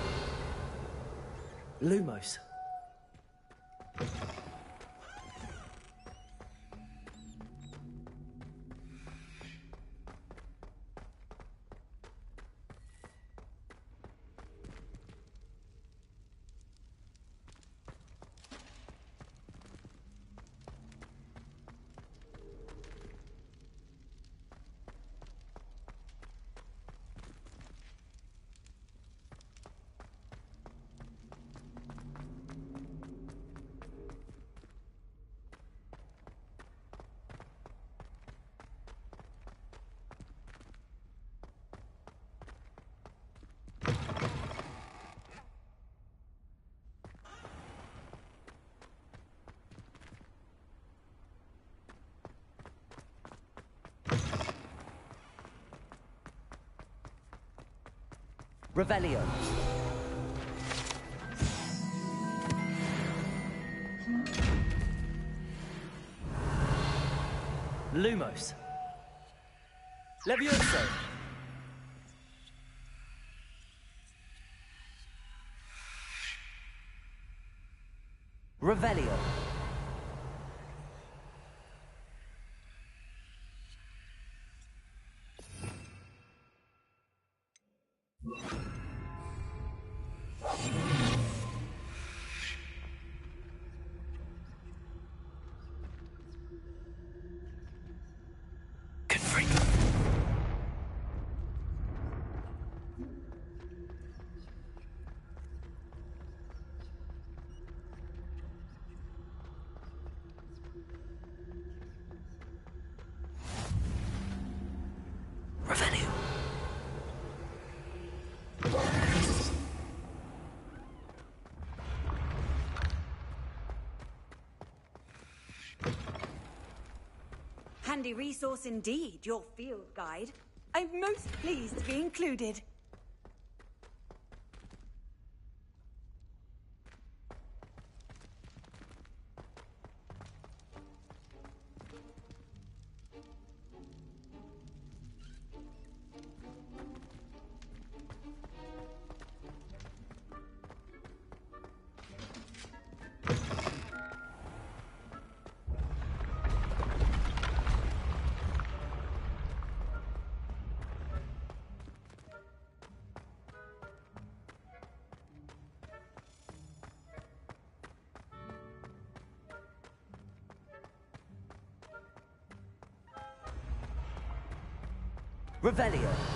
Lumos. Revelio. Lumos. Levioso. Revelio. handy resource indeed, your field guide. I'm most pleased to be included. Revelio.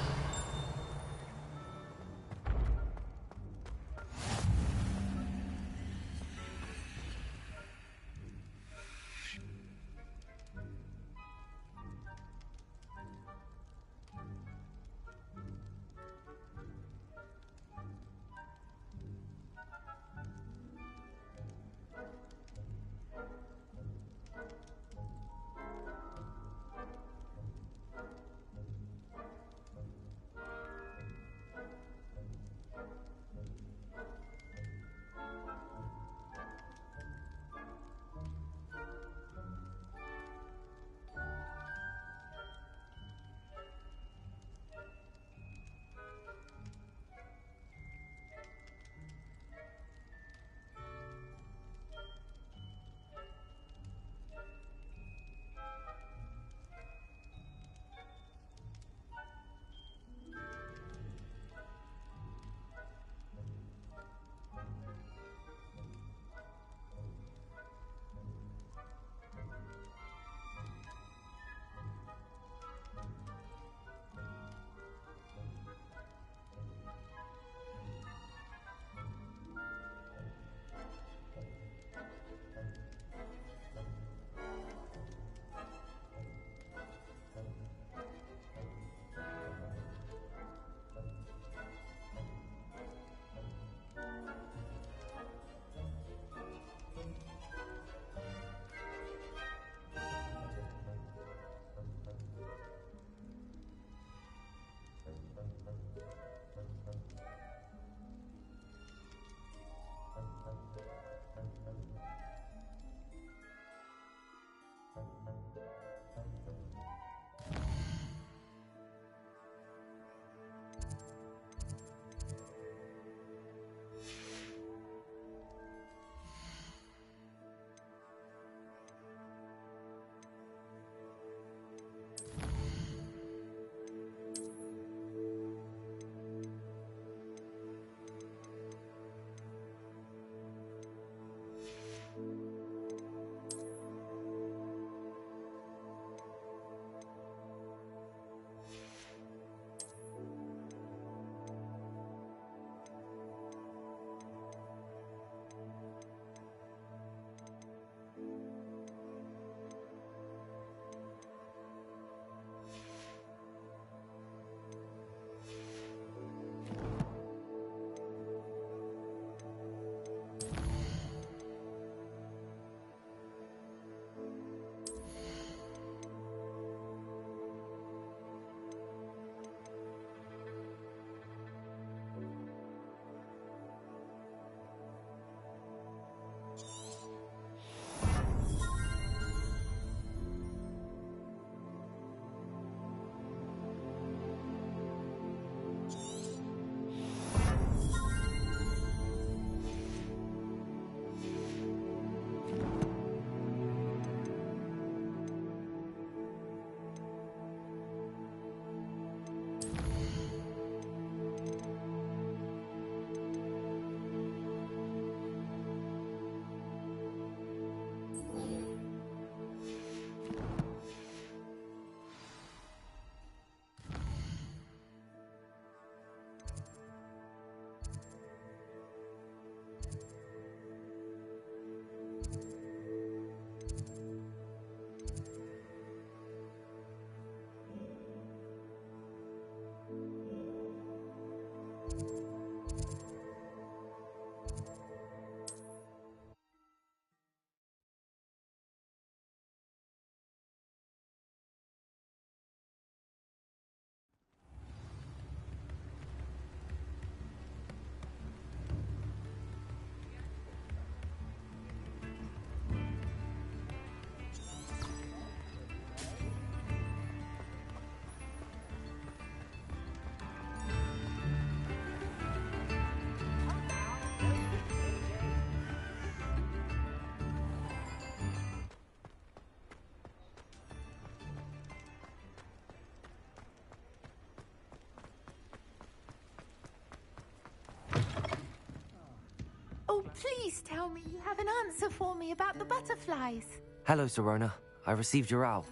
Please tell me you have an answer for me about the butterflies. Hello, Serona. I received your owl.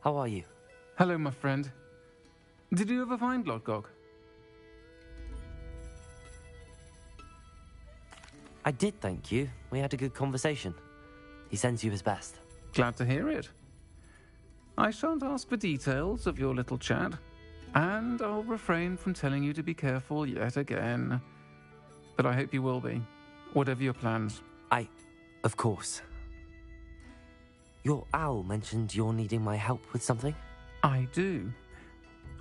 How are you? Hello, my friend. Did you ever find Lodgok? I did, thank you. We had a good conversation. He sends you his best. Glad to hear it. I shan't ask for details of your little chat, and I'll refrain from telling you to be careful yet again. But I hope you will be, whatever your plans. Of course. Your owl mentioned you're needing my help with something? I do.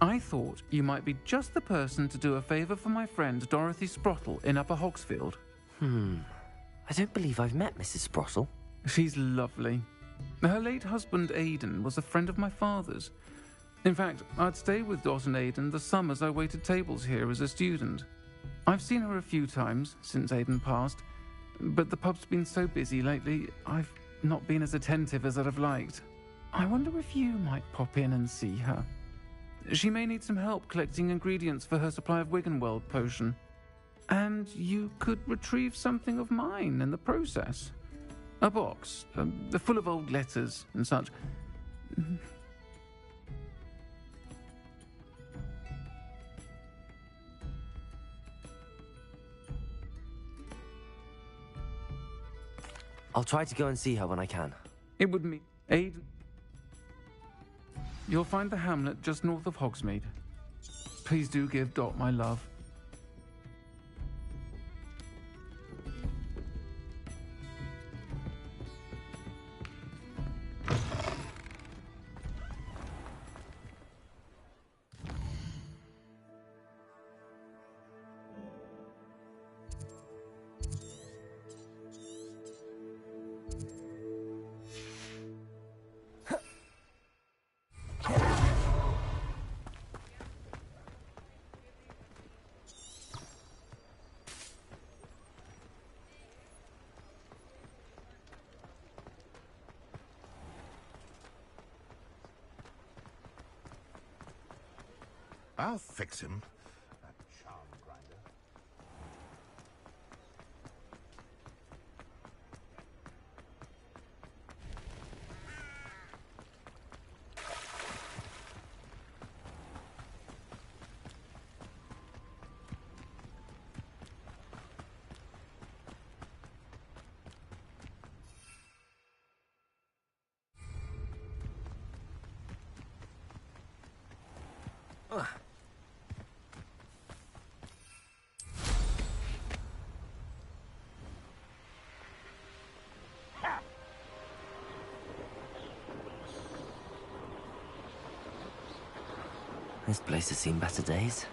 I thought you might be just the person to do a favour for my friend Dorothy Sprottle in Upper Hogsfield. I don't believe I've met Mrs. Sprottle. She's lovely. Her late husband Aidan was a friend of my father's. In fact, I'd stay with Dot and Aidan the summers I waited tables here as a student. I've seen her a few times since Aidan passed, but the pub's been so busy lately, I've not been as attentive as I'd have liked. I wonder if you might pop in and see her. She may need some help collecting ingredients for her supply of Wiggenweld potion. And you could retrieve something of mine in the process. A box, full of old letters and such. I'll try to go and see her when I can. It would mean Aidan. You'll find the hamlet just north of Hogsmeade. Please do give Dot my love. I'll fix him. That charm grinder. This place has seen better days.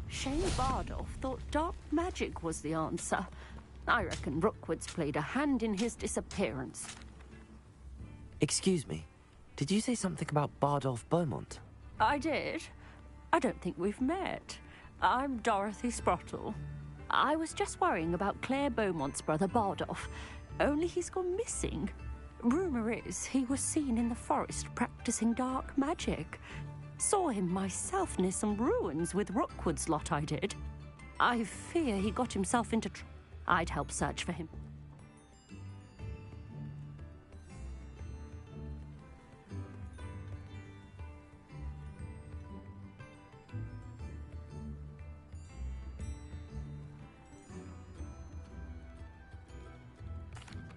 Shane Bardolph thought dark magic was the answer. I reckon Rookwood's played a hand in his disappearance. Excuse me, did you say something about Bardolph Beaumont? I did. I don't think we've met. I'm Dorothy Sprottle. I was just worrying about Claire Beaumont's brother Bardolph, only he's gone missing. Rumour is he was seen in the forest practicing dark magic. Saw him myself near some ruins with Rookwood's lot I did. I fear he got himself into I'd help search for him.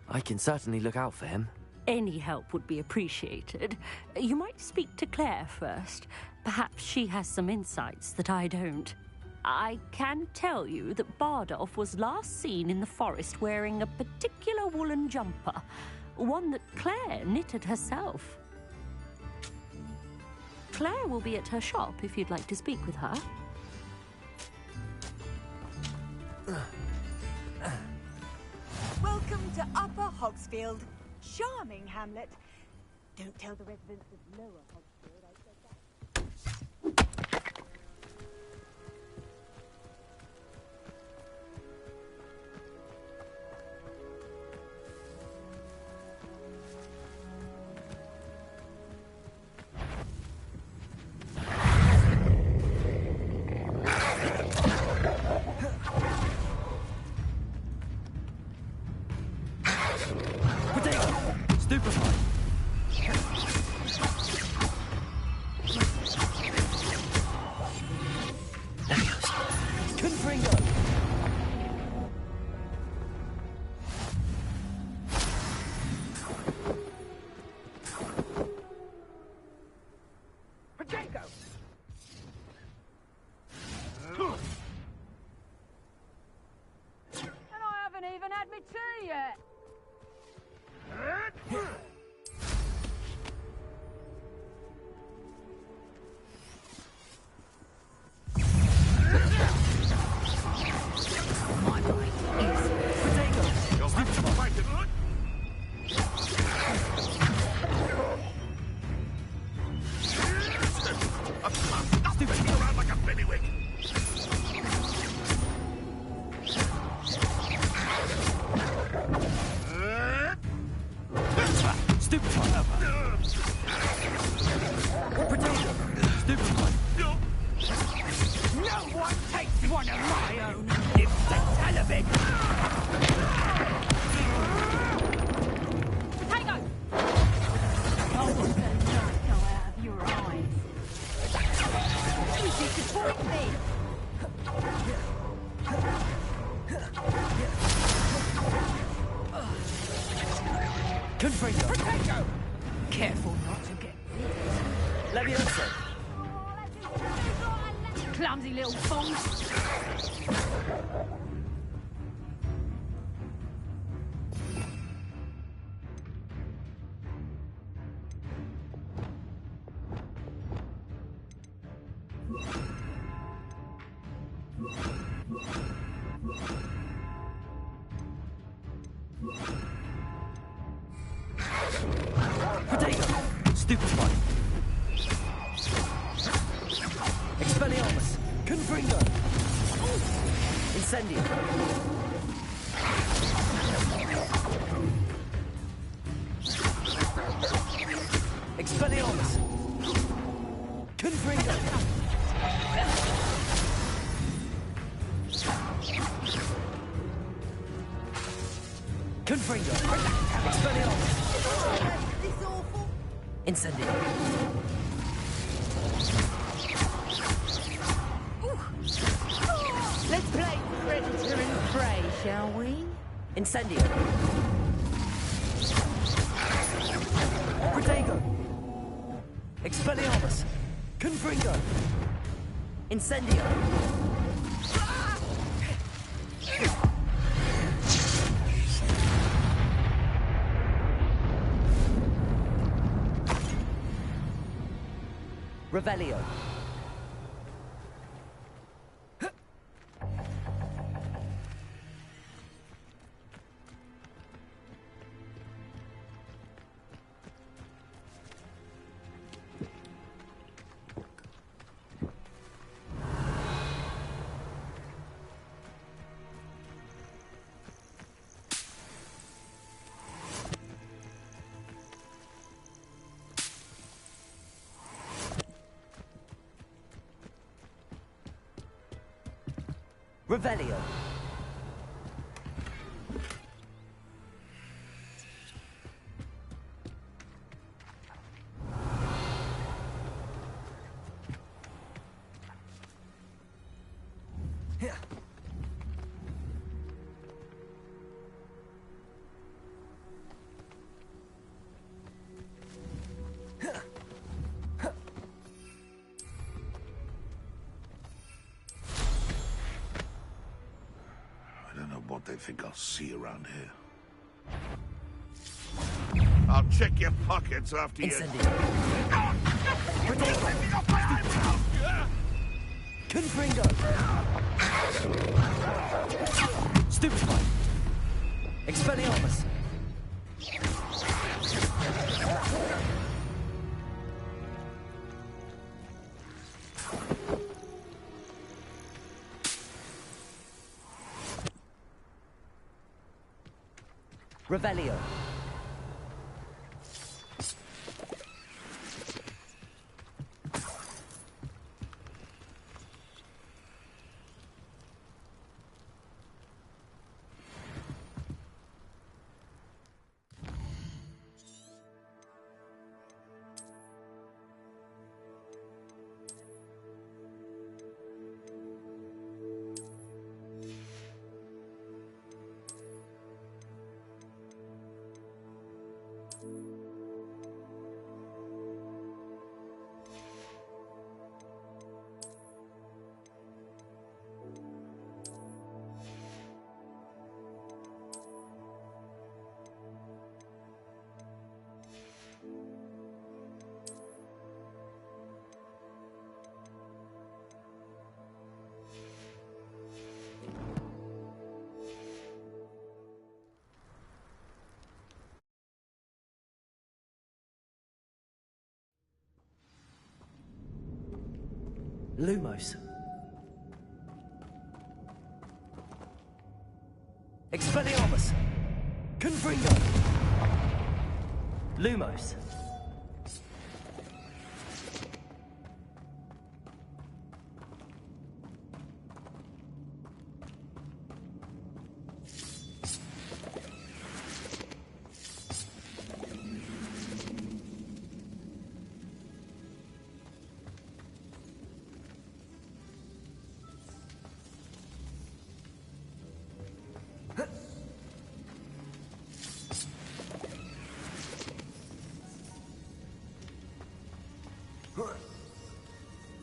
I can certainly look out for him. Any help would be appreciated. You might speak to Claire first. Perhaps she has some insights that I don't. I can tell you that Bardolph was last seen in the forest wearing a particular woolen jumper, one that Claire knitted herself. Claire will be at her shop if you'd like to speak with her. Welcome to Upper Hogsfield. Charming hamlet. Don't tell the residents of Lower Hogsfield I said that. Stupefy. Confringo. Potato! And I haven't even had my tea yet. My right is potato. You'll have to fight it. Stupid around like a bellywig. Stupid fire. Potato. Stupid fire. No one takes one of my own! Lift the television! Potato! Oh, the light go out of your eyes. Easy to point me. Confringo. Potato! Careful not to get Levioso. Clumsy little fools. Potato. Stupid fire. Expelliarmus. Confringo. Incendio. Expelliarmus. Confringo. Confringo. Expelliarmus. This awful. Incendio. Let's play predator and prey, shall we? Incendio. Protego. Expelliarmus. Confringo. Incendio. Revelio. Revelio. What they think I'll see around here. I'll check your pockets after you... Confringo. Stupefy. Expelliarmus. Revelio. Lumos. Expelliarmus! Confringo! Lumos.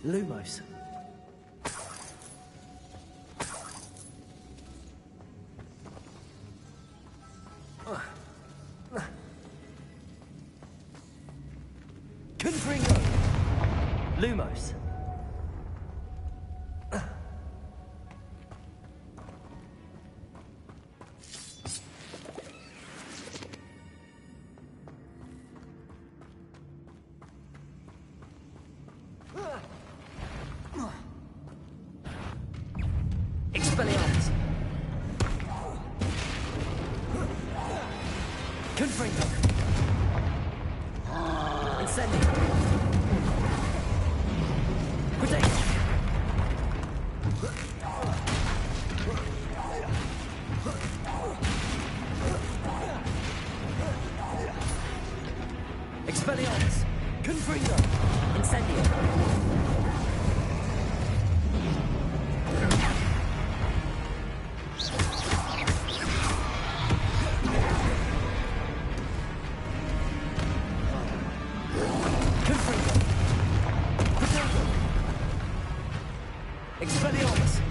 Lumos. Confringo! Lumos. Expelliarmus. Confringo. Incendio. Potato. Expelliarmus. Confringo. Incendio. Expelliarmus!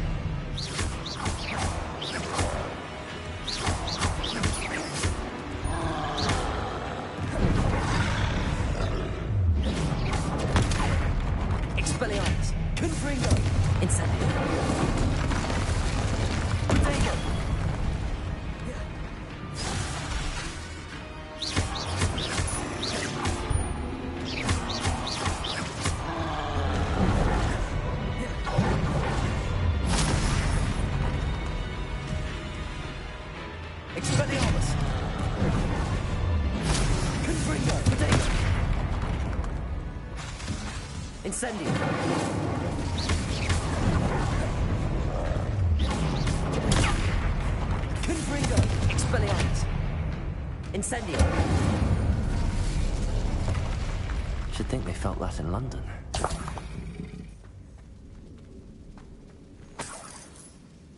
Expelliarmus! Confringo! Incendio! Potato! Expelliarmus! Confringo! Potato! Incendio! Confringo! Expelliarmus! Incendio! Should think they felt that in London.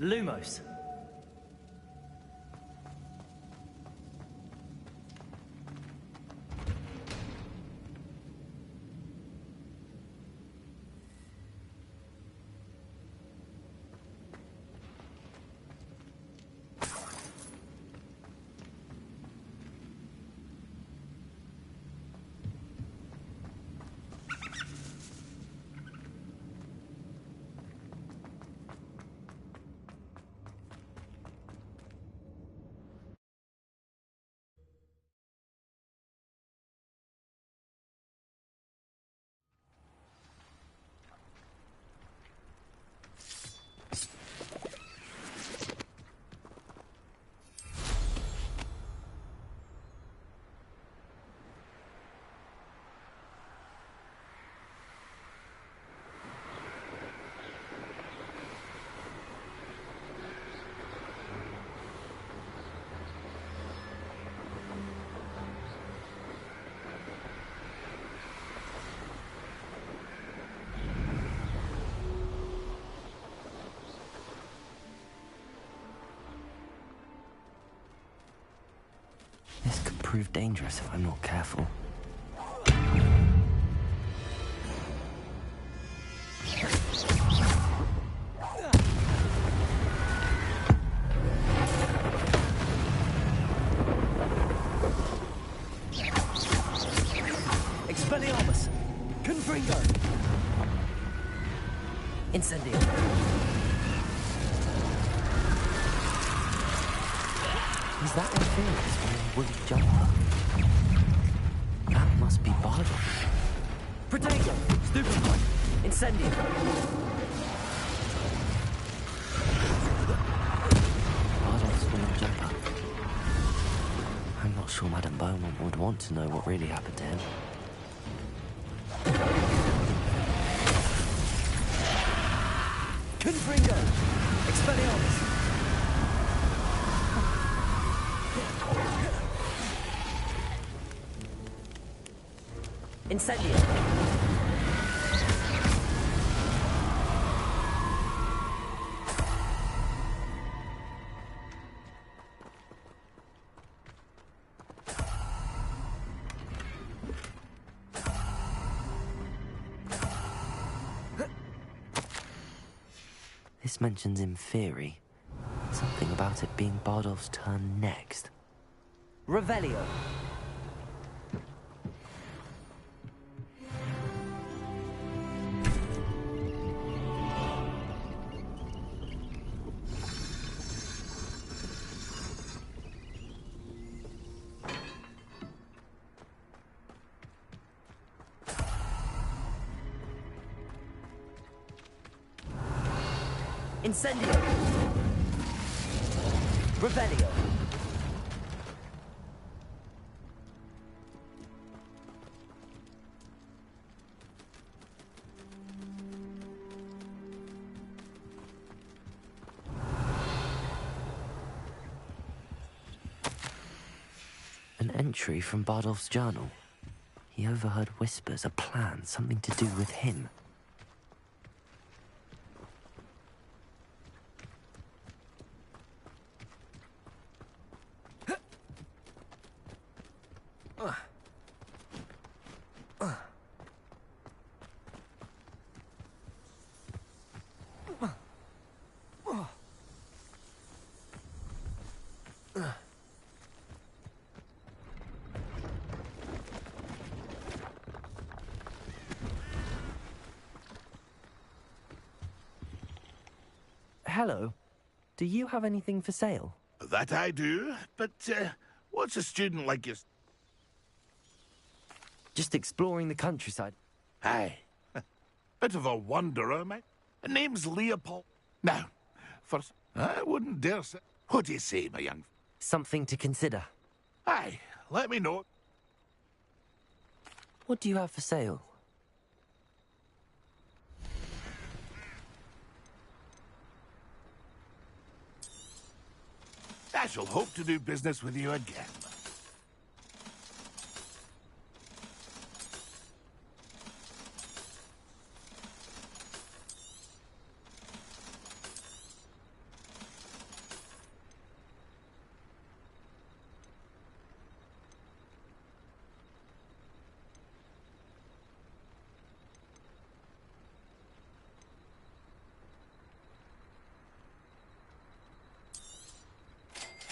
Lumos! This could prove dangerous if I'm not careful. Expelliarmus! Confringo! Incendio! Is that Inferior's wearing a woolly jumper? That must be Bardo. Potato! Stupefy! Incendio! Bardolph's wooden jumper. I'm not sure Madame Beaumont would want to know what really happened to him. Confringo! Expelliarmus! Incendio! This mentions in theory something about it being Bardolph's turn next. Revelio! Incendio! Revelio! An entry from Bardolph's journal. He overheard whispers, a plan, something to do with him. Hello. Do you have anything for sale? That I do, but what's a student like you? Just exploring the countryside. Aye. Bit of a wanderer, mate. Name's Leopold. Now, first, I wouldn't dare say... What do you say, my young... Something to consider. Aye, let me know. What do you have for sale? I shall hope to do business with you again.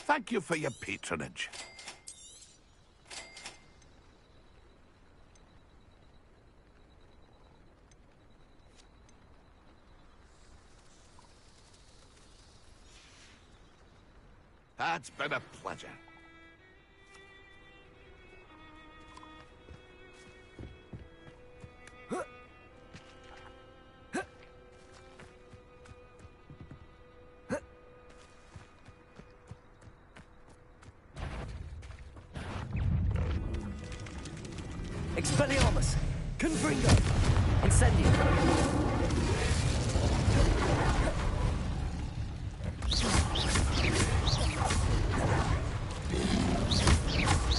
Thank you for your patronage. That's been a pleasure. Expelliarmus! Confringo! Incendio!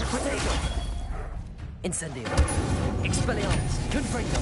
Protego! Incendio! Expelliarmus! Confringo!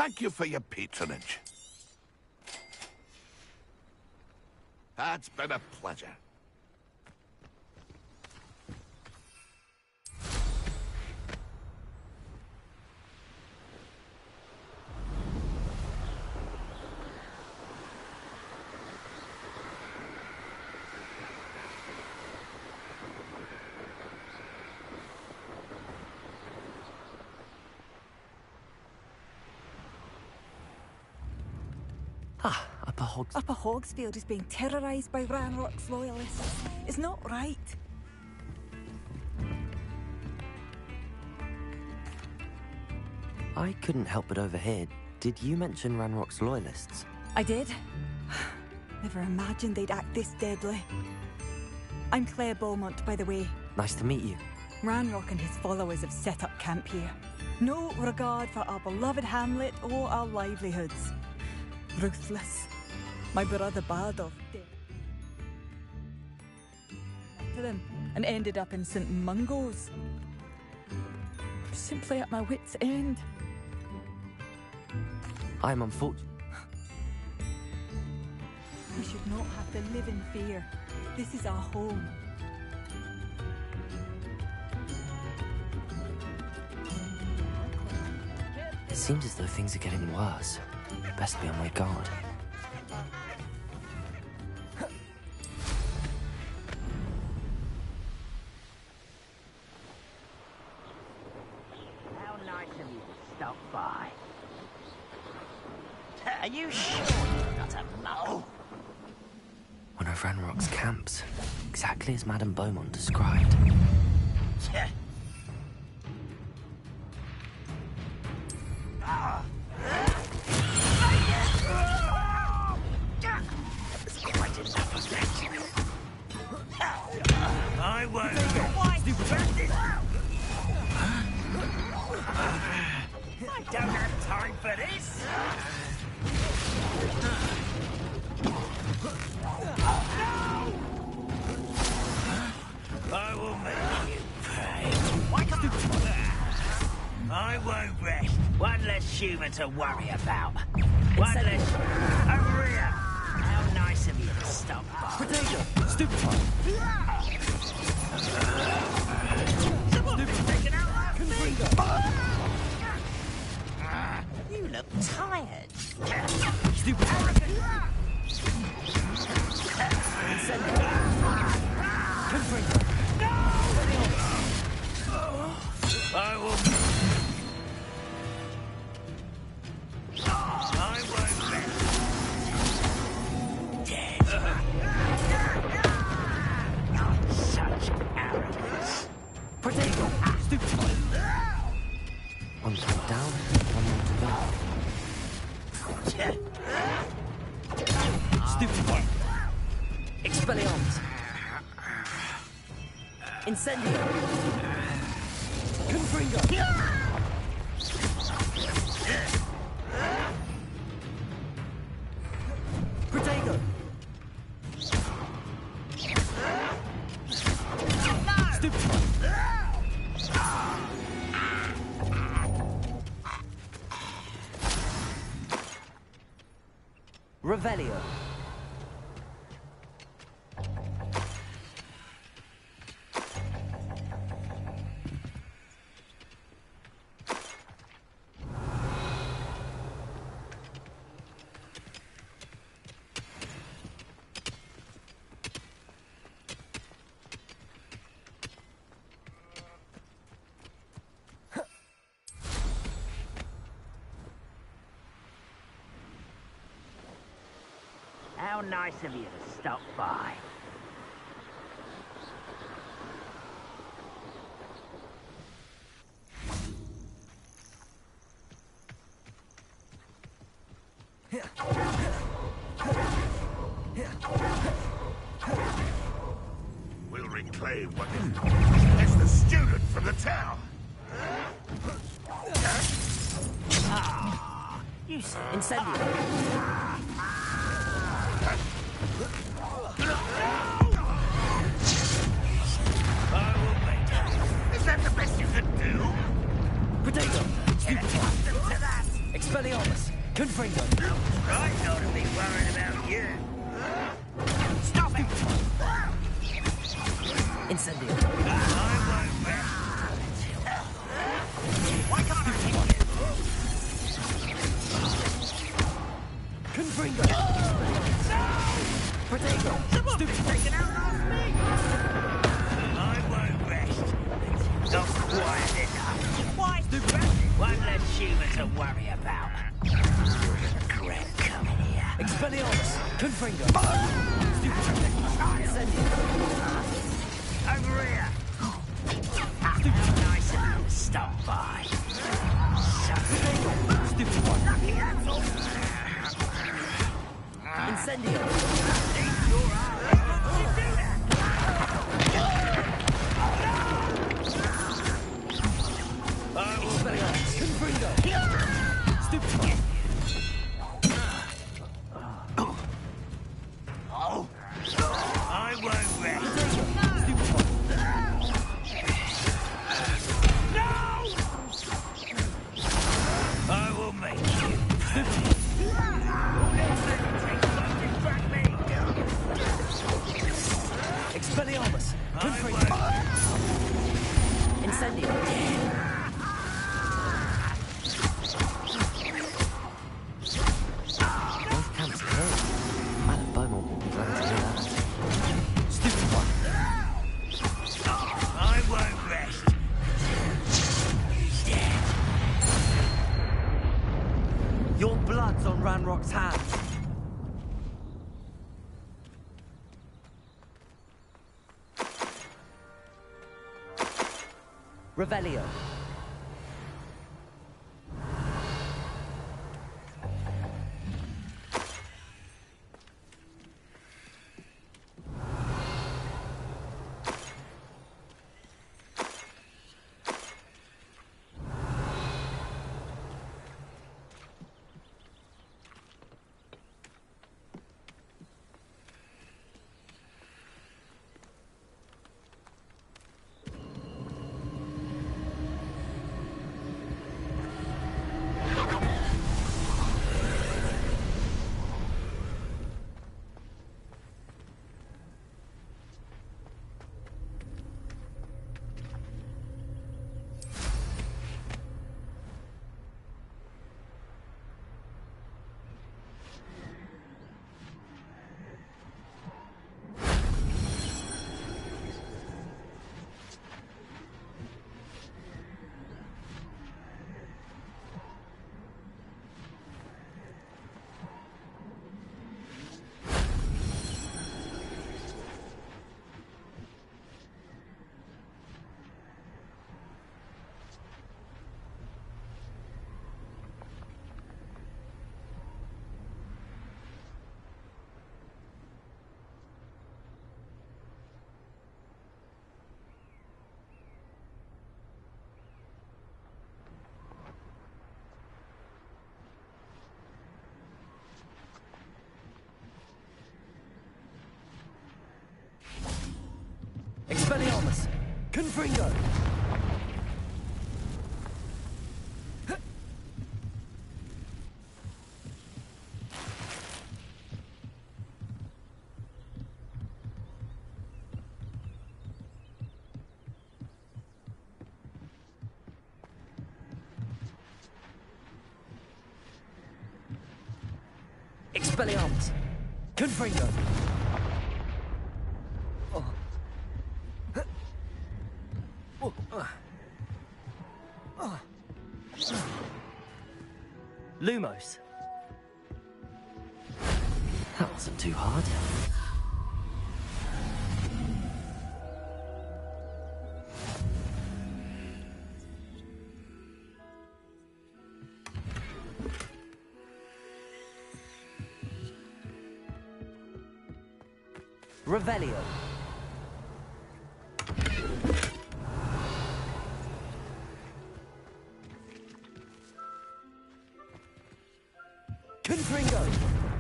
Thank you for your patronage. It's been a pleasure. Upper Hogsfield is being terrorised by Ranrock's loyalists. It's not right. I couldn't help but overhear. Did you mention Ranrock's loyalists? I did. Never imagined they'd act this deadly. I'm Claire Beaumont, by the way. Nice to meet you. Ranrock and his followers have set up camp here. No regard for our beloved hamlet or our livelihoods. Ruthless. My brother Bardolph did to them and ended up in St. Mungo's. I'm simply at my wit's end. I'm unfortunate. We should not have to live in fear. This is our home. It seems as though things are getting worse. Best be on my guard. How nice of you to stop by. Are you sure you're not a mole? One of Ranrock's camps, exactly as Madame Beaumont described. I won't. I don't have time for this. I will make you pay. I won't rest. One less human to worry about. One less. Over here. How nice of you to stop by. Potato! Stupid one! Someone's taken out our feet. You look tired. Stupid one! I will. I won't rest. Dead. Such arrogance. Potato! Stupid one! One foot down, one more to go. Stupid one! Expelliarmus. Incendio. Confringo! Potato! Stupid one! Revelio. How nice of you to stop by. We'll reclaim what is the student from the town. Ah, you said incendio. Is that the best you can do? Potato! Expelliarmus. Confringo! I ought to be worried about you. Stop it! Incendio! I won't rest. Why can't I hit you? Confringo! Protego! Someone's taken out last week! I won't rest. Not quiet enough. Why? One less human to worry about. Regret coming here. Expelliarmus! Confringo! Incendio! Over here! How nice of you to stop by. Stupid one! Lucky that's all. Incendio! Eat your ass. How did you do that? I will be Confringo! Stupid one! I won't rest. Stupid one! I will make you. Expelliarmus! Confringo! Incendio! Both camps closed. Madame Beaumont will be glad to hear that. Stupid one! I won't rest. He's dead. Your blood's on Ranrock's hands! Revelio. Expelliarmus! Confringo! Expelliarmus! Confringo! Lumos. That wasn't too hard. Revelio. Confringo!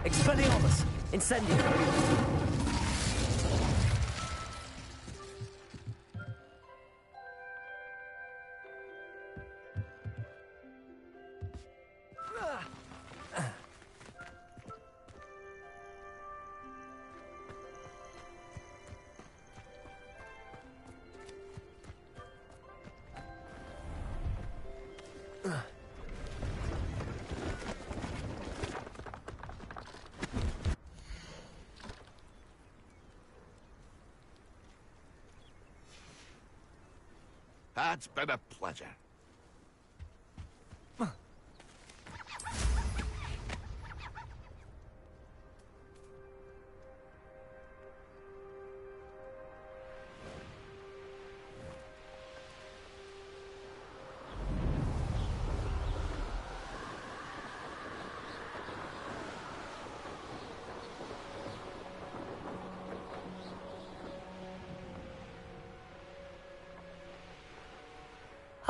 Expelliarmus! Incendio! It's been a pleasure.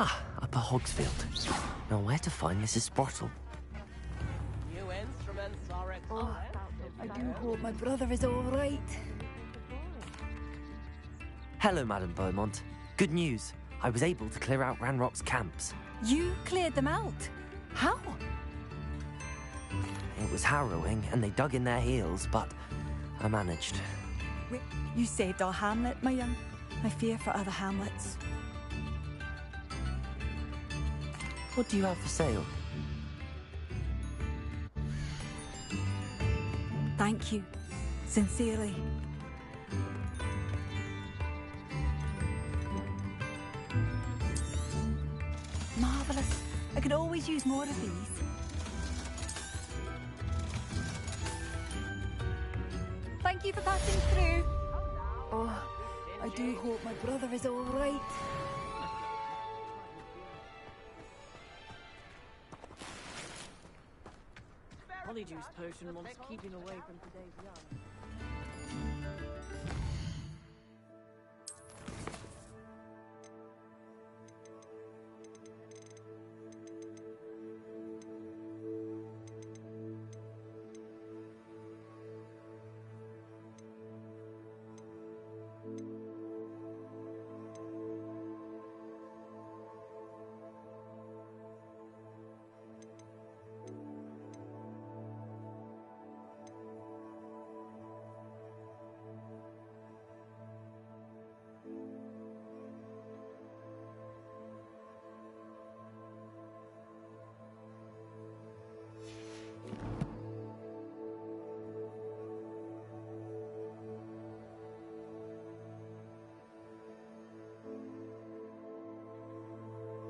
Ah, Upper Hogsfield. Now where to find Mrs. Sprottle? New instruments are Oh, I do hope my brother is all right. Hello, Madam Beaumont. Good news. I was able to clear out Ranrock's camps. You cleared them out? How? It was harrowing, and they dug in their heels, but I managed. You saved our hamlet, my young. I fear for other hamlets. What do you have for sale? Thank you. Sincerely. Marvellous. I could always use more of these. Thank you for passing through. Oh, I do hope my brother is all right. Polyjuice potion wants keeping away from today's young.